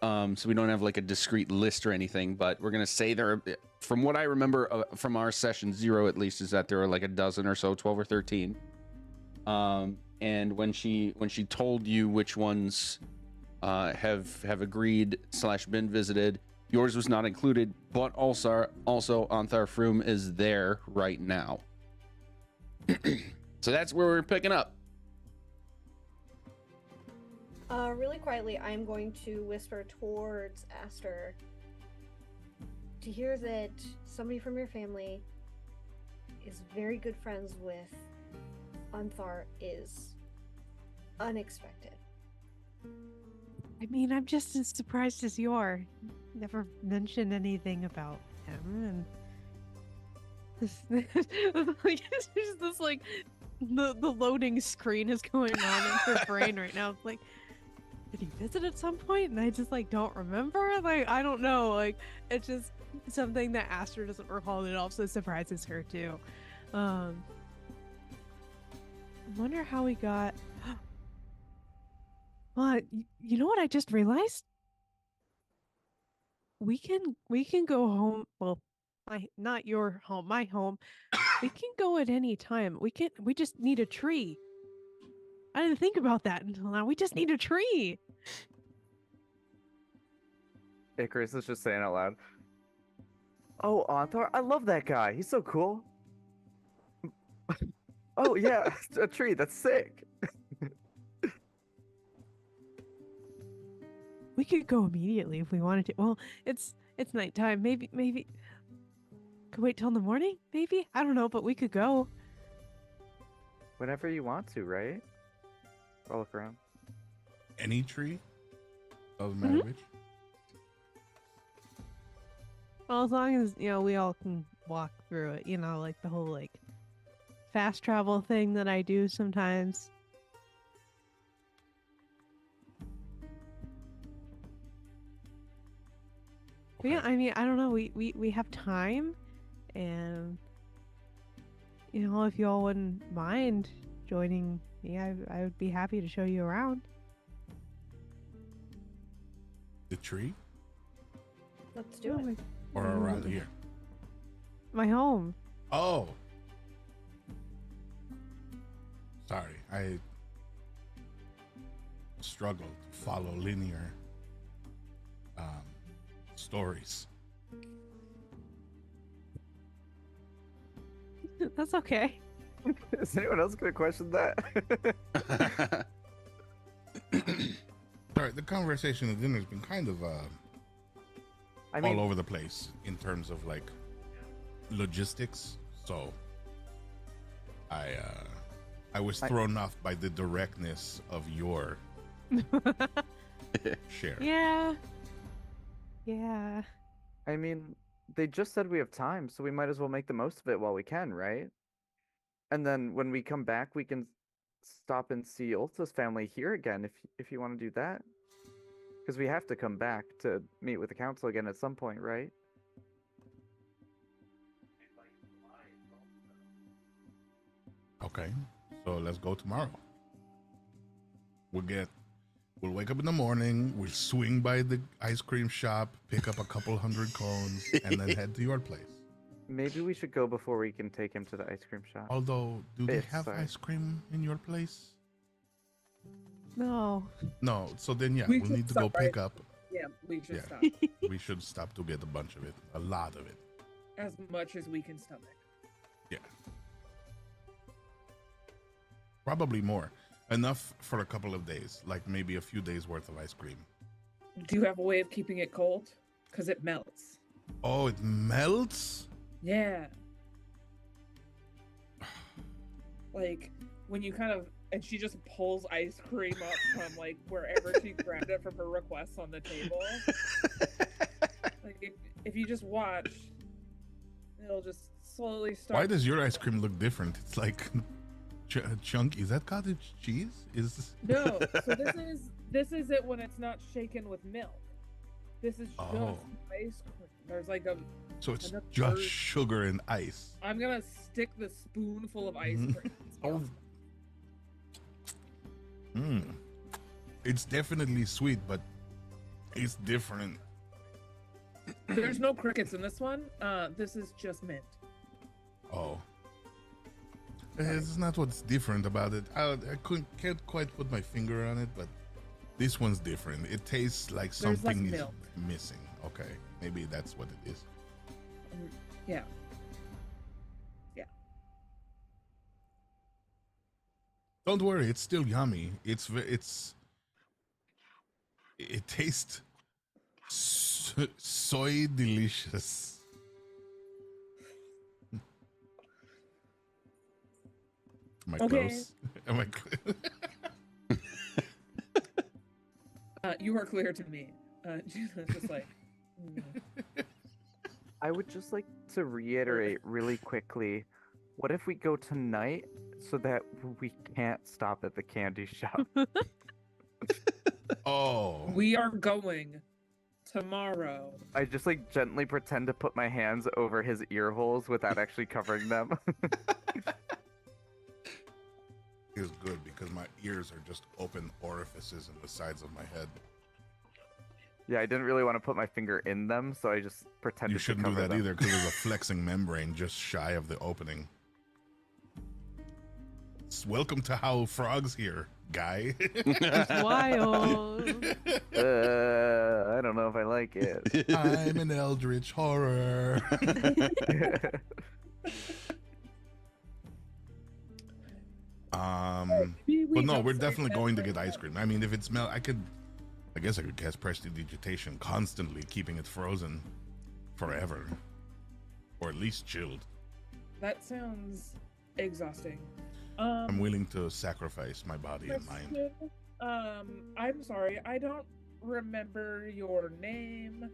So we don't have like a discrete list or anything, but we're gonna say there are, from what I remember from our session 0 at least, is that there are like a dozen or so, 12 or 13. And when she told you which ones have agreed / been visited, yours was not included, but also Antharr Froom is there right now. So that's where we're picking up. Really quietly, I'm going to whisper towards Aster to hear that somebody from your family is very good friends with Antharr is unexpected. I mean, I'm just as surprised as you are. Never mentioned anything about him, and like, it's just this like the loading screen is going on in her brain right now. It's like, did he visit at some point? And I just like don't remember. Like I don't know. Like it's just something that Aster doesn't recall, and it also surprises her too. I wonder how we got. Well, you know what I just realized? We can go home. Well, not your home, my home. We can go at any time. We just need a tree. I didn't think about that until now. We just need a tree. Icarus is just saying out loud. Oh, Antar, I love that guy. He's so cool. Oh yeah, a tree. That's sick. We could go immediately if we wanted to. Well, it's nighttime. Maybe could wait till the morning. Maybe I don't know, but we could go. Whenever you want to, right? I'll look around. Any tree? Doesn't matter which. Well, as long as we all can walk through it. Like the whole like fast travel thing that I do sometimes. But yeah, I mean, I don't know. We have time, and if you all wouldn't mind joining me, I would be happy to show you around. The tree? Let's do it. Or around here? My home. Oh. Sorry, I struggle to follow linear stories. That's okay. Is anyone else gonna question that? Sorry, the conversation at dinner has been kind of I mean, all over the place in terms of like logistics. So I was thrown off by the directness of your share. Yeah. Yeah. I mean, they just said we have time, so we might as well make the most of it while we can, right? And then when we come back, we can stop and see Ulta's family here again if you want to do that. Because we have to come back to meet with the council again at some point, right? Okay, so let's go tomorrow. We'll wake up in the morning, we'll swing by the ice cream shop, pick up a couple hundred cones, and then head to your place. Maybe we should go before we can take him to the ice cream shop. Although, do they have Sorry. ice cream in your place? No. No, so then yeah, We we'll should need to go stop, pick right? up. Yeah, we should Yeah. stop. We should stop to get a bunch of it, a lot of it. As much as we can stomach. Yeah. Probably more. Enough for a couple of days, like maybe a few days worth of ice cream. Do you have a way of keeping it cold? Because it melts. Oh, it melts? Yeah. Like when you kind of, and she just pulls ice cream up from like wherever she grabbed it from her requests on the table. Like if you just watch, it'll just slowly start. Why does your ice cream look different? It's like chunky. Is that cottage cheese? No. So this is it when it's not shaken with milk. This is just Oh. ice cream. There's like a. So it's Enough just bird- sugar and ice. I'm gonna stick the spoonful of ice cream. Oh. It's definitely sweet, but it's different. There's no crickets in this one. This is just mint. Oh. It's not what's different about it. I can't quite put my finger on it, but this one's different. It tastes like There's less something is milk. missing. Okay, maybe that's what it is. Yeah. Don't worry, it's still yummy. It tastes soy delicious. Am I Okay. close? Am I close? You are clear to me. Gina's just like. I would just like to reiterate really quickly, what if we go tonight so that we can't stop at the candy shop? Oh, We are going tomorrow. I just like gently pretend to put my hands over his ear holes without actually covering them. is good because my ears are just open orifices in the sides of my head. Yeah, I didn't really want to put my finger in them, so I just pretended You to shouldn't do cover that them. either because there's a flexing membrane just shy of the opening. Welcome to How Frogs Here, guy. It's wild. I don't know if I like it. I'm an eldritch horror. Maybe we But no, don't we're say definitely that going to right get ice now. cream. I mean, if it smell, I guess I could cast prestidigitation constantly, keeping it frozen forever, or at least chilled. That sounds exhausting. I'm willing to sacrifice my body and mind. Question, I'm sorry, I don't remember your name.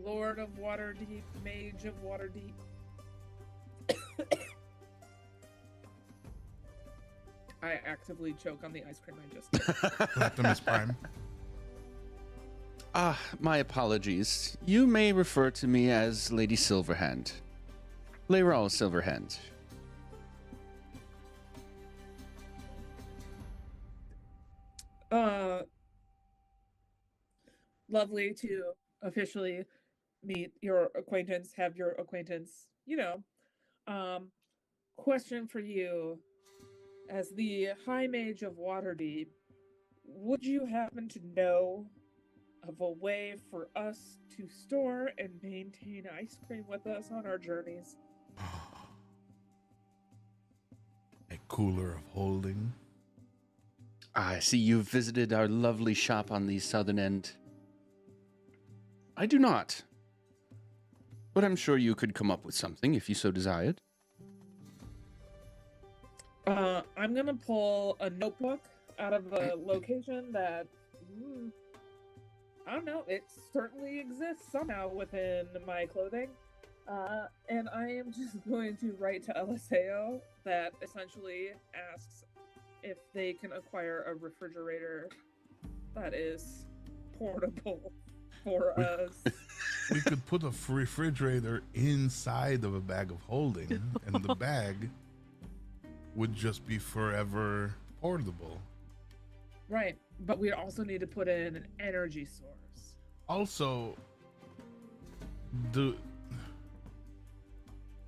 Lord of Waterdeep, Mage of Waterdeep. I actively choke on the ice cream I just did. Optimus Prime. Ah, my apologies. You may refer to me as Lady Silverhand. Leral Silverhand. Lovely to officially meet your acquaintance, have your acquaintance, question for you. As the High Mage of Waterdeep, would you happen to know of a way for us to store and maintain ice cream with us on our journeys? A cooler of holding. I see you've visited our lovely shop on the southern end. I do not. But I'm sure you could come up with something if you so desired. I'm gonna pull a notebook out of a location that, I don't know, it certainly exists somehow within my clothing. And I am just going to write to Eliseo that essentially asks if they can acquire a refrigerator that is portable for us. We could put a refrigerator inside of a bag of holding, and the bag would just be forever portable. Right, but we also need to put in an energy source. Also,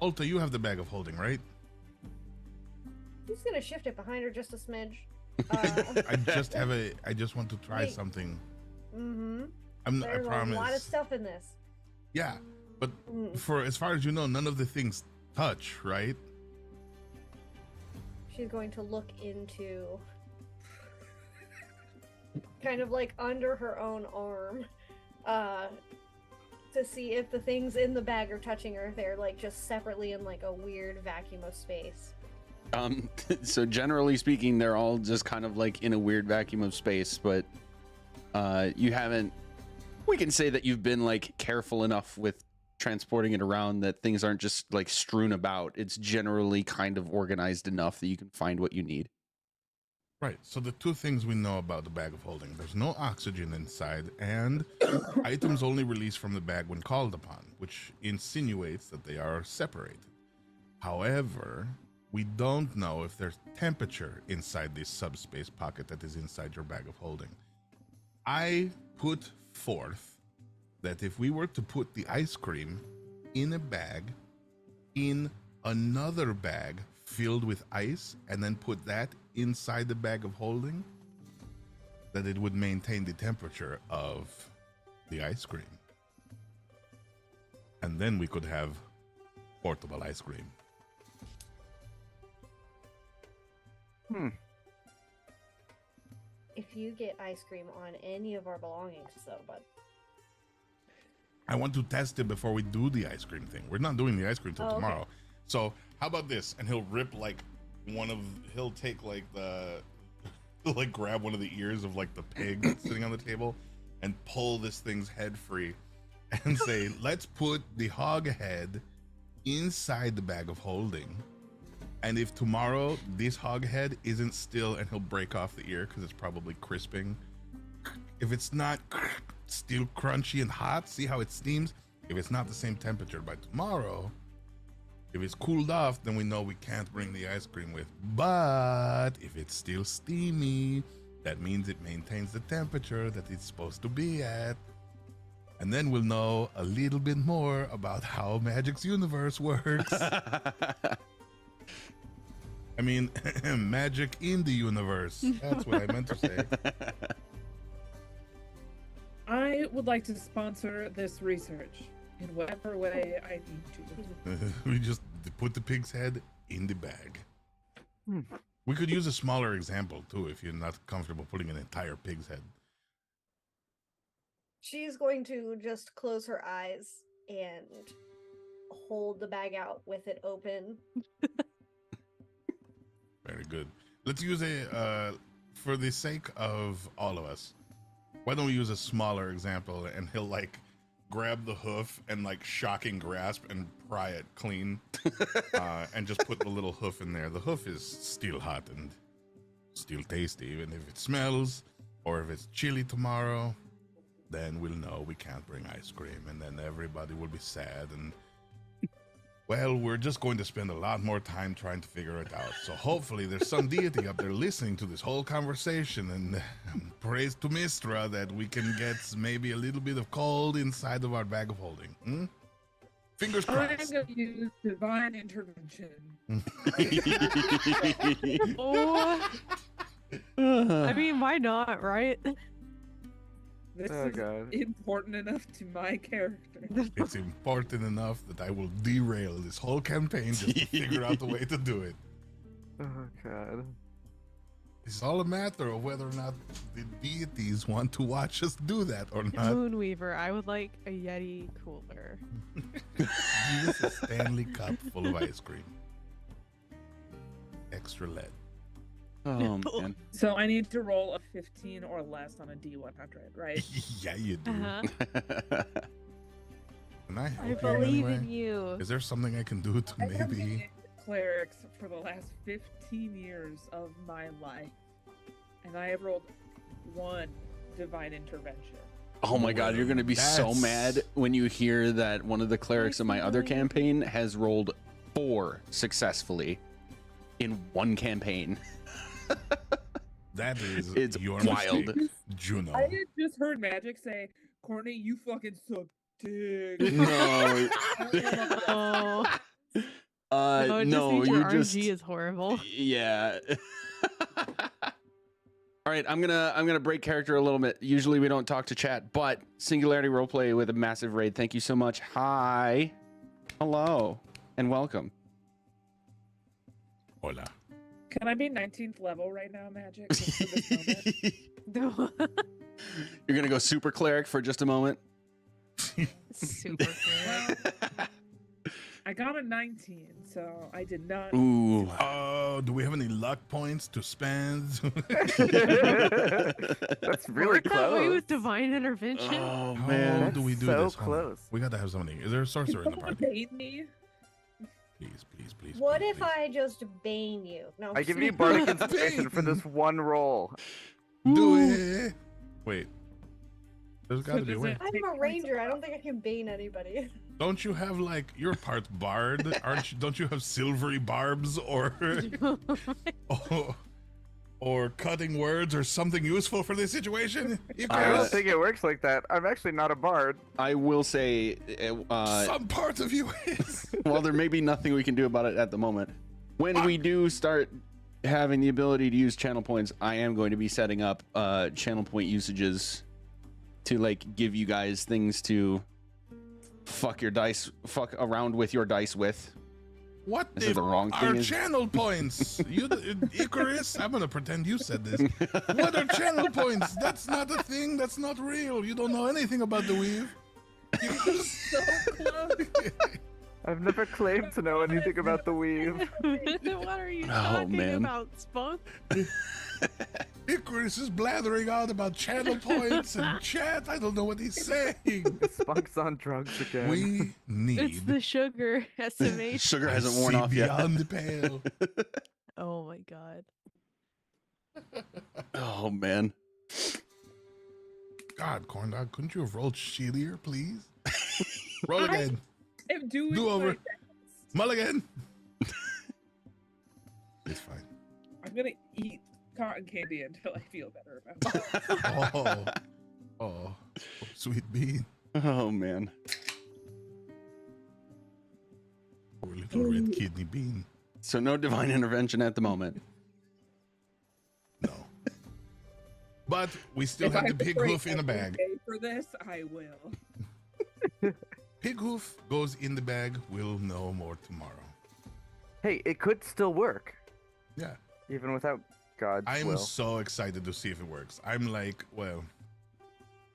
Ulta, you have the bag of holding, right? I'm just gonna shift it behind her just a smidge. I just want to try Wait. something. Mm-hmm. I There's a promise. lot of stuff in this. Yeah, but Mm. for as far as you know, none of the things touch, right? She's going to look into kind of like under her own arm to see if the things in the bag are touching her, if they're like just separately in like a weird vacuum of space. So generally speaking, they're all just kind of like in a weird vacuum of space, but you haven't, we can say that you've been like careful enough with transporting it around that things aren't just like strewn about. It's generally kind of organized enough that you can find what you need. Right. So the two things we know about the bag of holding: there's no oxygen inside, and items only released from the bag when called upon, which insinuates that they are separated. However, we don't know if there's temperature inside this subspace pocket that is inside your bag of holding. I put forth that if we were to put the ice cream in a bag, in another bag filled with ice, and then put that inside the bag of holding, that it would maintain the temperature of the ice cream. And then we could have portable ice cream. If you get ice cream on any of our belongings, though, but I want to test it before we do the ice cream thing. We're not doing the ice cream till Oh, okay. tomorrow. So how about this? And he'll rip like he'll take like he'll like grab one of the ears of like the pig that's sitting on the table and pull this thing's head free and say, let's put the hog head inside the bag of holding. And if tomorrow this hog head isn't still, and he'll break off the ear because it's probably crisping. If it's not still crunchy and hot, see how it steams? If it's not the same temperature by tomorrow, if it's cooled off, then we know we can't bring the ice cream with. But if it's still steamy, that means it maintains the temperature that it's supposed to be at. And then we'll know a little bit more about how Magic's universe works. I mean, magic in the universe. That's what I meant to say. I would like to sponsor this research in whatever way I need to. We just put the pig's head in the bag. Hmm. We could use a smaller example too if you're not comfortable putting an entire pig's head. She's going to just close her eyes and hold the bag out with it open. Very good. Let's use for the sake of all of us, why don't we use a smaller example, and he'll like grab the hoof and like shocking grasp and pry it clean, and just put the little hoof in there. The hoof is still hot and still tasty, even if it smells, or if it's chilly tomorrow, then we'll know we can't bring ice cream, and then everybody will be sad, and well, we're just going to spend a lot more time trying to figure it out. So hopefully there's some deity up there listening to this whole conversation, and praise to Mistra that we can get maybe a little bit of cold inside of our bag of holding. Fingers I'm crossed. going to use divine intervention. Oh. I mean, why not, right? This Oh, is God. important enough to my character. It's important enough that I will derail this whole campaign just to figure out the way to do it. Oh god. It's all a matter of whether or not the deities want to watch us do that or not. Moonweaver, I would like a Yeti cooler. Give us a Stanley Cup full of ice cream. Extra lead. Oh man. So I need to roll a 15 or less on a D100, right? Yeah, you do. Uh-huh. Can I help I you believe anyway? in you. Is there something I can do to I have been maybe? clerics for the last 15 years of my life, and I have rolled one divine intervention. Oh my god, you're gonna be so That's- mad when you hear that one of the clerics in my other campaign has rolled 4 successfully in one campaign. That is It's your wild. mistake, Juno. I had just heard Magic say, "Courtney, you fucking suck dick." No. Oh, No, it just means you're your just RNG is horrible. yeah. All right, I'm gonna break character a little bit. Usually we don't talk to chat, but Singularity Roleplay with a massive raid. Thank you so much. Hi, hello, and welcome. Hola. Can I be 19th level right now, Magic? Just for this moment? You're gonna go super cleric for just a moment. Super cool. I got a 19, so I did not. Ooh. Oh, do we have any luck points to spend? That's really Work that way close. with divine intervention. Oh How man. do we do so this? Hold on. close. We gotta have something. Is there a sorcerer in the Someone party? bait me? Please, please, please. What please, if please. I just bane you? No, I give you just- bardic inspiration for this one roll. Do it? Wait. There's gotta be a does way. it- I'm a ranger. I don't think I can bane anybody. Don't you have like you're part bard? Aren't you? Don't you have silvery barbs or cutting words or something useful for this situation? I don't Icarus? think it works like that. I'm actually not a bard. I will say, Some part of you is. while there may be nothing we can do about it at the moment, when we do start having the ability to use channel points, I am going to be setting up channel point usages to like give you guys things to fuck around with your dice with. What This is the wrong are thing, is- channel points? You, Icarus? I'm gonna pretend you said this. What are channel points? That's not a thing. That's not real. You don't know anything about the weave. So close. I've never claimed to know anything about the weave. What are you Oh, talking man. about, Spunk? Icarus is blathering on about channel points and chat. I don't know what he's saying. Spunk's on drugs again. We need. It's the sugar estimation. Sugar I hasn't worn see off yet. beyond the pale. Oh my god. Oh man. God, Corndog, couldn't you have rolled shittier, please? Roll again. I'm doing Do my over. best. Mulligan. It's fine. I'm gonna eat cotton candy until I feel better about it. Oh, sweet bean. Oh man. Poor little red kidney bean. So no divine intervention at the moment. No. But we still If have I the to pig pray hoof in a every bag. day for this, I will. Pig hoof goes in the bag. We'll know more tomorrow. Hey, it could still work, Yeah. even without God's I'm will. so excited to see if it works. I'm like, well,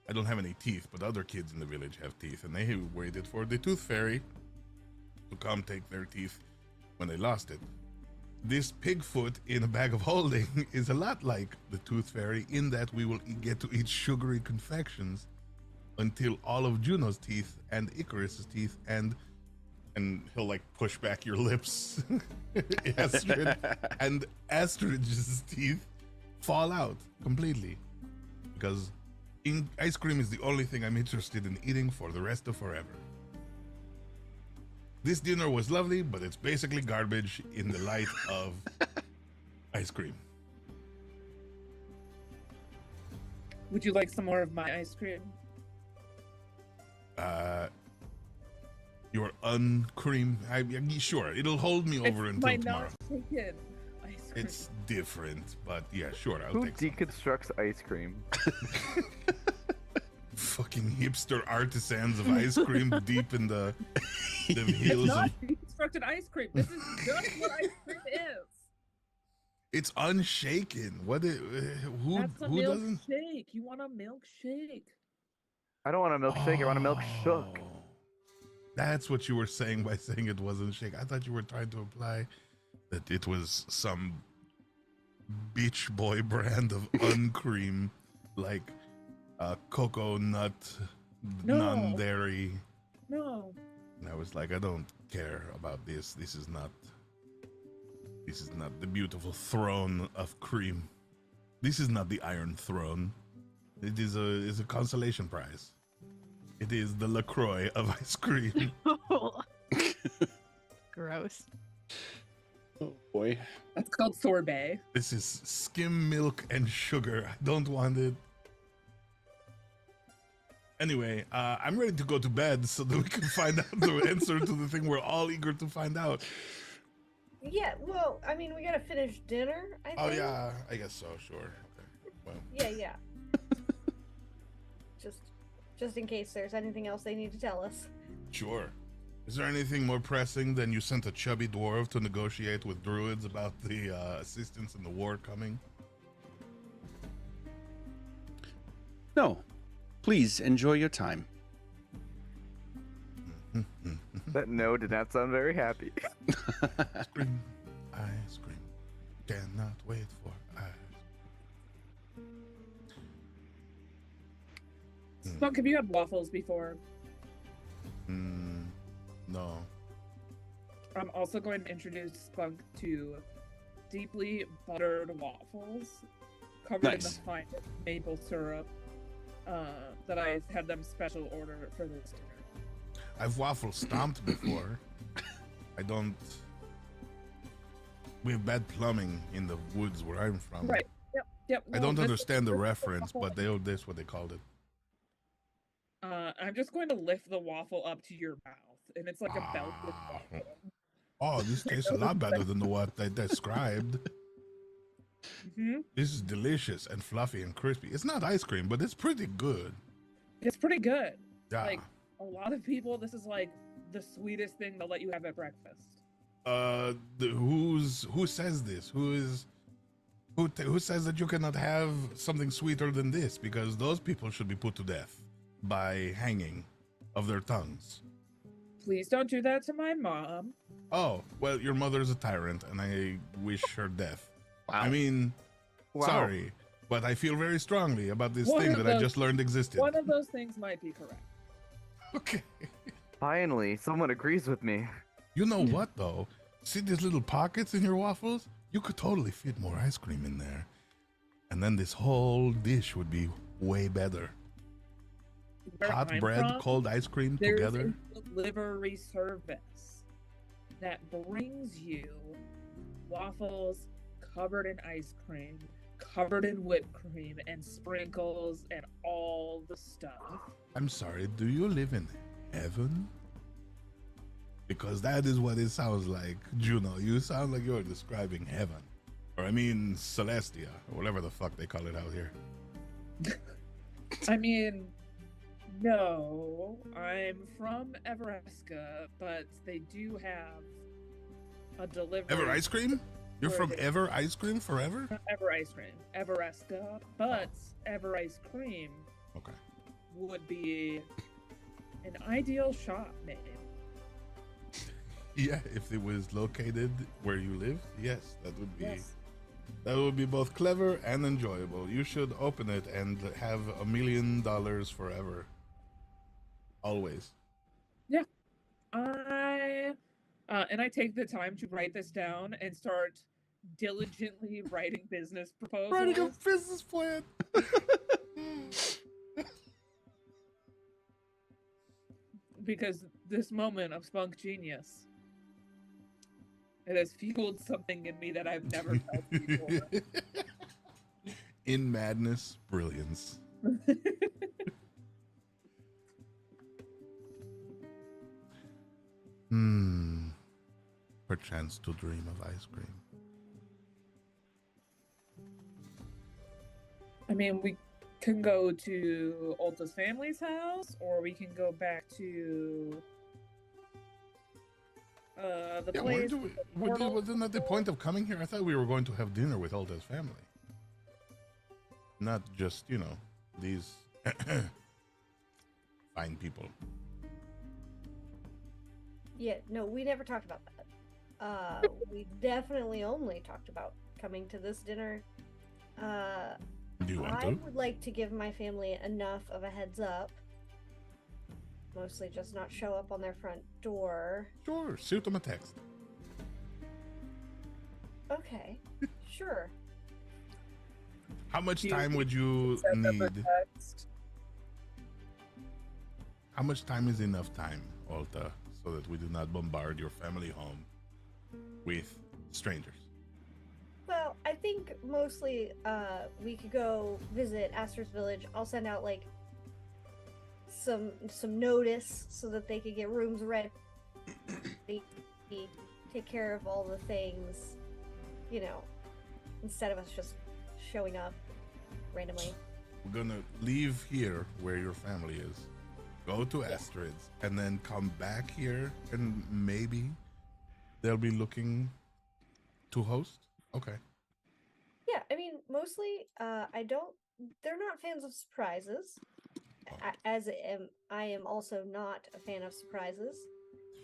I don't have any teeth, but other kids in the village have teeth, and they waited for the tooth fairy to come take their teeth when they lost it. This pig foot in a bag of holding is a lot like the tooth fairy in that we will get to eat sugary confections until all of Juno's teeth and Icarus's teeth and he'll like push back your lips, Astrid, and Astrid's teeth fall out completely because ice cream is the only thing I'm interested in eating for the rest of forever. This dinner was lovely, but it's basically garbage in the light of ice cream. Would you like some more of my ice cream? Your uncream, sure, it'll hold me over It's until my tomorrow. non-shaken ice cream. It's different, but yeah, sure, I'll Who take some. deconstructs ice cream? Fucking hipster artisans of ice cream deep in the It's hills not of... deconstructed ice cream. This is just what ice cream is. It's unshaken. What? Who That's a doesn't? milkshake. You want a milkshake? I don't want a milkshake. I want a milk shook. Oh, that's what you were saying by saying it wasn't shake. I thought you were trying to imply that it was some beach boy brand of uncream, like cocoa nut, No. non-dairy. No. And I was like, I don't care about this. This is not the beautiful throne of cream. This is not the Iron Throne. It is a consolation prize. It is the LaCroix of ice cream. Gross. Oh boy. That's called sorbet. This is skim milk and sugar. I don't want it. Anyway, I'm ready to go to bed so that we can find out the answer to the thing we're all eager to find out. Yeah, well, I mean, we gotta finish dinner, I think. Oh yeah, I guess so. Sure. Okay. Well, Yeah. Just in case there's anything else they need to tell us. sure. Is there anything more pressing than you sent a chubby dwarf to negotiate with druids about the assistance in the war coming? No. Please enjoy your time. That no did not sound very happy. Ice cream, ice cream. Cannot wait for ice. Spunk, have you had waffles before? No. I'm also going to introduce Spunk to deeply buttered waffles covered in the Nice. finest maple syrup that I had them special order for this dinner. I've waffle stomped before. I don't. We have bad plumbing in the woods where I'm from. Right. Yep. I no, don't this- understand the this is reference, waffle. but that's what they called it. I'm just going to lift the waffle up to your mouth, and it's like a belted Ah. waffle. Oh, this tastes a lot better than the what they described. hmm This is delicious and fluffy and crispy. It's not ice cream, but it's pretty good. It's pretty good. Yeah. Like a lot of people, this is like the sweetest thing they'll let you have at breakfast. Who says this? Who says that you cannot have something sweeter than this? Because those people should be put to death by hanging of their tongues. Please don't do that to my mom. Oh, well, your mother's a tyrant, and I wish her death. Wow. I mean, Wow. sorry, but I feel very strongly about this One thing of that I those- just learned existed. One of those things might be correct. Okay. Finally, someone agrees with me. You know what though? See these little pockets in your waffles? You could totally fit more ice cream in there. And then this whole dish would be way better. Where Hot I'm bread, from, cold ice cream there's together. a delivery service that brings you waffles covered in ice cream, covered in whipped cream and sprinkles and all the stuff. I'm sorry, do you live in heaven? Because that is what it sounds like, Juno. You sound like you're describing heaven. Or I mean Celestia, or whatever the fuck they call it out here. I mean, no, I'm from Everesca, but they do have a delivery. Ever ice cream? You're where from they- Ever Ice Cream forever? Not Ever Ice Cream, Everesca, but Ever Ice Cream Okay. would be an ideal shop name. Yeah, if it was located where you live, yes, that would be Yes. that would be both clever and enjoyable. You should open it and have $1 million forever. Always. I take the time to write this down and start diligently writing business proposals. Writing a business plan. Because this moment of spunk genius, it has fueled something in me that I've never felt before. In madness, brilliance. Perchance to dream of ice cream. I mean, we can go to Ulta's family's house, or we can go back to the Yeah, place. wasn't that the point of coming here? I thought we were going to have dinner with Alta's family. Not just, these fine people. Yeah, no, we never talked about that. We definitely only talked about coming to this dinner. Do you want I to? would like to give my family enough of a heads up. Mostly just not show up on their front door. Sure, shoot them a text. Okay, sure. How much Do you time would you Send them a need? text. How much time is enough time, Alta, so that we do not bombard your family home with strangers? Well, I think mostly we could go visit Astor's village. I'll send out like some notice so that they could get rooms ready, take care of all the things, instead of us just showing up randomly. We're gonna leave here where your family is, go to Astrid's, and then come back here, and maybe they'll be looking to host. Okay. Yeah, I mean, mostly, they're not fans of surprises, I am also not a fan of surprises.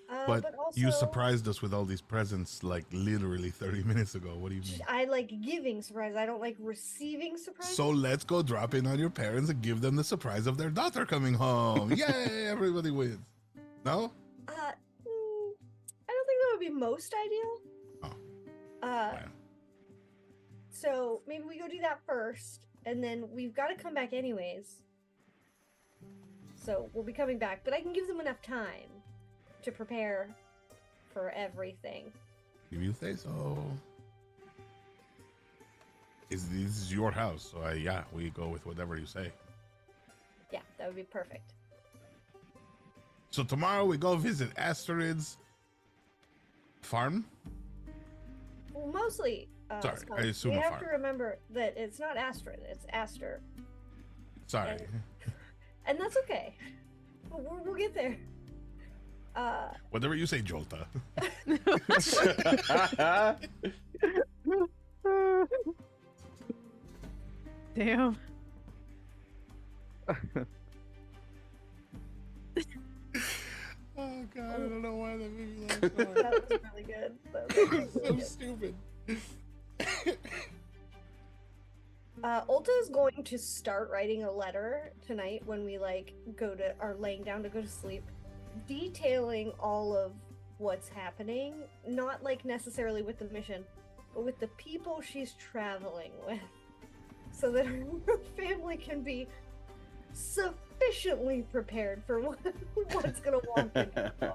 But also, you surprised us with all these presents like literally 30 minutes ago. What do you mean? I like giving surprises. I don't like receiving surprises. So let's go drop in on your parents and give them the surprise of their daughter coming home. Yay, everybody wins. No? I don't think that would be most ideal. Oh. Uh, So maybe we go do that first, and then we've got to come back anyways. So we'll be coming back, but I can give them enough time to prepare for everything. If you say so. This is your house, so we go with whatever you say. Yeah, that would be perfect. So tomorrow we go visit Astrid's farm. Well, mostly. Sorry, Skunk, I assume we a have farm. to remember that it's not Astrid, it's Aster, Sorry. and that's okay. We'll get there. Whatever you say, Jolta. Damn. Oh god, I don't know why that made me laugh so hard. That was really good. That was really so good. stupid. Ulta is going to start writing a letter tonight when we are laying down to go to sleep, detailing all of what's happening, not like necessarily with the mission, but with the people she's traveling with, so that her family can be sufficiently prepared for what's gonna walk into them.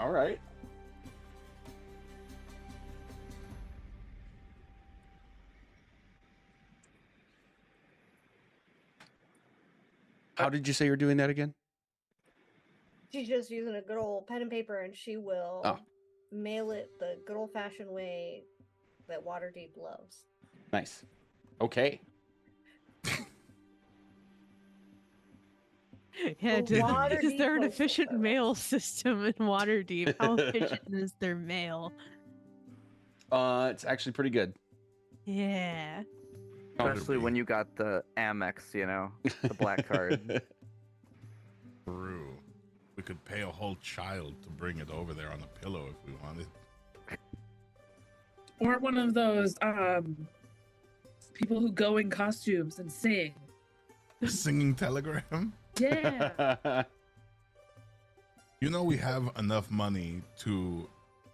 All right. How did you say you're doing that again? She's just using a good old pen and paper, and she will mail it the good old-fashioned way that Waterdeep loves. Nice. Okay. Yeah, Waterdeep is there an postal efficient service. mail system in Waterdeep? How efficient is their mail? It's actually pretty good. Yeah. Especially when you got the Amex, the black card. True. We could pay a whole child to bring it over there on a pillow if we wanted. Or one of those people who go in costumes and sing. Singing telegram? Yeah. We have enough money to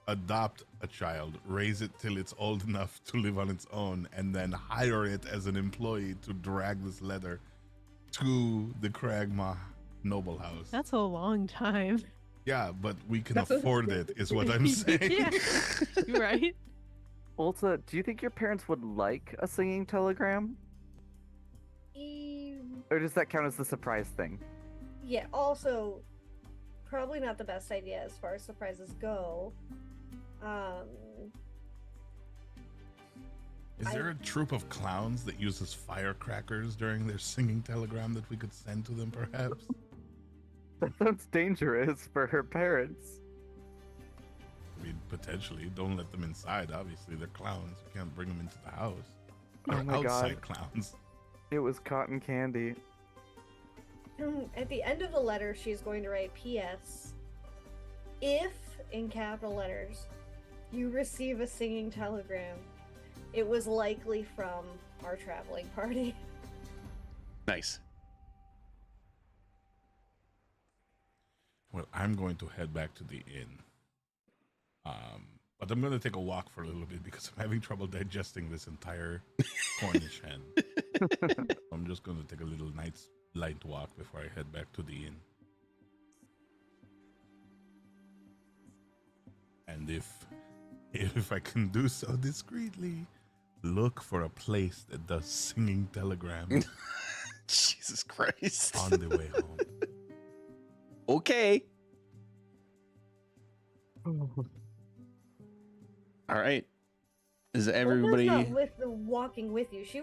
adopt a child, raise it till it's old enough to live on its own, and then hire it as an employee to drag this letter to the Cragma noble house. That's a long time. Yeah, but we can That's a- afford it, is what I'm saying. Yeah. You're right. Ulta, do you think your parents would like a singing telegram? Or does that count as the surprise thing? Yeah, also, probably not the best idea as far as surprises go. Is there a troop of clowns that uses firecrackers during their singing telegram that we could send to them, perhaps? That sounds dangerous for her parents. I mean, potentially. Don't let them inside, obviously. They're clowns. You can't bring them into the house. Oh They're my outside God. clowns. It was cotton candy. At the end of the letter, she's going to write P.S. If, in capital letters, you receive a singing telegram, it was likely from our traveling party. Nice. Well, I'm going to head back to the inn. But I'm going to take a walk for a little bit because I'm having trouble digesting this entire Cornish hen. I'm just going to take a little light walk before I head back to the inn. And if I can do so discreetly, look for a place that does singing telegrams Jesus Christ. on the way home. Okay. All right. Is everybody? Ulta's not with the walking with you. She's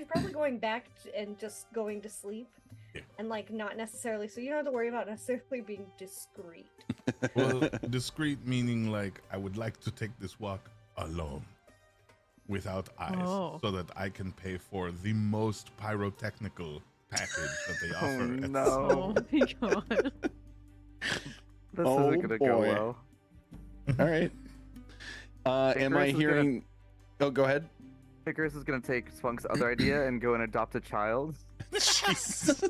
probably going back and just going to sleep, Yeah. and not necessarily. So you don't have to worry about necessarily being discreet. Well, discreet meaning I would like to take this walk alone, without eyes, Oh. so that I can pay for the most pyrotechnical package that they Oh, offer. at no. Oh my God. This Oh, isn't gonna go boy. well. All right. Am I Icarus is gonna- hearing? Oh, go ahead. Icarus is gonna take Spunk's other idea and go and adopt a child. Jesus.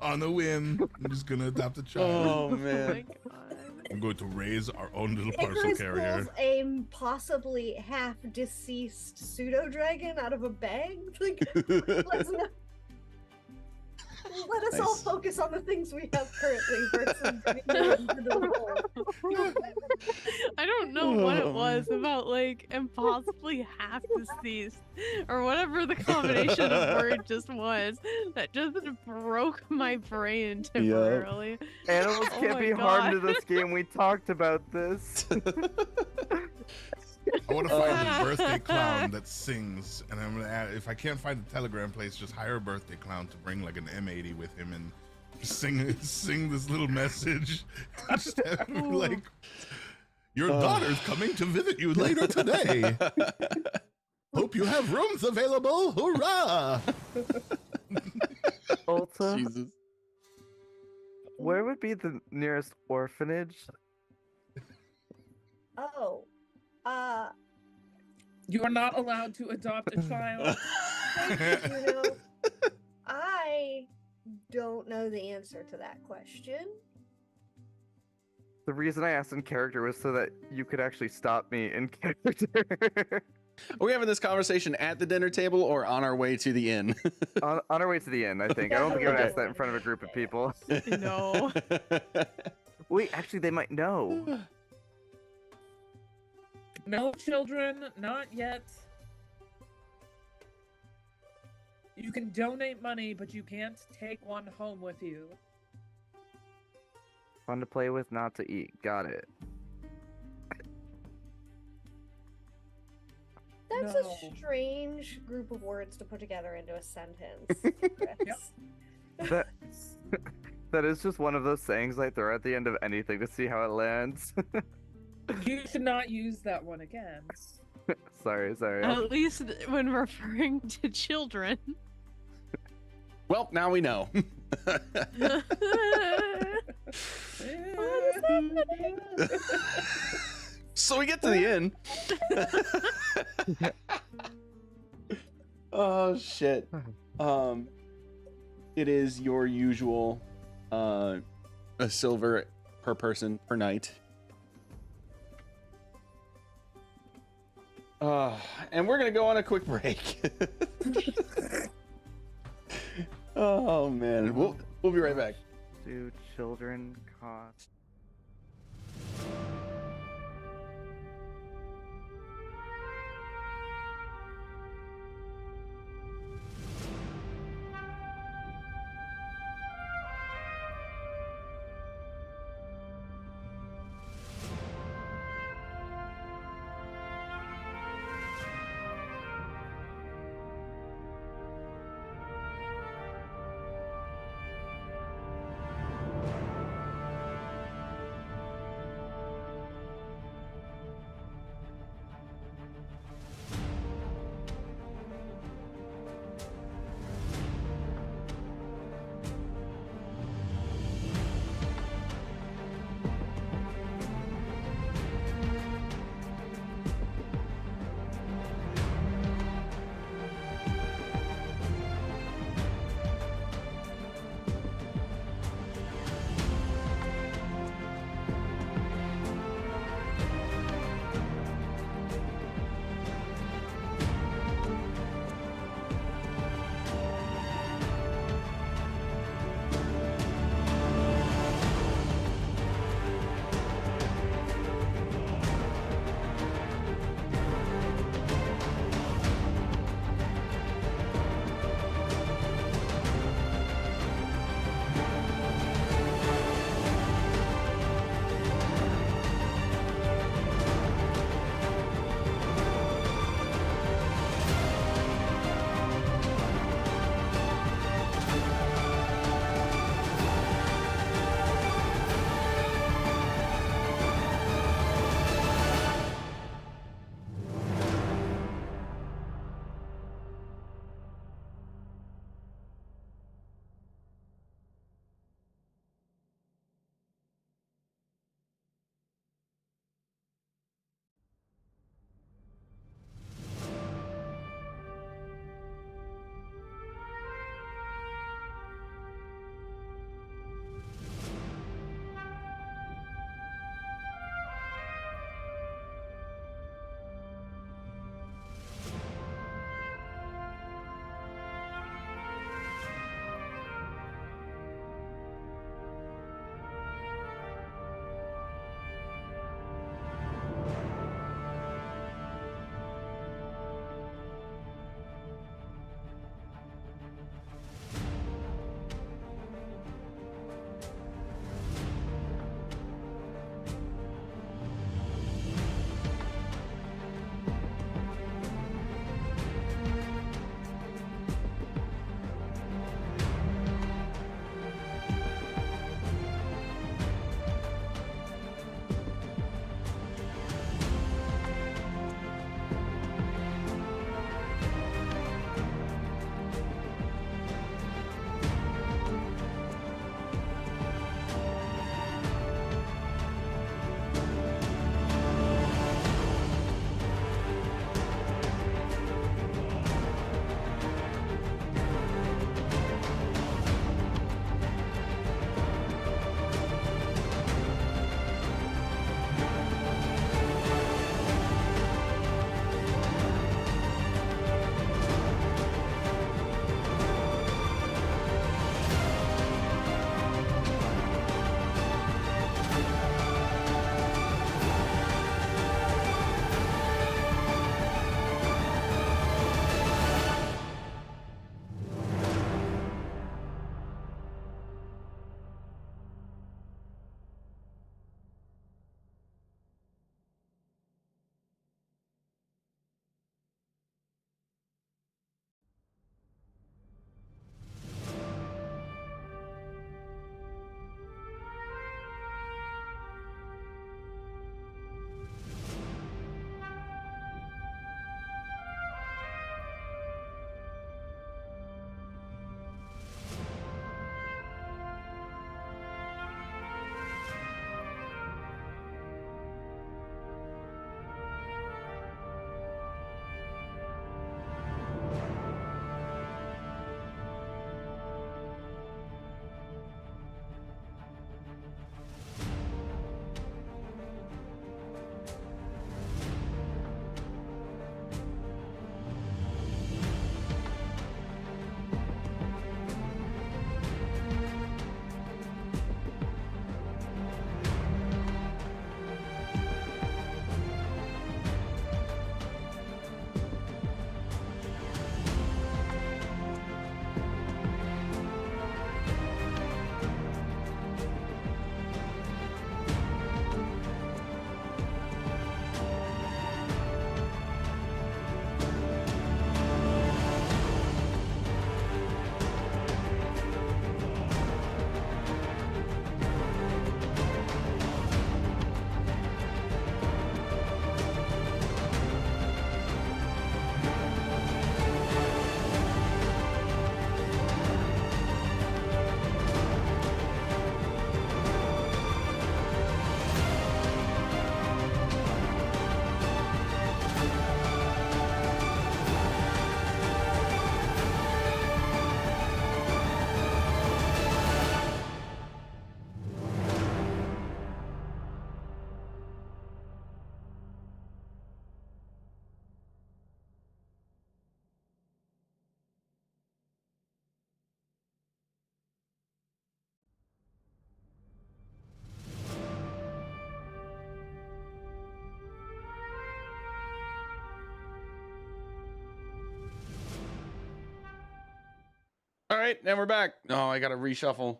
On a whim, I'm just gonna adopt a child. Oh Oh my man. God. I'm going to raise our own little parcel Icarus carrier. pulls a possibly half-deceased pseudo-dragon out of a bag. Let's not... Let us all Nice. focus on the things we have currently versus getting into the role. I don't know what it Oh, was about impossibly half deceased or whatever the combination of word just was that just broke my brain temporarily. Animals Oh can't my be harmed in God. this game. We talked about this. I want to find a birthday clown that sings, and I'm gonna add, if I can't find a telegram place, just hire a birthday clown to bring an M80 with him and sing this little message. Just have him your daughter's coming to visit you later today. Hope you have rooms available. Hoorah! Ulta, Jesus. where would be the nearest orphanage? Oh, You are not allowed to adopt a child. You know, I don't know the answer to that question. The reason I asked in character was so that you could actually stop me in character. Are we having this conversation at the dinner table or on our way to the inn? on our way to the end, I think. I don't think I would ask that in front of a group of people. No. Wait, actually, they might know. No children, not yet. You can donate money, but you can't take one home with you. Fun to play with, not to eat. Got it. That's No. a strange group of words to put together into a sentence. Chris. That, that is just one of those sayings I throw at the end of anything to see how it lands. You should not use that one again. sorry. At least when referring to children. Well, now we know. So we get to the inn. Oh shit. It is your usual a silver per person per night. And we're gonna go on a quick break. Oh man, we'll be right back. Do children cost? right, and we're back. Oh, I gotta reshuffle.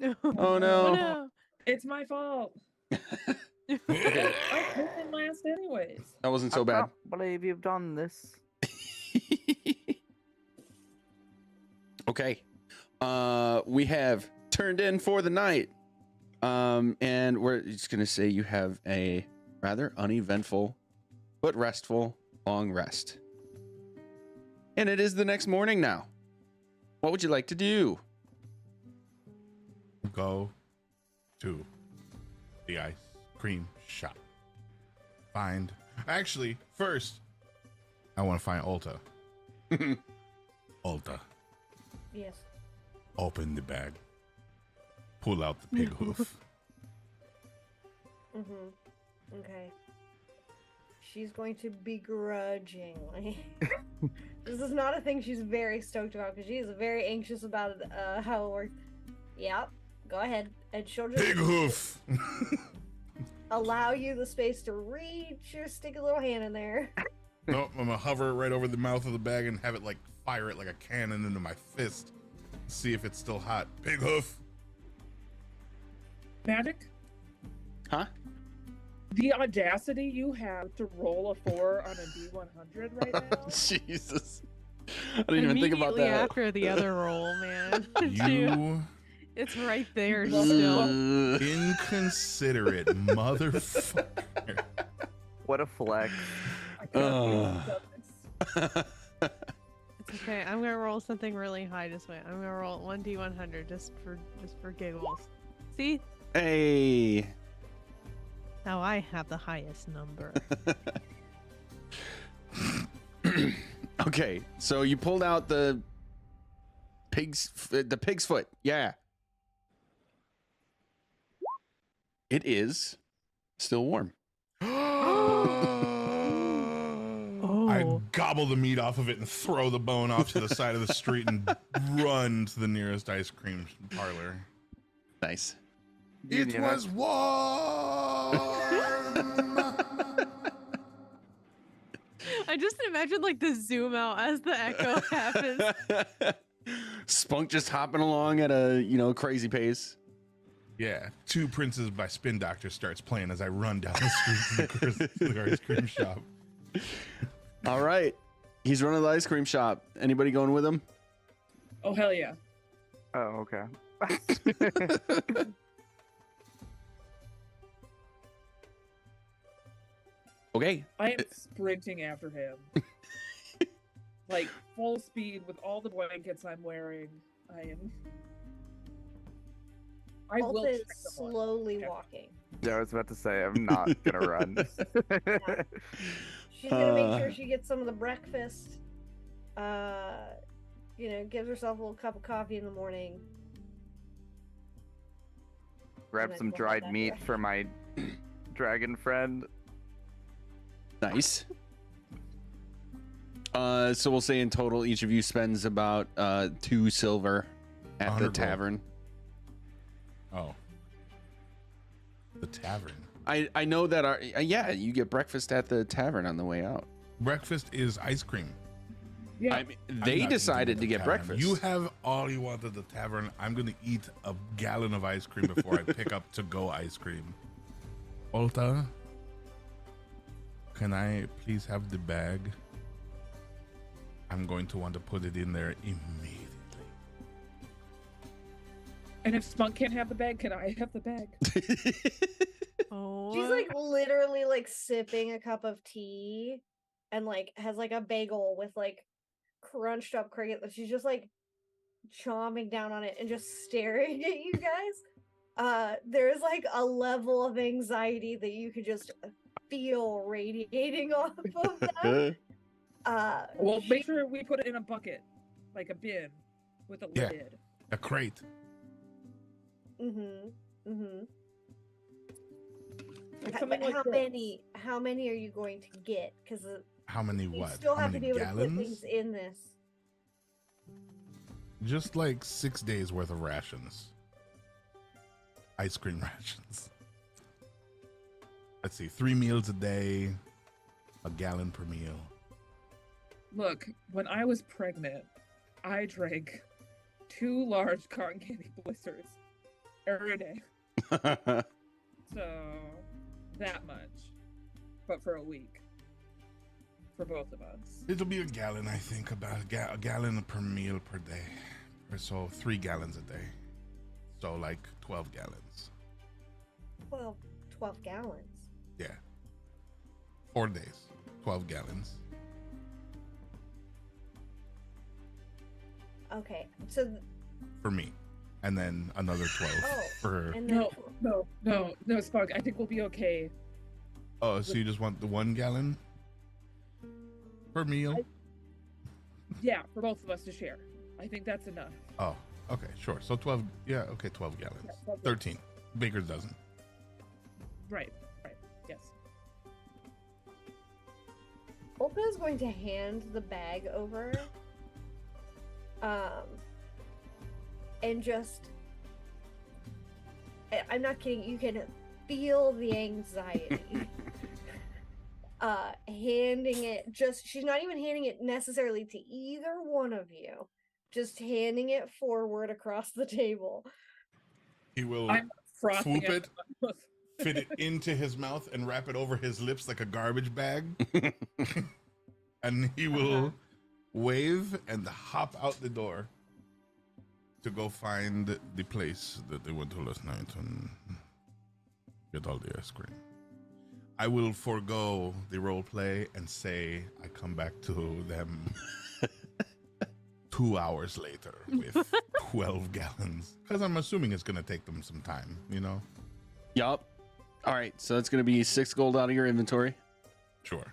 Oh Oh no. no. It's my fault. Okay, I couldn't last anyways. that wasn't so I bad. can't believe you've done this. Okay. We have turned in for the night. And we're just gonna say you have a rather uneventful but restful long rest. And it is the next morning now. What would you like to do? Go to the ice cream shop. Actually, first, I want to find Ulta. Ulta, Yes. open the bag. Pull out the pig hoof. Okay. She's going to begrudgingly. This is not a thing she's very stoked about because she is very anxious about how it works. Yep. Go ahead, and she'll just Pig hoof. allow you the space to reach or stick a little hand in there. Nope, I'm gonna hover right over the mouth of the bag and have it like fire it like a cannon into my fist. See if it's still hot. Pig hoof. Magic? Huh? The audacity you have to roll a 4 on a D100 right now? Jesus. I didn't even think about Immediately that. after the other roll, man. You It's right there Well, still. inconsiderate motherfucker. What a flex. I can't believe you've done this. It's okay. I'm gonna roll something really high this way. I'm gonna roll 1D100 just for giggles. See? Hey. Now I have the highest number. Okay, so you pulled out the pig's foot. Yeah. It is still warm. I gobble the meat off of it and throw the bone off to the side of the street and run to the nearest ice cream parlor. Nice. It was warm. I just imagine like the zoom out as the echo happens. Spunk just hopping along at a crazy pace. Yeah, Two Princes by Spin Doctor starts playing as I run down the street to the ice cream shop. All right, he's running the ice cream shop. Anybody going with him? Oh, hell yeah. Oh, okay. Okay. I am sprinting after him. Like full speed with all the blankets I'm wearing. I will Ulta is check the one. slowly Okay. walking. Yeah, I was about to say I'm not gonna run. She's gonna make sure she gets some of the breakfast. Gives herself a little cup of coffee in the morning. Grab And some then we'll have dried that meat breakfast. for my dragon friend. Nice. So we'll say in total, each of you spends about 2 silver at the 100 gold. tavern. Oh. The tavern. I know that you get breakfast at the tavern on the way out. Breakfast is ice cream. Yeah. I mean, I'm they not decided eating to at get the tavern. breakfast. You have all you want at the tavern. I'm gonna eat a gallon of ice cream before I pick up to-go ice cream. Ulta, can I please have the bag? I'm going to want to put it in there immediately. And if Spunk can't have the bag, can I have the bag? Oh. She's like literally like sipping a cup of tea and like has like a bagel with like crunched up cricket that she's just like chomping down on it and just staring at you guys. There's like a level of anxiety that you could just feel radiating off of them. Well, make sure we put it in a bucket, like a bin with a Yeah. lid. A crate. Like But something like this. how many are you going to get? Because How many you what? still How have to many be able to put gallons? things in this. Just like 6 days worth of rations. Ice cream rations. Let's see, 3 meals a day, a gallon per meal. Look, when I was pregnant, I drank 2 large cotton candy blisters every day. So that much, but for a week for both of us. It'll be a gallon, I think, about a gallon per meal per day. So 3 gallons a day. So like 12 gallons. Well, 12 gallons. Yeah. 4 days, 12 gallons. Okay, so For me. And then another 12 for... and then No, Spunk. I think we'll be okay. Oh, so you just want the 1 gallon per meal? Yeah, for both of us to share. I think that's enough. Oh, okay, sure. So 12, yeah, okay, 12 gallons. Yeah, 12 13. Baker's dozen. Right, yes. Olpa is going to hand the bag over. And just, I'm not kidding, you can feel the anxiety. Handing it, she's not even handing it necessarily to either one of you, just handing it forward across the table. He will I'm frothing swoop at it, the mouth. fit it into his mouth, and wrap it over his lips like a garbage bag. And he will wave and hop out the door to go find the place that they went to last night and get all the ice cream. I will forego the role play and say I come back to them 2 hours later with 12 gallons. Because I'm assuming it's going to take them some time, you know? Yup. All right, so it's going to be 6 gold out of your inventory. Sure.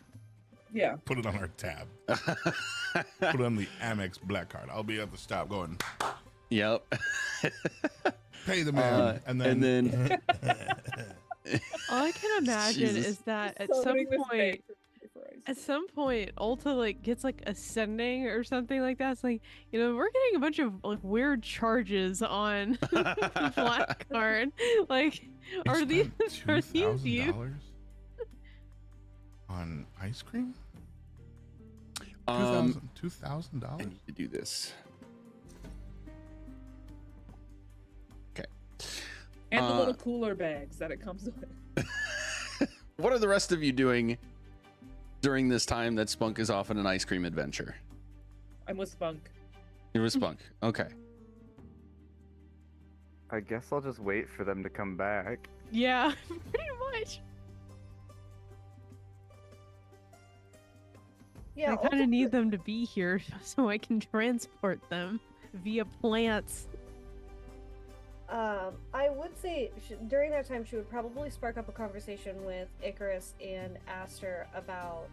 Yeah. Put it on our tab. Put it on the Amex black card. I'll be at the stop going, Yep. pay the man. and then All I can imagine Jesus. is that at So some many point, mistakes. Ulta like gets like ascending or something like that. It's like, we're getting a bunch of like weird charges on the black card. Like, are these you? $2,000 on ice cream? I $2,000? need to do this. Okay. And the little cooler bags that it comes with. What are the rest of you doing during this time that Spunk is off on an ice cream adventure? I'm with Spunk. You're with Spunk. Okay. I guess I'll just wait for them to come back. Yeah, pretty much. Yeah, I kind of need them to be here so I can transport them via plants. I would say during that time she would probably spark up a conversation with Icarus and Aster about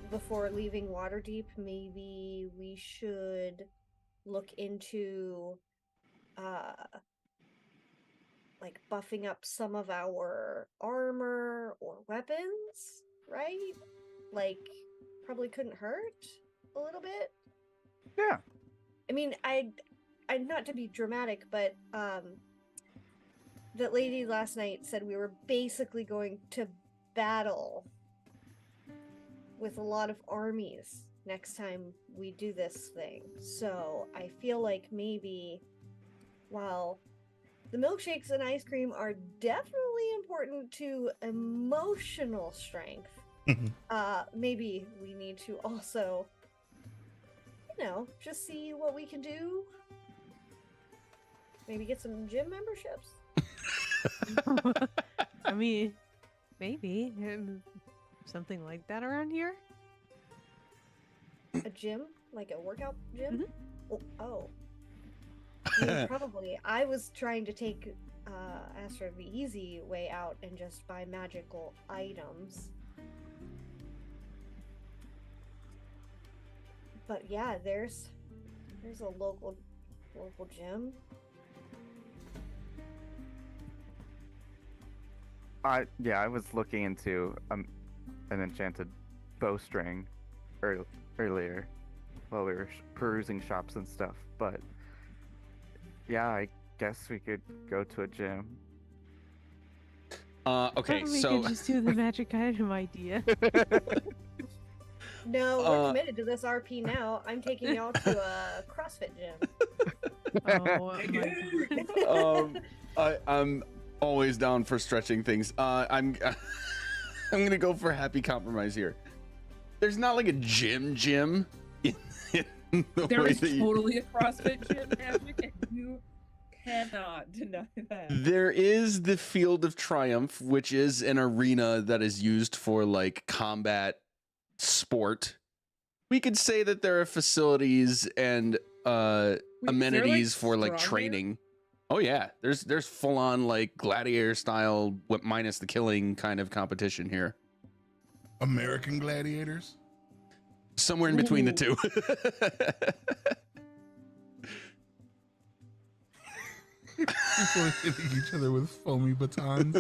before leaving Waterdeep, maybe we should look into like buffing up some of our armor or weapons, right? Like probably couldn't hurt a little bit. Yeah. I mean, I'd not to be dramatic, but that lady last night said we were basically going to battle with a lot of armies next time we do this thing. So I feel like maybe while the milkshakes and ice cream are definitely important to emotional strength, maybe we need to also, just see what we can do. Maybe get some gym memberships. I mean, maybe something like that around here. A gym? Like a workout gym? Oh. I mean, probably. I was trying to take Astra the easy way out and just buy magical items. But yeah, there's a local gym. I was looking into an enchanted bowstring earlier while we were perusing shops and stuff, but yeah, I guess we could go to a gym. Okay, Or we so could just do the magic item idea. No, we're committed to this RP now. I'm taking y'all to a CrossFit gym. Oh my god. I'm always down for stretching things. I'm gonna go for happy compromise here. There's not like a gym in the There way is that you... totally a CrossFit gym, Magic, and you cannot deny that. There is the Field of Triumph, which is an arena that is used for like combat sport. We could say that there are facilities and Wait, is there, amenities for like strongman? training. Oh yeah, there's full on like gladiator style, minus the killing kind of competition here. American gladiators. Somewhere in between the Ooh. two. People are hitting each other with foamy batons.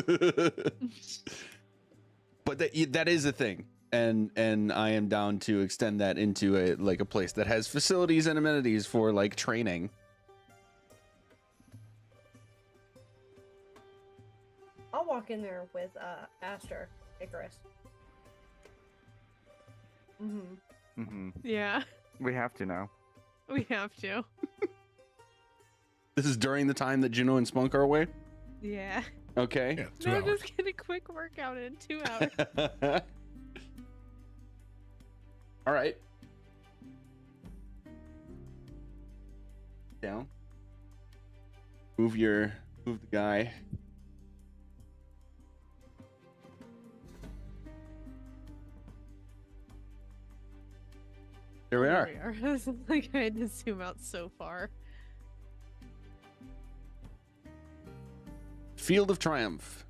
But that is a thing, and I am down to extend that into a place that has facilities and amenities for like training. I'll walk in there with Aster, Icarus. Yeah, We have to now. we have to. This is during the time that Juno and Spunk are away. Yeah. Okay. Yeah, 2 No, hours. just get a quick workout in 2 hours. All right. Down. Move the guy. Here we are. There we are. It's like I had to zoom out so far. Field of Triumph.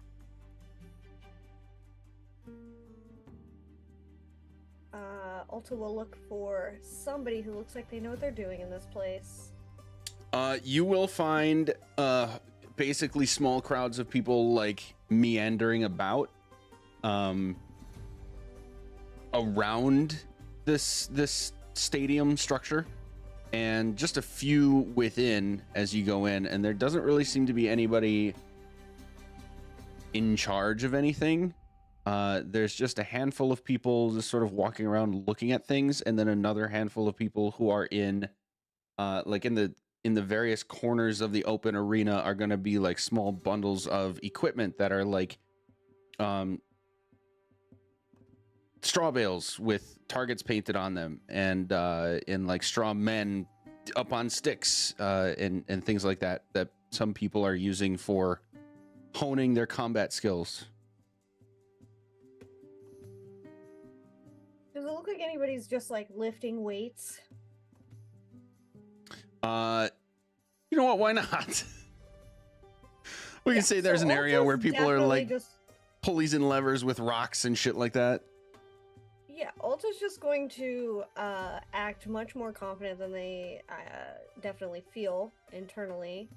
Ulta will look for somebody who looks like they know what they're doing in this place. You will find basically small crowds of people like meandering about around this stadium structure, and just a few within as you go in, and there doesn't really seem to be anybody in charge of anything. There's just a handful of people just sort of walking around looking at things, and then another handful of people who are in like in the various corners of the open arena are going to be like small bundles of equipment that are like straw bales with targets painted on them, and in like straw men up on sticks, and things like that some people are using for honing their combat skills. Does it look like anybody's just like lifting weights? You know what? Why not? We can say there's an area where people are like pulleys and levers with rocks and shit like that. Yeah, Ulta's just going to act much more confident than they definitely feel internally,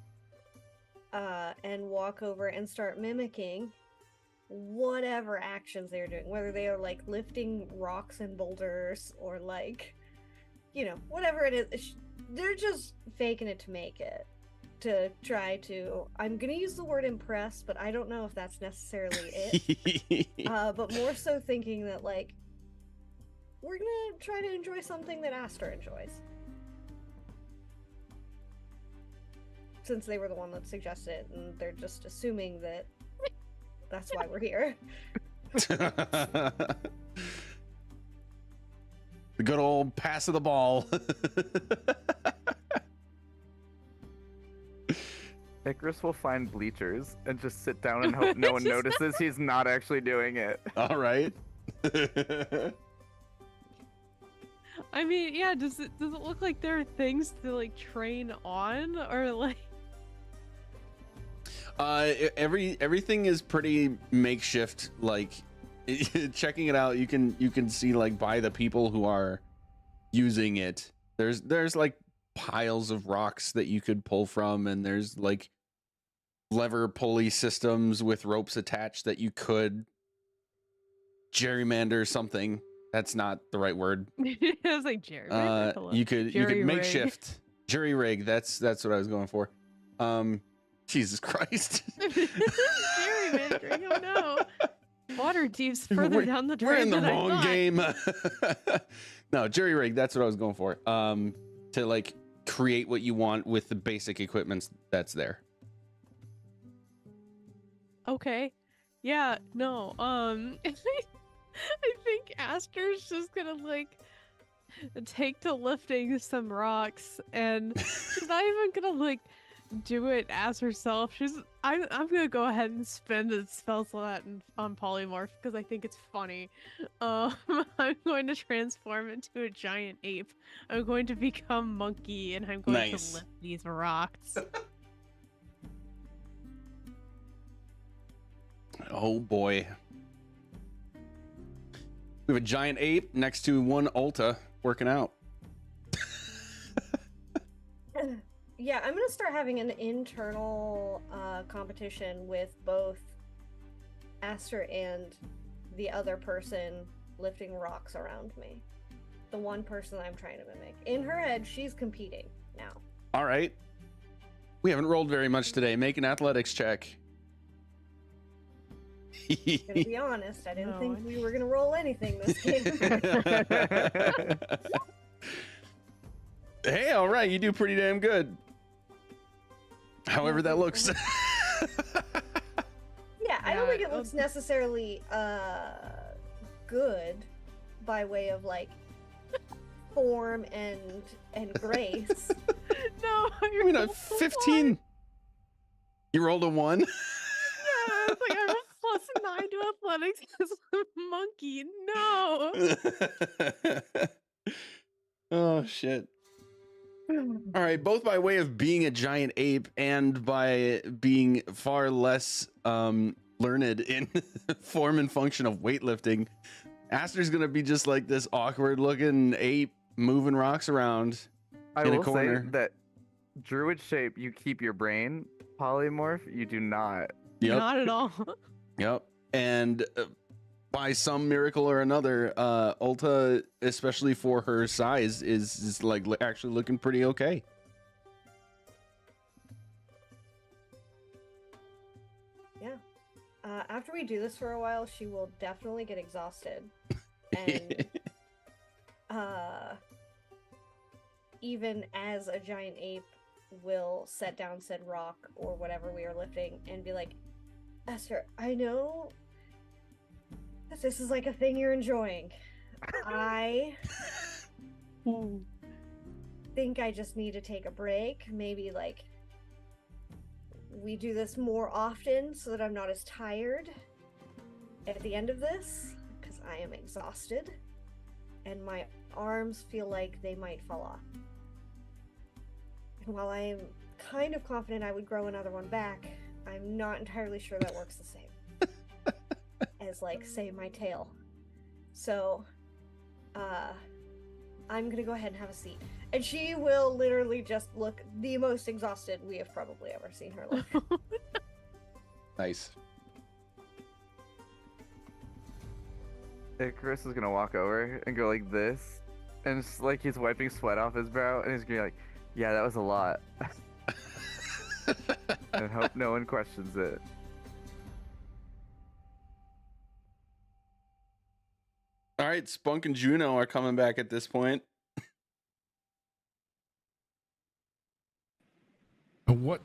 and walk over and start mimicking whatever actions they're doing, whether they are like lifting rocks and boulders or like, you know, whatever it is. They're just faking it to make it, to try to, I'm gonna use the word impress, but I don't know if that's necessarily it. But more so thinking that like, we're gonna try to enjoy something that Aster enjoys, since they were the one that suggested it, and they're just assuming that that's why we're here. The good old pass of the ball. Icarus will find bleachers and just sit down and hope no one notices he's not actually doing it. All right. I mean, yeah, does it look like there are things to like train on, or like Everything is pretty makeshift. Like checking it out, you can see like by the people who are using it, there's like piles of rocks that you could pull from, and there's like lever pulley systems with ropes attached that you could gerrymander something. That's not the right word. I was like gerrymander. Hello. You could Jerry-rig. makeshift jury rig. That's what I was going for. Jesus Christ. Gerrymandering. Oh no. water deep's further We're- down the We're in drain the than I wrong thought. game. No, jury rig. That's what I was going for. To like create what you want with the basic equipment that's there. Okay. Yeah, no. I think Aster's just gonna like take to lifting some rocks, and she's not even gonna like do it as herself. I'm gonna go ahead and spend a spell slot on polymorph because I think it's funny. I'm going to transform into a giant ape. I'm going to become monkey, and I'm going Nice. to lift these rocks. Oh boy. We have a giant ape next to one Ulta working out. Yeah, I'm gonna start having an internal competition with both Aster and the other person lifting rocks around me. The one person I'm trying to mimic. In her head, she's competing now. All right. We haven't rolled very much today. Make an athletics check. Gonna be honest, I didn't No, think I- we were gonna roll anything this game. Hey, all right. You do pretty damn good. However that looks. Yeah, I don't Yeah, think it looks necessarily good by way of like form and grace. No, I mean, a 15. You rolled a 1? Yeah, it's like I have a +9 to athletics as a monkey. No. Oh, shit. All right, both by way of being a giant ape and by being far less learned in form and function of weightlifting, Aster's gonna be just like this awkward looking ape moving rocks around. I In a will say corner. that druid shape, you keep your brain. Polymorph, you do not. Yep. Not at all. Yep. And by some miracle or another, Ulta, especially for her size, is like actually looking pretty okay. Yeah. After we do this for a while, she will definitely get exhausted. And even as a giant ape will set down said rock or whatever we are lifting and be like, Esther, I know that this is like a thing you're enjoying. I think I just need to take a break. Maybe like we do this more often so that I'm not as tired at the end of this, because I am exhausted and my arms feel like they might fall off. And while I am kind of confident I would grow another one back, I'm not entirely sure that works the same as, like, say, my tail. So, I'm gonna go ahead and have a seat. And she will literally just look the most exhausted we have probably ever seen her look. Nice. Chris is gonna walk over and go like this, and it's like he's wiping sweat off his brow, and he's gonna be like, "Yeah, that was a lot," and hope no one questions it. All right, Spunk and Juno are coming back at this point. What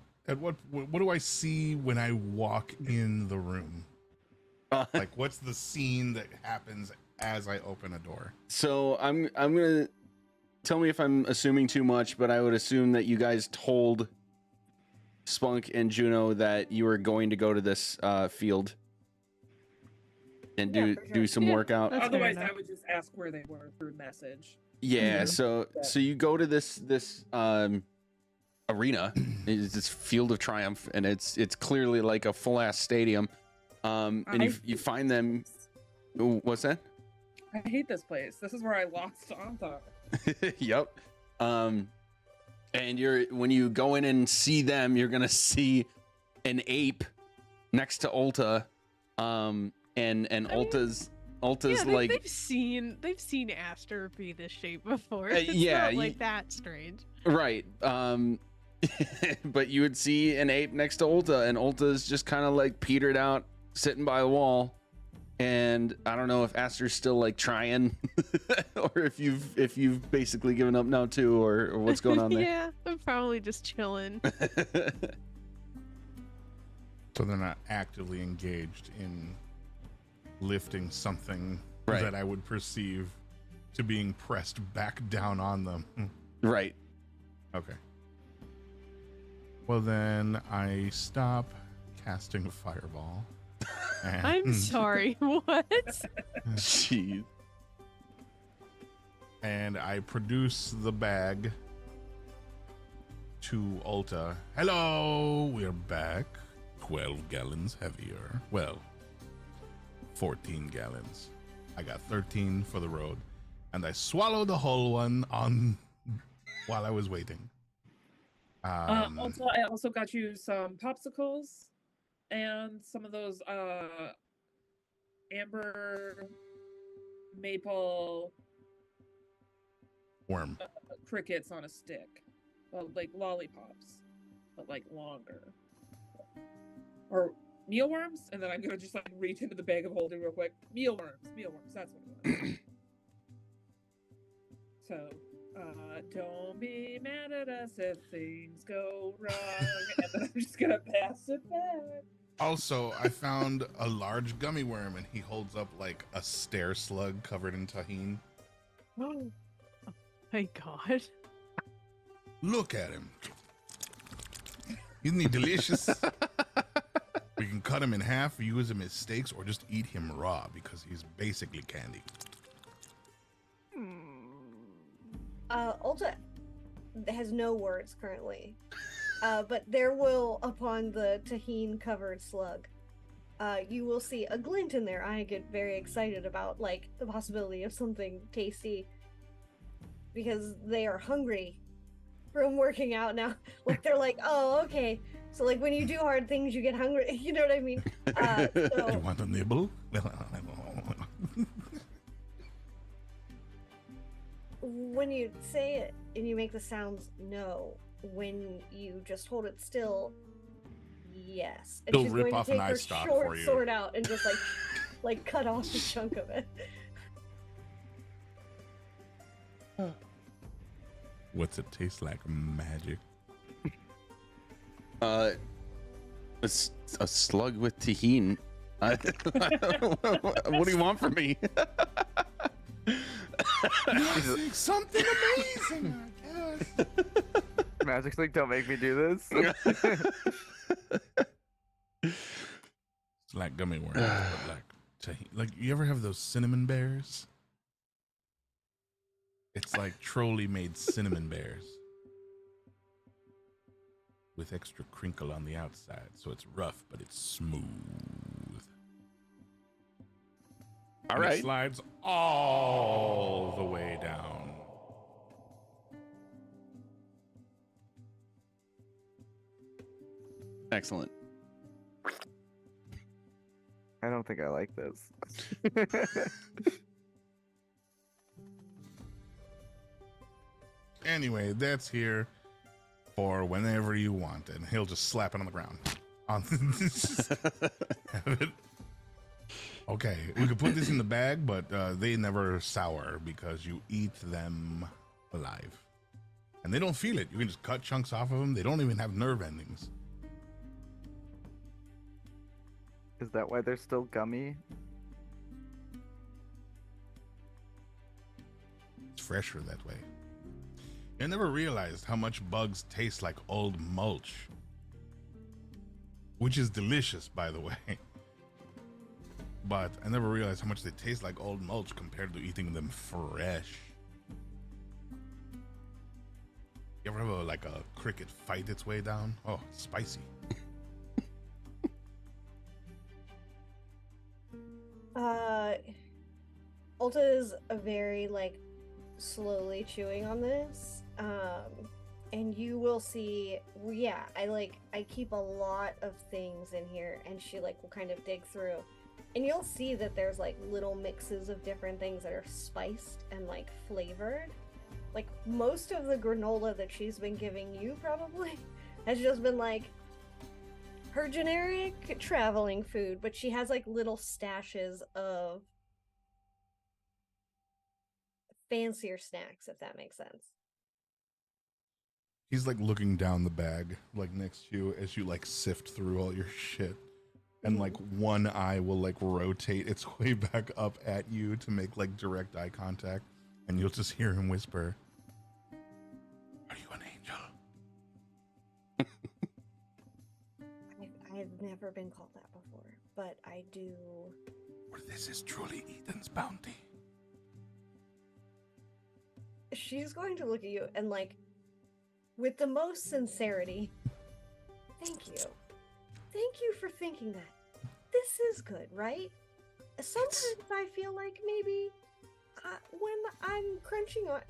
do I see when I walk in the room? Like, what's the scene that happens as I open a door? So I'm gonna tell me if I'm assuming too much, but I would assume that you guys told Spunk and Juno that you were going to go to this field and Yeah, do for sure. do some Yeah. workout. That's fair Otherwise, I enough. would just ask where they were through message. Yeah, Mhm. so you go to this arena. It's this field of triumph, and it's clearly like a full ass stadium. And you find them. Ooh, what's that? I hate this place. This is where I lost Anta. Yep. And when you go in and see them, you're gonna see an ape next to Ulta. And Ulta's Yeah, like they've seen Aster be this shape before. It's yeah, not like that strange. right. But you would see an ape next to Ulta, and Ulta's just kind of like petered out, sitting by a wall, And I don't know if Aster's still like trying, or if you've basically given up now too, or what's going on there. Yeah, I'm probably just chilling. So they're not actively engaged in lifting something Right. that I would perceive to being pressed back down on them. Right. Okay. Well, then I stop casting a fireball. I'm and- sorry. What? Jeez. And I produce the bag to Ulta. Hello, we're back. 12 gallons heavier. Well, 14 gallons. I got 13 for the road. And I swallowed the whole one on while I was waiting. Also, I also got you some popsicles and some of those amber maple Worm. crickets on a stick, like lollipops, but like longer, or mealworms. And then I'm gonna just like reach into the bag of holding real quick. Mealworms. That's what it was. So, don't be mad at us if things go wrong, and then I'm just gonna pass it back. Also, I found a large gummy worm, and he holds up like a stair slug covered in tahini. Oh my god. Look at him. Isn't he delicious? We can cut him in half, use him as steaks, or just eat him raw because he's basically candy. Ulta has no words currently, but there will, upon the tahine covered slug, you will see a glint in their eye. Get very excited about like the possibility of something tasty because they are hungry from working out now. Like they're like, oh, okay. So like when you do hard things, you get hungry. You know what I mean? You So want a nibble? when you say it and you make the sounds, no. When you just hold it still, yes. And He'll she's rip going to off an take eye her stalk short for you. sword out and just like cut off a chunk of it. What's it taste like? Magic. A slug with tahine. What do you want from me? Magic, something amazing, I guess. Magic Link, don't make me do this. It's like gummy worms, but like tahini. Like, you ever have those cinnamon bears? It's like Trolley made cinnamon bears with extra crinkle on the outside, so it's rough, but it's smooth. All And it right. slides all the way down. Excellent. I don't think I like this. Anyway, that's here for whenever you want, and he'll just slap it on the ground. Have it. Okay, we could put this in the bag, but they never sour because you eat them alive. And they don't feel it. You can just cut chunks off of them. They don't even have nerve endings. Is that why they're still gummy? It's fresher that way. I never realized how much bugs taste like old mulch. Which is delicious, by the way. But I never realized how much they taste like old mulch compared to eating them fresh. You ever have like a cricket fight its way down? Oh, it's spicy. Ulta is a very like slowly chewing on this. And you will see, yeah, I keep a lot of things in here, and she like will kind of dig through, and you'll see that there's like little mixes of different things that are spiced and like flavored. Like most of the granola that she's been giving you probably has just been like her generic traveling food, but she has like little stashes of fancier snacks, if that makes sense. He's like looking down the bag, like next to you as you like sift through all your shit. And like one eye will like rotate its way back up at you to make like direct eye contact. And you'll just hear him whisper, "Are you an angel?" I've never been called that before, but I do. Or this is truly Eden's bounty. She's going to look at you and like, with the most sincerity, thank you. Thank you for thinking that. This is good, right? Sometimes I feel like maybe when I'm crunching on,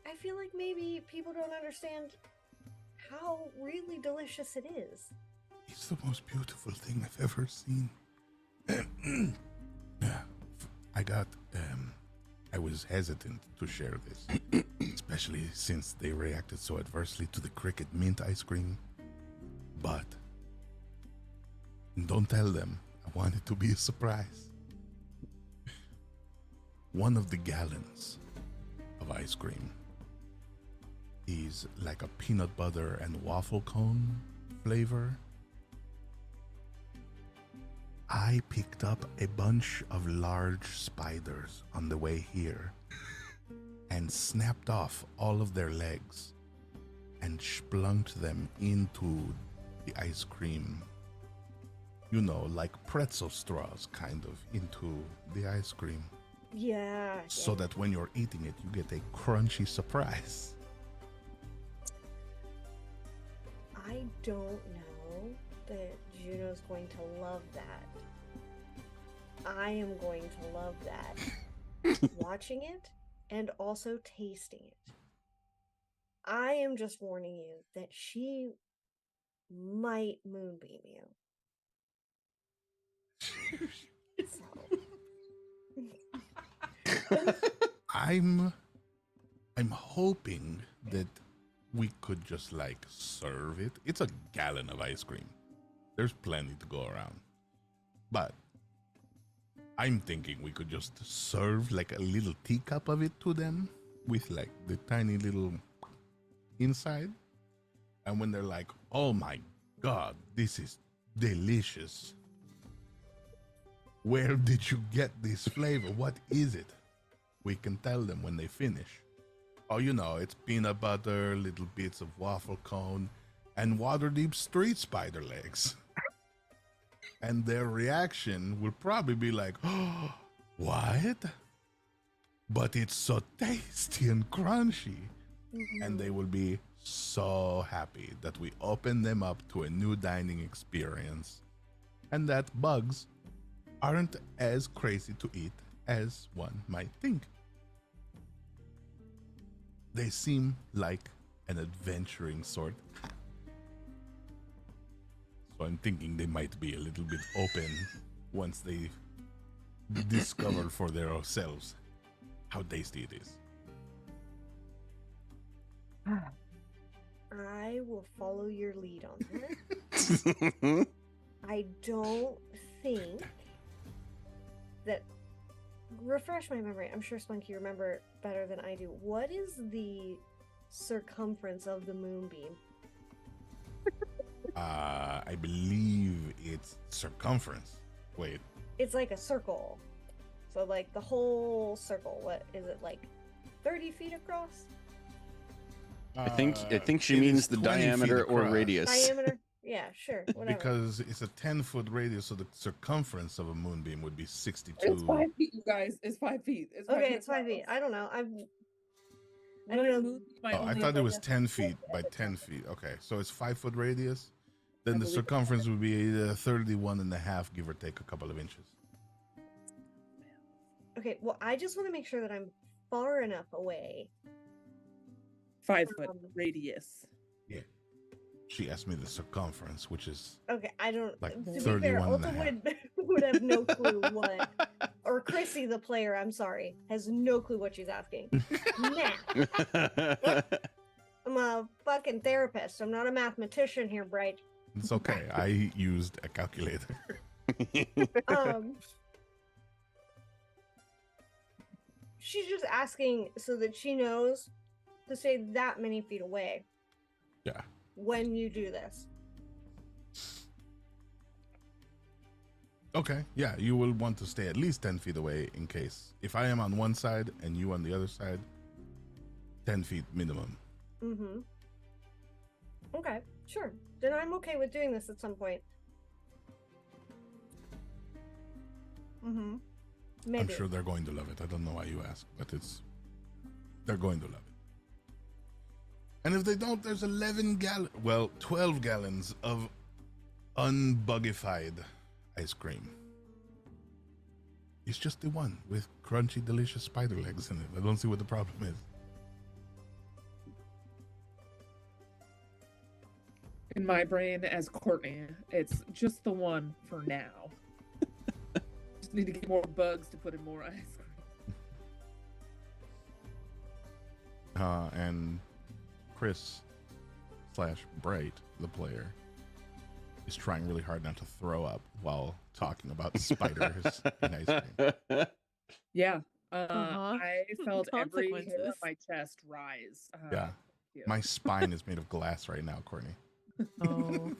I feel like maybe people don't understand how really delicious it is. It's the most beautiful thing I've ever seen. I was hesitant to share this, especially since they reacted so adversely to the cricket mint ice cream. But don't tell them. I want it to be a surprise. One of the gallons of ice cream is like a peanut butter and waffle cone flavor. I picked up a bunch of large spiders on the way here and snapped off all of their legs and splunked them into the ice cream. You know, like pretzel straws, kind of, into the ice cream. Yeah. So that when you're eating it, you get a crunchy surprise. I don't know that Juno's going to love that. I am going to love that. Watching it and also tasting it. I am just warning you that she might moonbeam you. I'm hoping that we could just like serve it. It's a gallon of ice cream. There's plenty to go around. But I'm thinking we could just serve like a little teacup of it to them with like the tiny little inside. And when they're like, "Oh my God, this is delicious. Where did you get this flavor? What is it?" We can tell them when they finish. Oh, you know, it's peanut butter, little bits of waffle cone, and Waterdeep street spider legs. And their reaction will probably be like, "Oh, what? But it's so tasty and crunchy." And they will be so happy that we open them up to a new dining experience. And that bugs aren't as crazy to eat as one might think. They seem like an adventuring sort. So I'm thinking they might be a little bit open once they discover for themselves how tasty it is. I will follow your lead on that. I don't think that. Refresh my memory. I'm sure Spunky you remember better than I do. What is the circumference of the moonbeam? I believe it's circumference. Wait. It's like a circle. So like the whole circle. What is it, like 30 feet across? I think she it means is the 20 feet diameter or across. radius. Diameter? Yeah, sure. Whatever. Because it's a 10-foot radius, so the circumference of a moonbeam would be 62. It's 5 feet, you guys. It's 5 feet. It's Okay, it's 5 feet. I don't know. I don't know. Oh, I thought it was 10 feet by 10 feet. Okay, so it's 5-foot radius. Then the believe circumference would be 31 and a half, give or take a couple of inches. Okay, well, I just want to make sure that I'm far enough away. 5 foot radius. Yeah. She asked me the circumference, which is Okay, I don't. like To be fair, 31 and a Ulta half. would have no clue what, or Chrissy, the player, I'm sorry, has no clue what she's asking. Math. I'm a fucking therapist. I'm not a mathematician here, Bright. It's okay. I used a calculator. She's just asking so that she knows to stay that many feet away. Yeah. When you do this. Okay. Yeah, you will want to stay at least 10 feet away in case. If I am on one side and you on the other side, 10 feet minimum. Mm-hmm. Okay, sure. Then I'm okay with doing this at some point. Mm-hmm. Maybe. I'm sure they're going to love it. I don't know why you ask, but they're going to love it. And if they don't, there's 12 gallons of unbugified ice cream. It's just the one with crunchy, delicious spider legs in it. I don't see what the problem is. In my brain, as Courtney, it's just the one for now. Just need to get more bugs to put in more ice cream. And Chris / Bright, the player, is trying really hard not to throw up while talking about spiders in ice cream. Yeah. I felt every hair on Consequences. my chest rise. Yeah. My spine is made of glass right now, Courtney. Oh.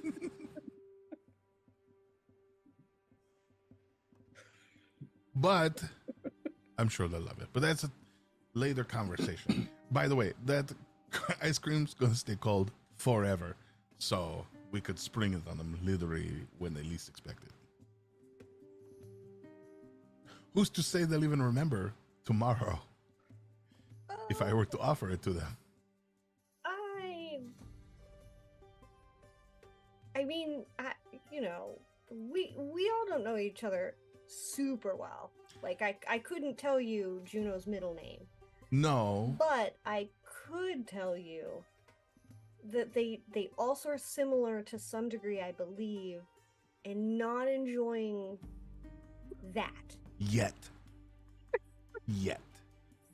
But I'm sure they'll love it. But that's a later conversation. By the way, that ice cream's going to stay cold forever. So we could spring it on them literally when they least expect it. Who's to say they'll even remember tomorrow if I were to offer it to them? I mean, we all don't know each other super well. Like, I couldn't tell you Juno's middle name. No. But I could tell you that they also are similar to some degree, I believe, in not enjoying that. Yet.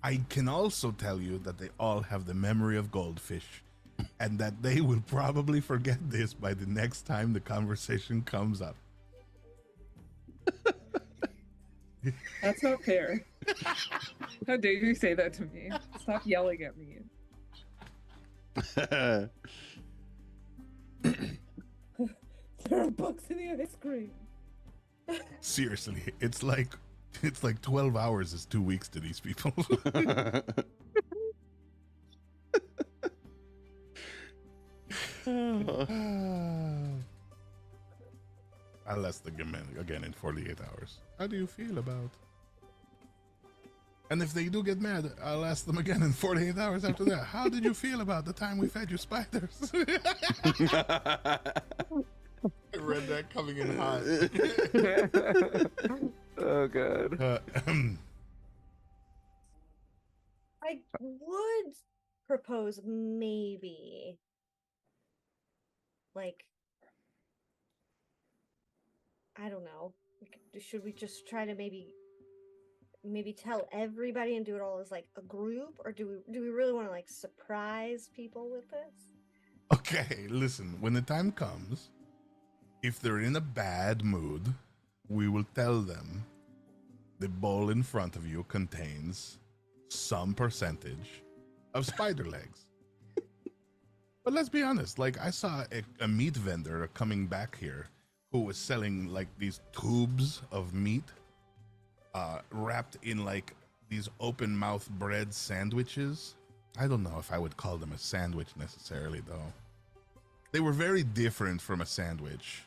I can also tell you that they all have the memory of goldfish, and that they will probably forget this by the next time the conversation comes up. That's not fair. How dare you say that to me? Stop yelling at me. There are bugs in the ice cream. Seriously, it's like 12 hours is 2 weeks to these people. I'll ask them again in 48 hours. How do you feel about? And if they do get mad, I'll ask them again in 48 hours after that. How did you feel about the time we fed you spiders? I read that coming in hot. Oh, God. I would propose maybe, like, I don't know. Should we just try to maybe tell everybody and do it all as like a group, or do we really want to like surprise people with this? Okay, listen. When the time comes, if they're in a bad mood, we will tell them the bowl in front of you contains some percentage of spider legs. But let's be honest, like I saw a meat vendor coming back here who was selling like these tubes of meat wrapped in like these open mouth bread sandwiches. I don't know if I would call them a sandwich necessarily though. They were very different from a sandwich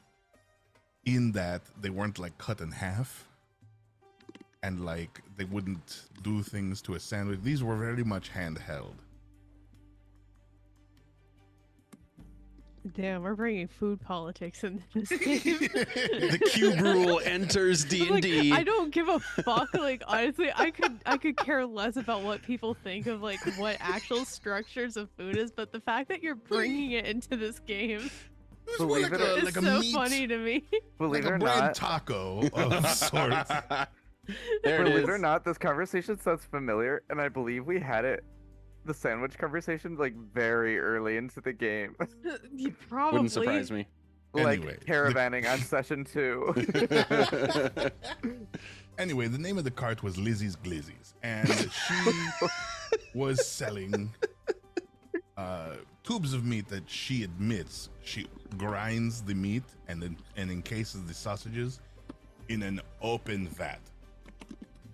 in that they weren't like cut in half and like they wouldn't do things to a sandwich. These were very much handheld. Damn, we're bringing food politics into this game. The cube rule enters D&D. Like, I don't give a fuck. Like, honestly, I could care less about what people think of like what actual structures of food is, but the fact that you're bringing it into this game It was more like a, is like a so meat, funny to me. Believe like it a or bread not, taco of sorts. There it believe is. it or not, this conversation sounds familiar, and I believe we had it, the sandwich conversation, like very early into the game. You probably Wouldn't surprise me. Anyway, caravanning on session 2. Anyway, the name of the cart was Lizzie's Glizzies, and she was selling tubes of meat that she admits she grinds the meat and encases the sausages in an open vat.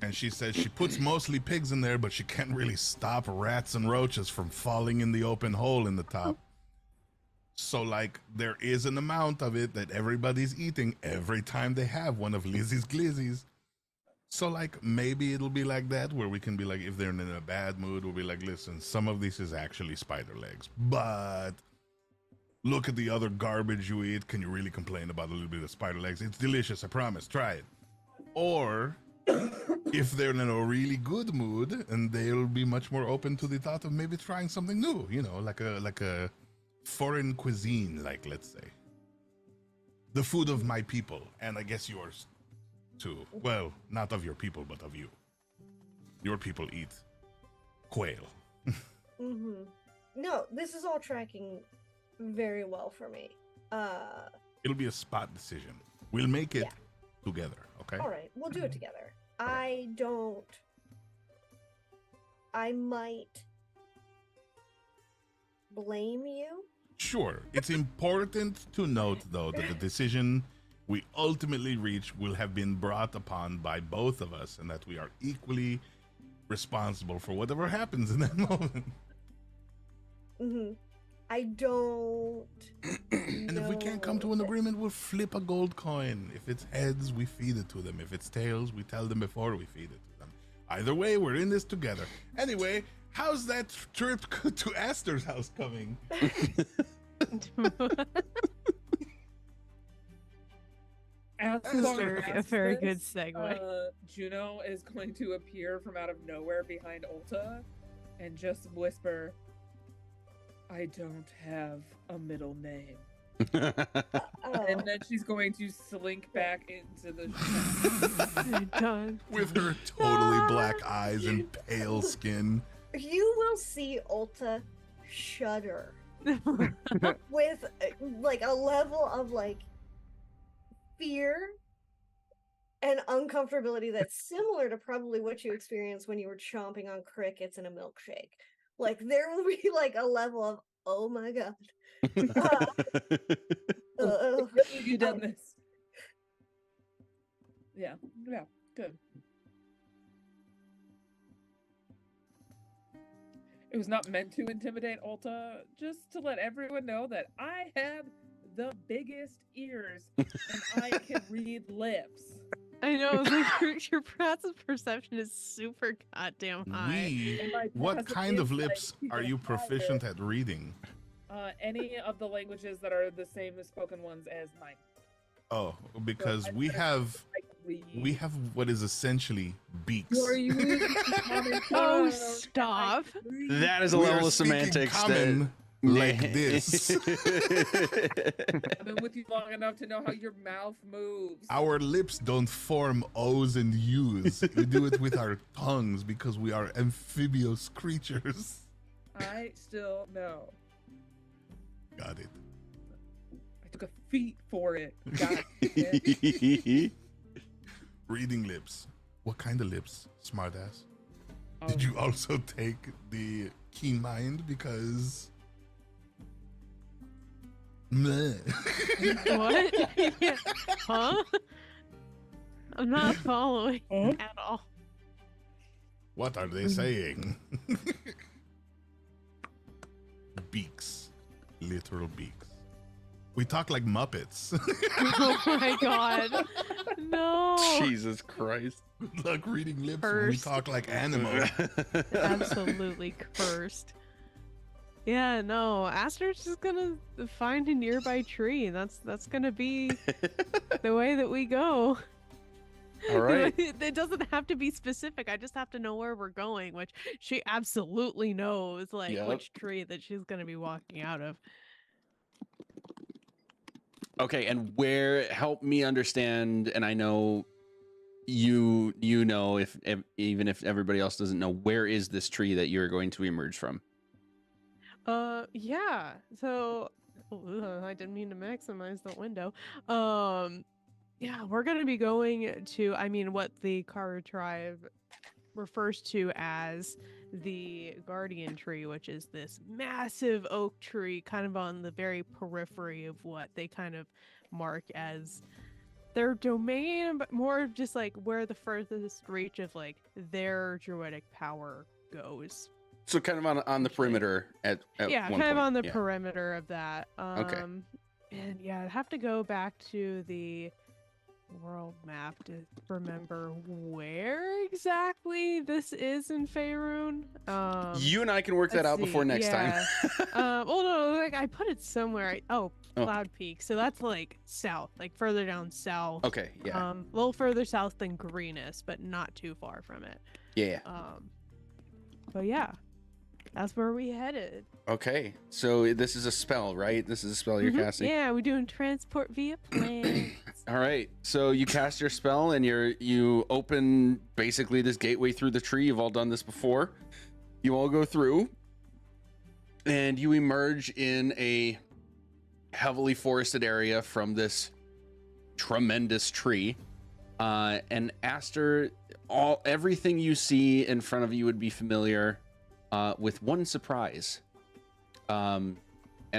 And she says she puts mostly pigs in there, but she can't really stop rats and roaches from falling in the open hole in the top. So, like, there is an amount of it that everybody's eating every time they have one of Lizzie's Glizzies. So, like, maybe it'll be like that, where we can be like, if they're in a bad mood, we'll be like, listen, some of this is actually spider legs, but look at the other garbage you eat. Can you really complain about a little bit of spider legs? It's delicious, I promise. Try it. Or if they're in a really good mood, and they'll be much more open to the thought of maybe trying something new, you know, like a foreign cuisine, like, let's say the food of my people, and I guess yours too. Well, not of your people, but of you. Your people eat quail. Mm-hmm. No, this is all tracking very well for me. It'll be a spot decision. We'll make it Yeah. together, okay? All right, we'll do it together. I might blame you. Sure. It's important to note, though, that the decision we ultimately reach will have been brought upon by both of us, and that we are equally responsible for whatever happens in that moment. Mm-hmm. I don't. And if we can't come to an agreement, we'll flip a gold coin. If it's heads, we feed it to them. If it's tails, we tell them before we feed it to them. Either way, we're in this together. Anyway, how's that trip to Aster's house coming? A very good segue. Juno is going to appear from out of nowhere behind Ulta and just whisper, I don't have a middle name. Oh. And then she's going to slink back into the shop. With her totally black eyes and pale skin. You will see Ulta shudder with like a level of like fear and uncomfortability that's similar to probably what you experienced when you were chomping on crickets in a milkshake. Like there will be like a level of oh my god. Have you done this? Yeah, good. It was not meant to intimidate Ulta, just to let everyone know that I have the biggest ears and I can read lips. I know, like your passive perception is super goddamn high. What kind of lips are you proficient at reading? Any of the languages that are the same as spoken ones as mine. Oh, because we have what is essentially beaks. Oh, stop. That is a We are level of speaking semantics common like this. I've been with you long enough to know how your mouth moves. Our lips don't form O's and U's. We do it with our tongues because we are amphibious creatures. I still know. Got it. I took a feat for it. God damn it. Reading lips. What kind of lips, smartass? Did you also take the keen mind? Because meh. What? Yeah. Huh? I'm not following at all. What are they saying? Beaks. Literal beaks. We talk like Muppets. Oh my god. No. Jesus Christ. Good luck reading lips when we Cursed. talk like animals. Absolutely cursed. Yeah, no. Aster's just gonna find a nearby tree. That's gonna be the way that we go. All right. It doesn't have to be specific. I just have to know where we're going, which she absolutely knows, like Yep. which tree that she's gonna be walking out of. Okay, and where, help me understand, and I know you know, if even if everybody else doesn't know, where is this tree that you're going to emerge from? Yeah. So I didn't mean to maximize the window. Yeah, we're gonna be going to, I mean, what the Karu tribe refers to as the guardian tree, which is this massive oak tree kind of on the very periphery of what they kind of mark as their domain, but more of just like where the furthest reach of like their druidic power goes. So kind of on the perimeter at Yeah, one kind of point. on the Yeah. perimeter of that. Okay. And yeah, I'd have to go back to the world map to remember where exactly this is in Faerun. You and I can work that let's out before see, next time. well, no, like I put it somewhere. Oh. Cloud Peak. So that's like south, like further down south. Okay, yeah. A little further south than Greenest, but not too far from it. Yeah. But yeah, that's where we headed. Okay. So this is a spell, right? This is a spell you're casting. Yeah, we're doing transport via plants. All right. So you cast your spell and you open basically this gateway through the tree. You've all done this before. You all go through and you emerge in a heavily forested area from this tremendous tree. And Aster, everything you see in front of you would be familiar, with one surprise. And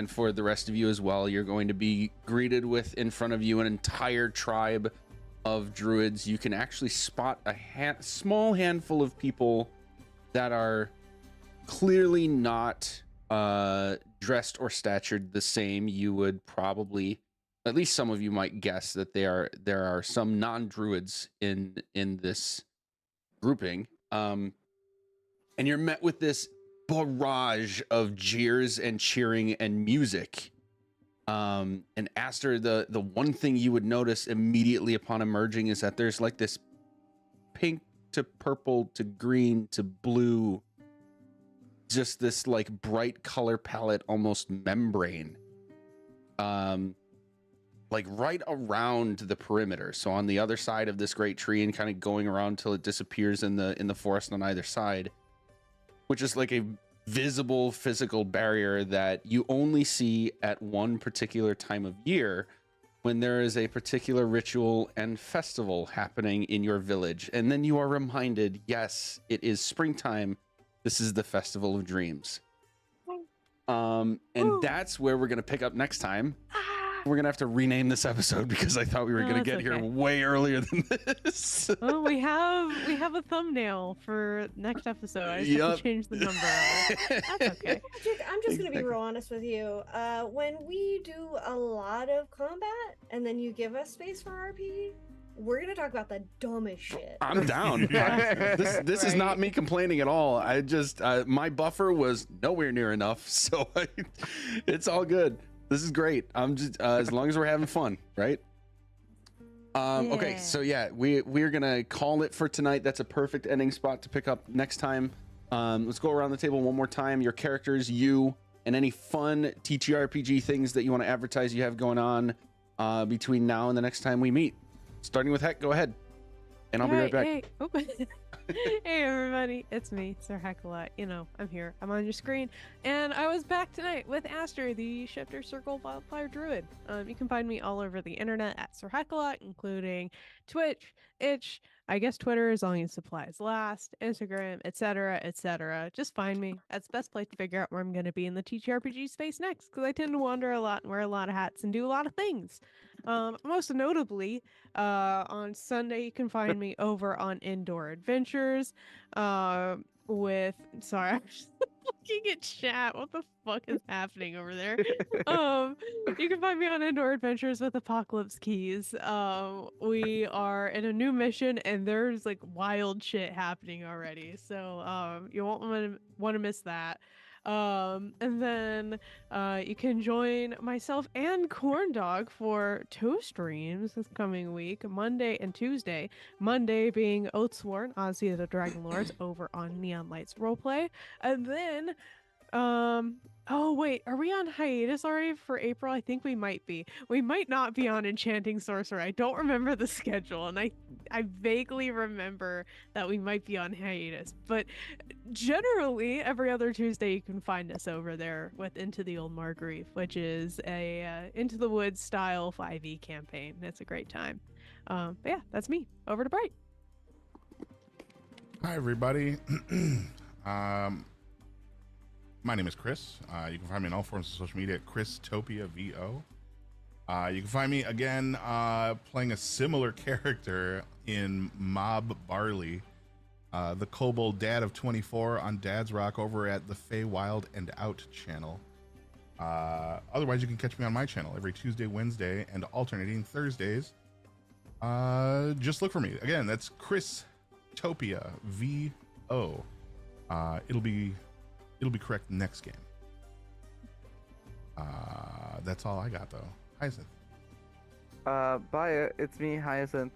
for the rest of you as well, you're going to be greeted with in front of you an entire tribe of druids. You can actually spot a small handful of people that are clearly not dressed or statured the same. You would probably, at least some of you might guess that there are some non-druids in this grouping. And you're met with this barrage of jeers and cheering and music. And Aster, the one thing you would notice immediately upon emerging is that there's like this pink to purple to green to blue, just this like bright color palette, almost membrane, like right around the perimeter. So on the other side of this great tree and kind of going around till it disappears in the forest on either side, which is like a visible physical barrier that you only see at one particular time of year when there is a particular ritual and festival happening in your village. And then you are reminded, yes, it is springtime. This is the Festival of Dreams. And that's where we're going to pick up next time. We're going to have to rename this episode because I thought we were going to get here way earlier than this. Well, we have a thumbnail for next episode. I just have to change the number. That's okay. I'm just going to be real honest with you. When we do a lot of combat and then you give us space for RP, we're going to talk about the dumbest shit. I'm down. This is not me complaining at all. I just, my buffer was nowhere near enough. So it's all good. This is great. I'm just, as long as we're having fun, right? Okay, so yeah, we're gonna call it for tonight. That's a perfect ending spot to pick up next time. Let's go around the table one more time. Your characters, you, and any fun TTRPG things that you want to advertise you have going on between now and the next time we meet. Starting with Heck, go ahead, and I'll be right back. Hey. Oh. Hey everybody, it's me, Sir Heckalot. You know, I'm here. I'm on your screen, and I was back tonight with Aster, the Shifter Circle Wildfire Druid. You can find me all over the internet at Sir Heckalot, including Twitch, Itch, I guess Twitter as long as supplies last, Instagram, etc., etc. Just find me. That's the best place to figure out where I'm going to be in the TTRPG space next, because I tend to wander a lot and wear a lot of hats and do a lot of things. Most notably, on Sunday, you can find me over on Indoor Adventures, with, sorry, I'm just looking at chat. What the fuck is happening over there? You can find me on Indoor Adventures with Apocalypse Keys. We are in a new mission and there's like wild shit happening already. So, you won't want to miss that. And then you can join myself and Corndog for two streams this coming week, Monday and Tuesday. Monday being Oathsworn, Ozzy of the Dragon Lords over on Neon Lights Roleplay. And then Oh wait, are we on hiatus already for April? I think we might be. We might not be on Enchanting Sorcerer. I don't remember the schedule, and I vaguely remember that we might be on hiatus. But generally, every other Tuesday you can find us over there with Into the Old Margreave, which is a Into the Woods style 5e campaign. It's a great time. But yeah, that's me. Over to Bright. Hi, everybody. My name is Chris. You can find me on all forms of social media at ChrisTopiaVO. You can find me again playing a similar character in Mob Barley, the Kobold Dad of 24 on Dad's Rock over at the Fey Wild and Out channel. Otherwise, you can catch me on my channel every Tuesday, Wednesday, and alternating Thursdays. Just look for me. Again, that's ChrisTopiaVO. It'll be correct next game. That's all I got though. Hyacinth. Bye, it's me, Hyacinth.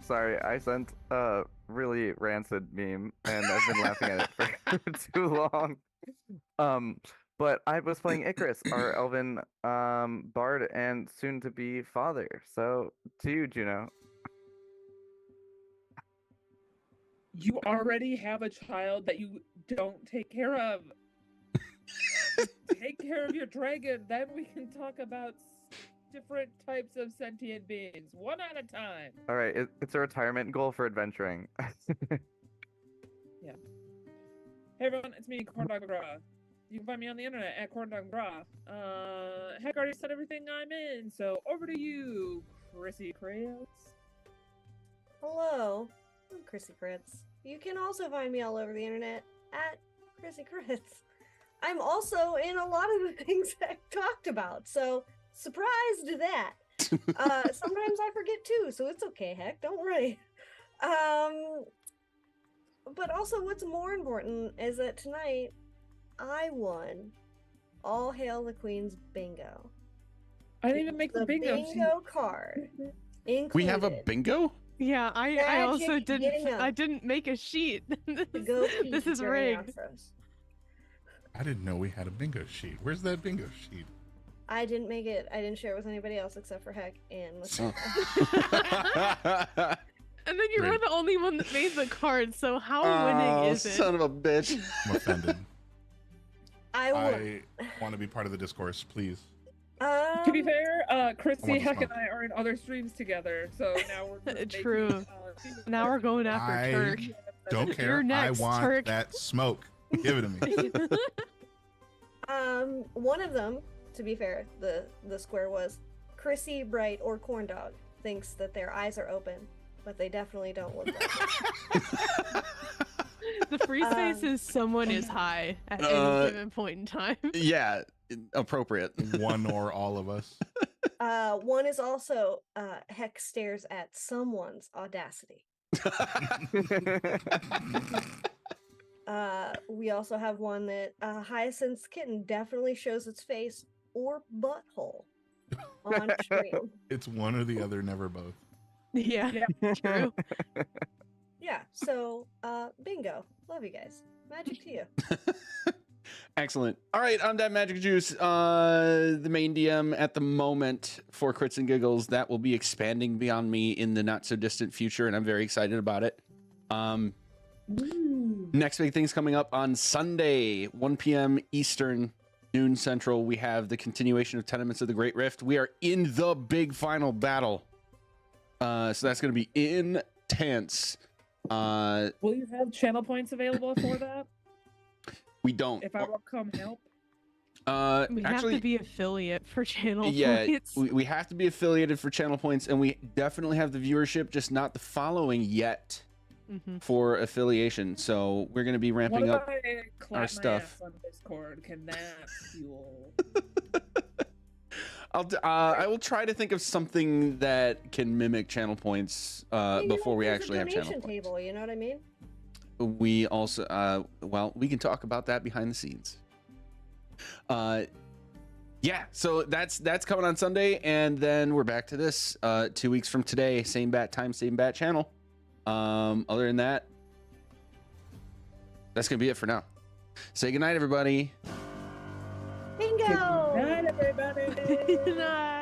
Sorry, I sent a really rancid meme and I've been laughing at it for too long. But I was playing Icarus, our elven bard and soon to be father. So to you, Juno. You already have a child that you don't take care of. Take care of your dragon, then we can talk about different types of sentient beings, one at a time. All right, it's a retirement goal for adventuring. Yeah. Hey everyone, it's me, Corndoggra. You can find me on the internet at Corndoggra. Heck already said everything I'm in, so over to you, Chrissy Crayos. Hello, I'm Chrissy Crits. You can also find me all over the internet at Chrissy Crits. I'm also in a lot of the things I talked about, so surprised to that. Sometimes I forget too, so it's okay, heck, don't worry. But also what's more important is that tonight I won All Hail the Queen's bingo. I didn't even make the bingo card. Included. We have a bingo? Yeah, I also Magic didn't. getting I up. didn't make a sheet. Go This is rigged. I didn't know we had a bingo sheet. Where's that bingo sheet? I didn't make it. I didn't share it with anybody else except for Heck and Oh. And then you were Great. the only one that made the card, so how winning is it? Son of a bitch. I'm offended. I won. I want to be part of the discourse, please. To be fair, Chrissy, want to Heck, and smoke. I are in other streams together, so now we're just making, True. Now we're going after I Turk. Don't care. You're next, I want Turk. that smoke. Give it to me. One of them, to be fair, the square was Chrissy, Bright, or Corndog thinks that their eyes are open, but they definitely don't look like it. The free space is someone is high at any given point in time. Yeah, appropriate. One or all of us. One is also Heck stares at someone's audacity. We also have one that Hyacinth's kitten definitely shows its face or butthole on stream. It's one or the other, never both. Yeah, true. Yeah, so bingo. Love you guys. Magic to you. Excellent. All right, I'm that Magic Juice, the main DM at the moment for Crits and Giggles. That will be expanding beyond me in the not so distant future, and I'm very excited about it. Next big thing's coming up on Sunday, 1 p.m. Eastern, noon Central. We have the continuation of Tenements of the Great Rift. We are in the big final battle. So that's going to be intense. Will you have channel points available for that? We don't. If I will come help? We have Actually, to be affiliate for channel yeah, points. we have to be affiliated for channel points, and we definitely have the viewership, just not the following yet for affiliation. So we're going to be ramping what up if I clap our my stuff. ass on Discord? Can that fuel? I will try to think of something that can mimic channel points before we There's a actually have channel donation points. table, you know what I mean? We also, well, we can talk about that behind the scenes. Yeah, so that's coming on Sunday, and then we're back to this 2 weeks from today. Same bat time, same bat channel. Other than that, that's gonna be it for now. Say goodnight, everybody. Bingo! Good night, everybody. Good night.